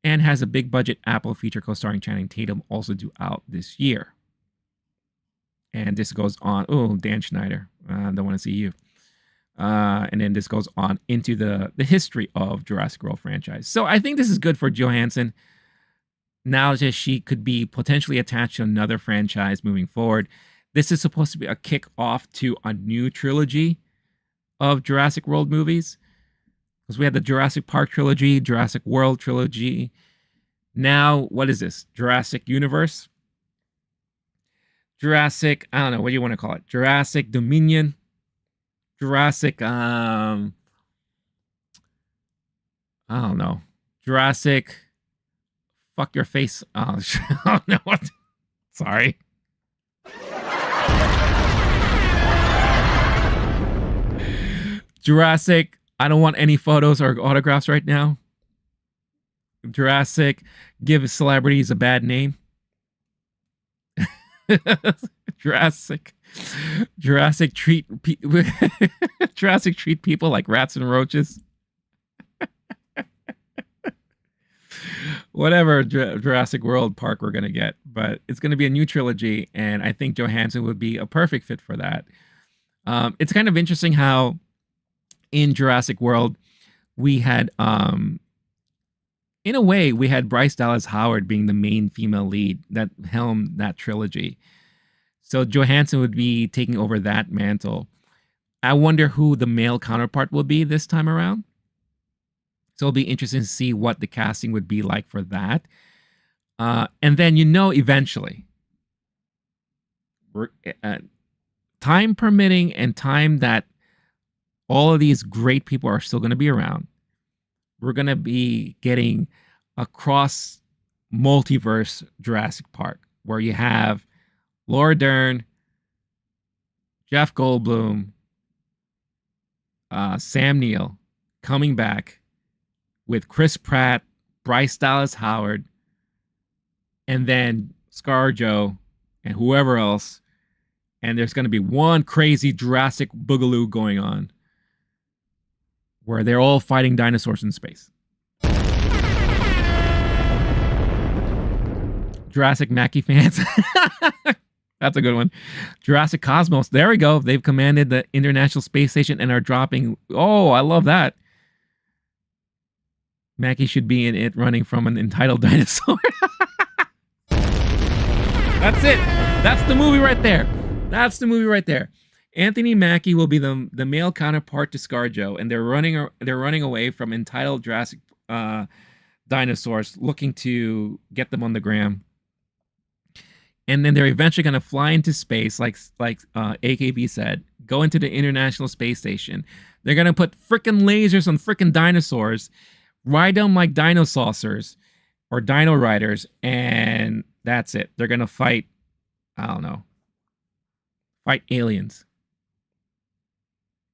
S1: and has a big budget Apple feature co-starring Channing Tatum also due out this year. And this goes on. Oh, Dan Schneider. I don't want to see you. And then this goes on into the history of Jurassic World franchise. So I think this is good for Johansson. Now that she could be potentially attached to another franchise moving forward. This is supposed to be a kick-off to a new trilogy of Jurassic World movies. Because we had the Jurassic Park trilogy, Jurassic World trilogy. Now, what is this? Jurassic Universe? Jurassic, I don't know, what do you want to call it? Jurassic Dominion? Jurassic, I don't know. Jurassic. Fuck your face. Oh, oh no. What? Sorry. Jurassic. I don't want any photos or autographs right now. Jurassic. Give celebrities a bad name. Jurassic treat Jurassic treat people like rats and roaches. Whatever Jurassic World park we're gonna get, but it's gonna be a new trilogy, and I think Johansson would be a perfect fit for that. It's kind of interesting how in Jurassic World we had, in a way, we had Bryce Dallas Howard being the main female lead that helmed that trilogy. So Johansson would be taking over that mantle. I wonder who the male counterpart will be this time around. So it'll be interesting to see what the casting would be like for that. And then, eventually, time permitting and time that all of these great people are still going to be around, we're going to be getting a cross multiverse Jurassic Park where you have Laura Dern, Jeff Goldblum, Sam Neill coming back with Chris Pratt, Bryce Dallas Howard, and then ScarJo and whoever else. And there's going to be one crazy Jurassic Boogaloo going on where they're all fighting dinosaurs in space. Jurassic Mackie fans. That's a good one. Jurassic Cosmos. There we go. They've commanded the International Space Station and are dropping. Oh, I love that. Mackie should be in it running from an entitled dinosaur. That's it. That's the movie right there. That's the movie right there. Anthony Mackie will be the male counterpart to ScarJo, and they're running away from entitled Jurassic dinosaurs, looking to get them on the gram. And then they're eventually going to fly into space, like AKB said, go into the International Space Station. They're going to put freaking lasers on freaking dinosaurs, ride them like dino saucers or dino riders, and that's it. They're going to fight, I don't know, fight aliens.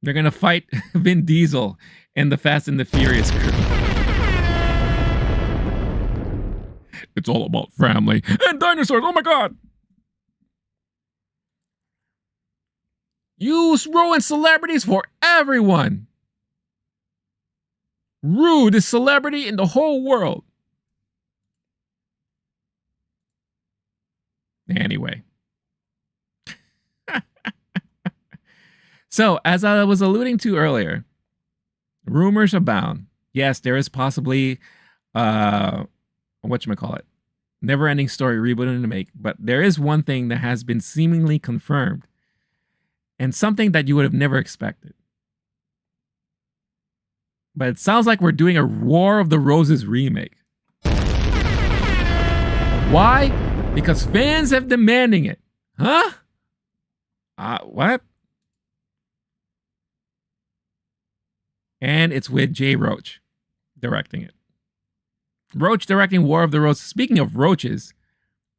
S1: They're going to fight Vin Diesel and the Fast and the Furious crew. It's all about family and dinosaurs. Oh my God. You ruin celebrities for everyone. Rudest celebrity in the whole world. Anyway. So, as I was alluding to earlier, rumors abound. Yes, there is possibly whatchamacallit, Never-Ending Story reboot and remake, but there is one thing that has been seemingly confirmed, and something that you would have never expected. But it sounds like we're doing a War of the Roses remake. Why? Because fans have demanding it. Huh? What? And it's with Jay Roach directing it. Roach directing War of the Roses. Speaking of roaches,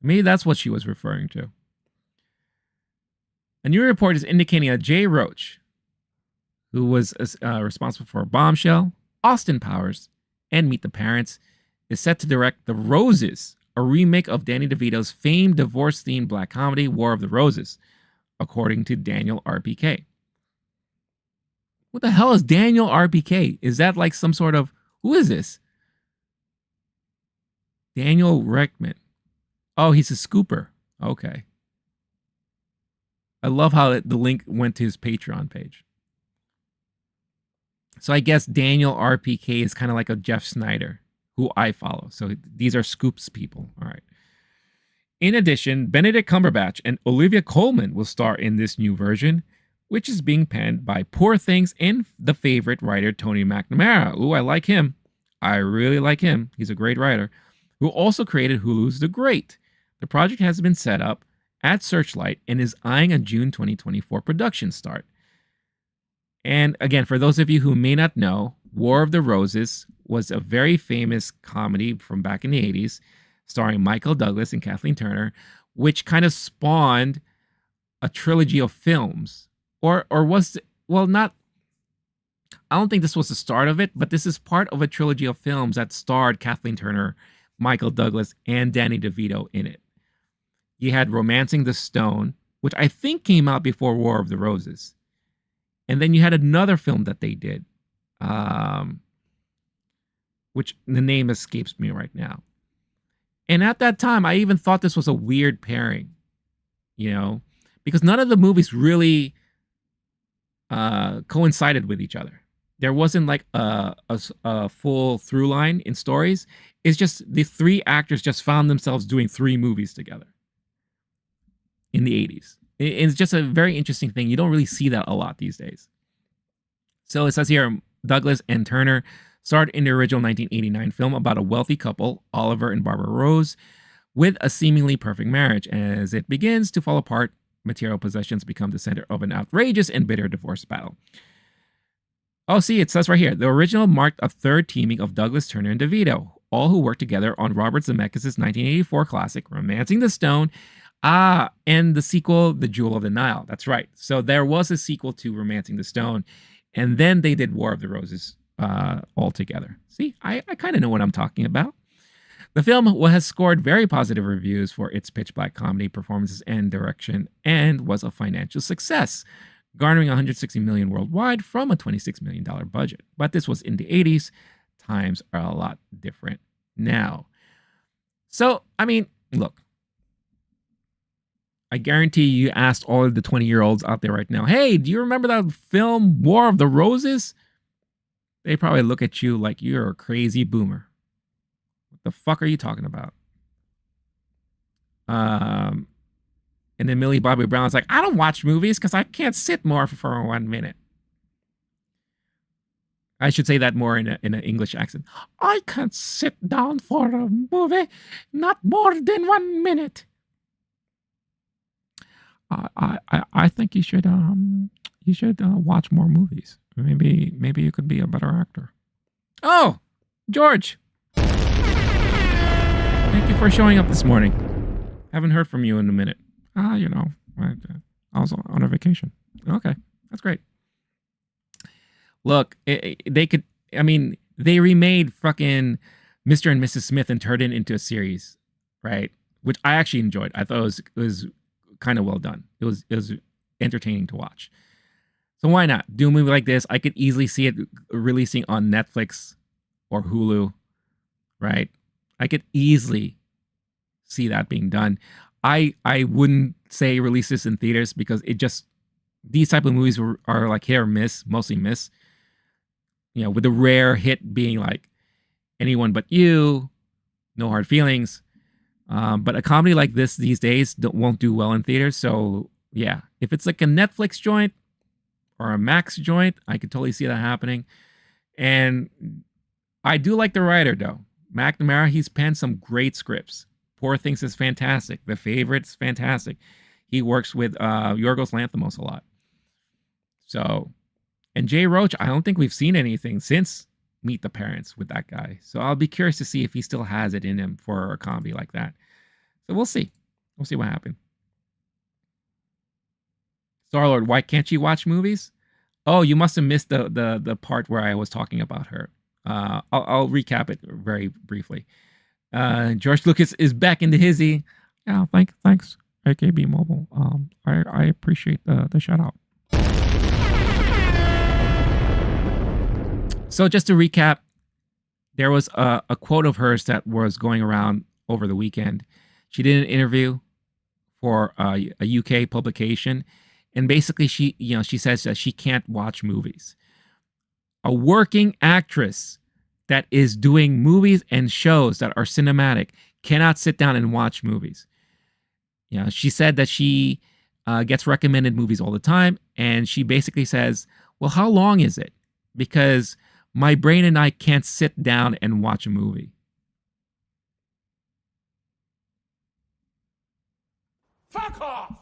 S1: maybe that's what she was referring to. A new report is indicating that Jay Roach, who was responsible for Bombshell, Austin Powers, and Meet the Parents, is set to direct The Roses, a remake of Danny DeVito's famed divorce-themed black comedy War of the Roses, according to Daniel RPK. What the hell is Daniel RPK? Is that like some sort of... Who is this? Daniel Reckman. Oh, he's a scooper. Okay. I love how the link went to his Patreon page. So I guess Daniel RPK is kind of like a Jeff Snyder, who I follow. So these are Scoops people. All right. In addition, Benedict Cumberbatch and Olivia Colman will star in this new version, which is being penned by Poor Things and The Favorite writer Tony McNamara. Ooh, I like him. I really like him. He's a great writer, who also created Hulu's The Great. The project has been set up at Searchlight and is eyeing a June 2024 production start. And again, for those of you who may not know, War of the Roses was a very famous comedy from back in the 80s, starring Michael Douglas and Kathleen Turner, which kind of spawned a trilogy of films. Or was, well, not, I don't think this was the start of it, but this is part of a trilogy of films that starred Kathleen Turner, Michael Douglas, and Danny DeVito in it. You had Romancing the Stone, which I think came out before War of the Roses. And then you had another film that they did, which the name escapes me right now. And at that time, I even thought this was a weird pairing, you know, because none of the movies really coincided with each other. There wasn't like a full through line in stories. It's just the three actors just found themselves doing 3 movies together in the 80s. It's just a very interesting thing. You don't really see that a lot these days. So it says here, Douglas and Turner starred in the original 1989 film about a wealthy couple, Oliver and Barbara Rose, with a seemingly perfect marriage. As it begins to fall apart, material possessions become the center of an outrageous and bitter divorce battle. Oh, see, it says right here, the original marked a third teaming of Douglas, Turner, and DeVito, all who worked together on Robert Zemeckis' 1984 classic, Romancing the Stone, and the sequel, The Jewel of the Nile. That's right. So there was a sequel to Romancing the Stone, and then they did War of the Roses all together. See, I kind of know what I'm talking about. The film has scored very positive reviews for its pitch black comedy performances and direction, and was a financial success, garnering $160 million worldwide from a $26 million budget. But this was in the 80s. Times are a lot different now. So, I mean, look, I guarantee you asked all of the 20-year-olds out there right now, hey, do you remember that film War of the Roses? They probably look at you like you're a crazy boomer. What the fuck are you talking about? And then Millie Bobby Brown's like, I don't watch movies because I can't sit more for 1 minute. I should say that more in an English accent. I can't sit down for a movie, not more than 1 minute. I think you should watch more movies. Maybe you could be a better actor. Oh, George. Thank you for showing up this morning. Haven't heard from you in a minute. You know, I was on a vacation. Okay, that's great. Look, they remade fucking Mr. and Mrs. Smith and turned it into a series, right? Which I actually enjoyed. I thought it was kind of well done. It was entertaining to watch. So why not do a movie like this? I could easily see it releasing on Netflix or Hulu, right? I could easily see that being done. I wouldn't say release this in theaters because these type of movies are like hit or miss, mostly miss. You know, with the rare hit being like Anyone But You, No Hard Feelings. But a comedy like this these days won't do well in theaters. So yeah, if it's like a Netflix joint or a Max joint, I could totally see that happening. And I do like the writer though. McNamara, he's penned some great scripts. Poor Things is fantastic. The Favorite's fantastic. He works with Yorgos Lanthimos a lot. So, and Jay Roach, I don't think we've seen anything since Meet the Parents with that guy. So I'll be curious to see if he still has it in him for a comedy like that. So we'll see. We'll see what happens. Star-Lord, why can't you watch movies? Oh, you must have missed the part where I was talking about her. I'll recap it very briefly. George Lucas is back into hizzy. Yeah, thanks, AKB Mobile. I appreciate the shout out. So just to recap, there was a quote of hers that was going around over the weekend. She did an interview for a UK publication, and basically she says that she can't watch movies. A working actress that is doing movies and shows that are cinematic cannot sit down and watch movies. You know, she said that she gets recommended movies all the time, and she basically says, well, how long is it? Because my brain and I can't sit down and watch a movie.
S5: Fuck off!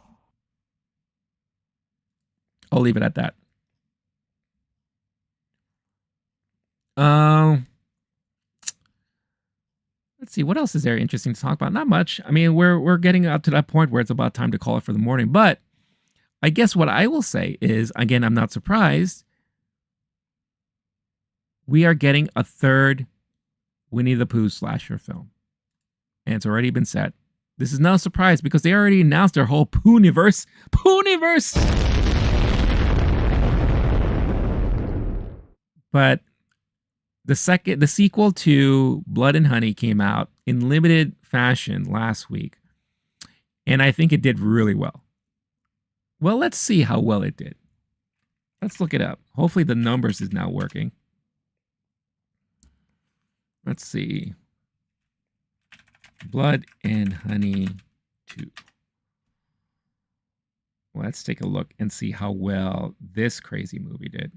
S1: I'll leave it at that. Um, let's see, what else is there interesting to talk about? Not much. I mean, we're getting up to that point where it's about time to call it for the morning. But I guess what I will say is, again, I'm not surprised. We are getting a third Winnie the Pooh slasher film. And it's already been set. This is not a surprise because they already announced their whole Poohniverse. Poohniverse! But the sequel to Blood and Honey came out in limited fashion last week. And I think it did really well. Well, let's see how well it did. Let's look it up. Hopefully the numbers is now working. Let's see. Blood and Honey 2. Let's take a look and see how well this crazy movie did.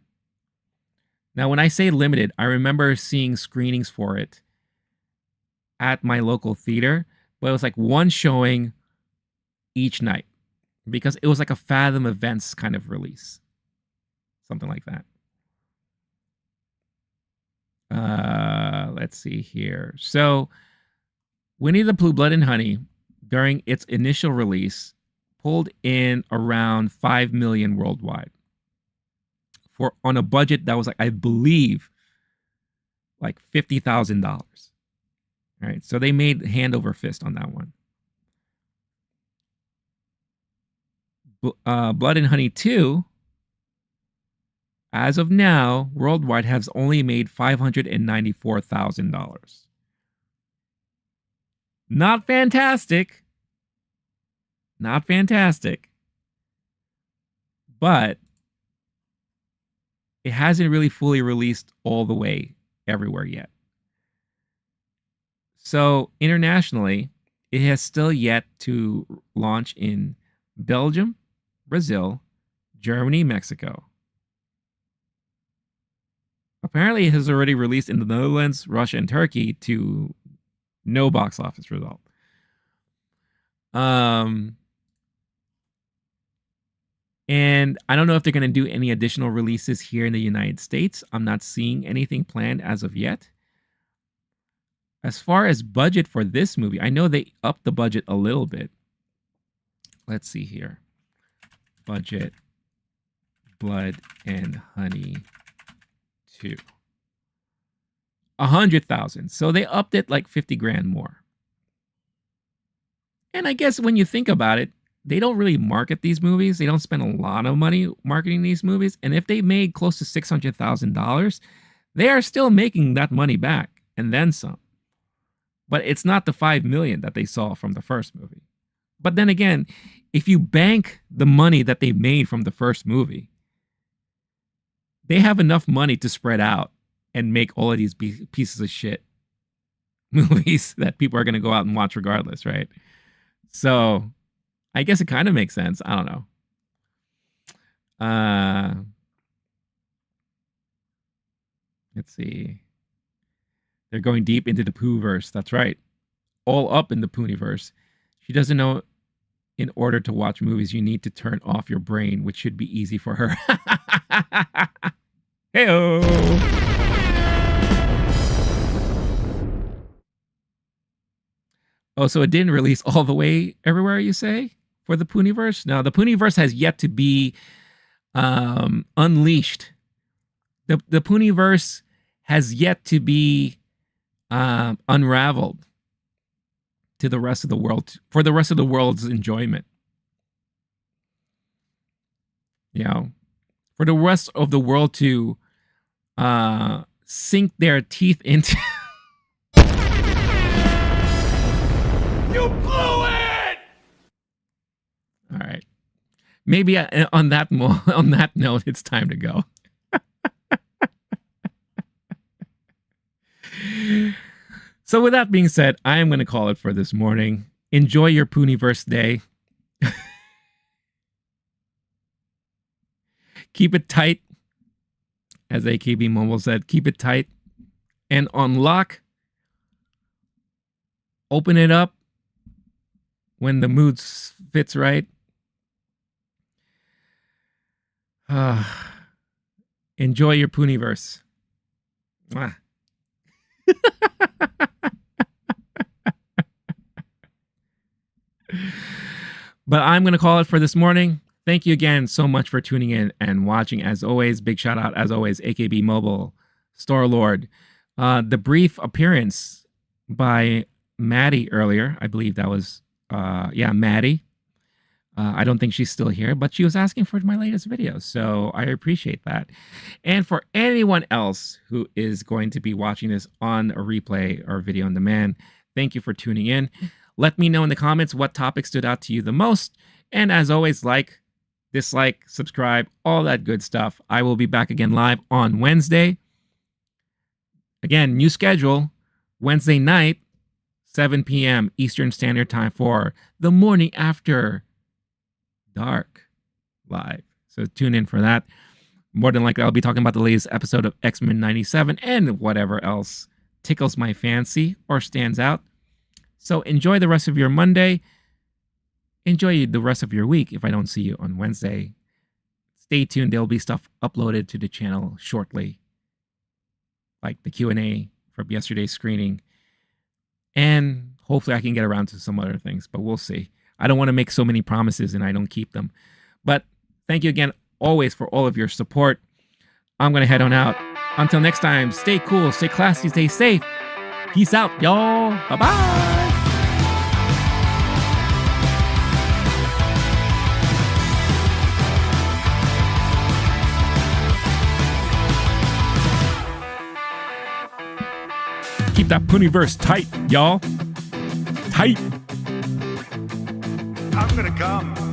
S1: Now, when I say limited, I remember seeing screenings for it at my local theater, but it was like one showing each night because it was like a Fathom Events kind of release. Something like that. Let's see here. So, Winnie the Pooh, Blood and Honey, during its initial release, pulled in around 5 million worldwide on a budget that was like, I believe, like $50,000. Right, so they made hand over fist on that one. Blood and Honey 2, as of now, worldwide has only made $594,000. Not fantastic. Not fantastic. But it hasn't really fully released all the way everywhere yet. So internationally, it has still yet to launch in Belgium, Brazil, Germany, Mexico. Apparently, it has already released in the Netherlands, Russia, and Turkey to no box office result. And I don't know if they're going to do any additional releases here in the United States. I'm not seeing anything planned as of yet. As far as budget for this movie, I know they upped the budget a little bit. Let's see here. Budget, Blood and Honey 2. 100,000. So they upped it like 50 grand more. And I guess when you think about it, they don't really market these movies. They don't spend a lot of money marketing these movies. And if they made close to $600,000, they are still making that money back and then some. But it's not the 5 million that they saw from the first movie. But then again, if you bank the money that they made from the first movie, they have enough money to spread out and make all of these pieces of shit movies that people are going to go out and watch regardless, right? So I guess it kind of makes sense. I don't know. Let's see. They're going deep into the Pooh-verse. That's right. All up in the Poohniverse. She doesn't know in order to watch movies, you need to turn off your brain, which should be easy for her. Hey-o! Oh, so it didn't release all the way everywhere, you say, for the Poohniverse? Now, the Poohniverse has yet to be unleashed. The Poohniverse has yet to be unraveled to the rest of the world, for the rest of the world's enjoyment. You know, for the rest of the world to sink their teeth into.
S5: You blew it!
S1: All right. Maybe on that note, it's time to go. So with that being said, I am going to call it for this morning. Enjoy your Poohniverse day. Keep it tight. As AKB Mobile said, keep it tight. And unlock. Open it up when the mood fits right. Enjoy your Poohniverse. Mwah. But I'm going to call it for this morning. Thank you again so much for tuning in and watching. As always, big shout out, as always, AKB Mobile, Star-Lord. The brief appearance by Maddie earlier, I believe that was, Maddie. I don't think she's still here, but she was asking for my latest video, so I appreciate that. And for anyone else who is going to be watching this on a replay or video on demand, thank you for tuning in. Let me know in the comments what topic stood out to you the most. And as always, like, dislike, subscribe, all that good stuff. I will be back again live on Wednesday. Again, new schedule, Wednesday night, 7 p.m. Eastern Standard Time for the morning after dark live. So tune in for that. More than likely, I'll be talking about the latest episode of X-Men 97 and whatever else tickles my fancy or stands out. So enjoy the rest of your Monday. Enjoy the rest of your week if I don't see you on Wednesday. Stay tuned. There'll be stuff uploaded to the channel shortly, like the Q&A from yesterday's screening. And hopefully I can get around to some other things, but we'll see. I don't want to make so many promises and I don't keep them. But thank you again, always, for all of your support. I'm going to head on out. Until next time, stay cool, stay classy, stay safe. Peace out, y'all. Bye-bye. Keep that Puniverse tight, y'all. Tight.
S5: I'm gonna come.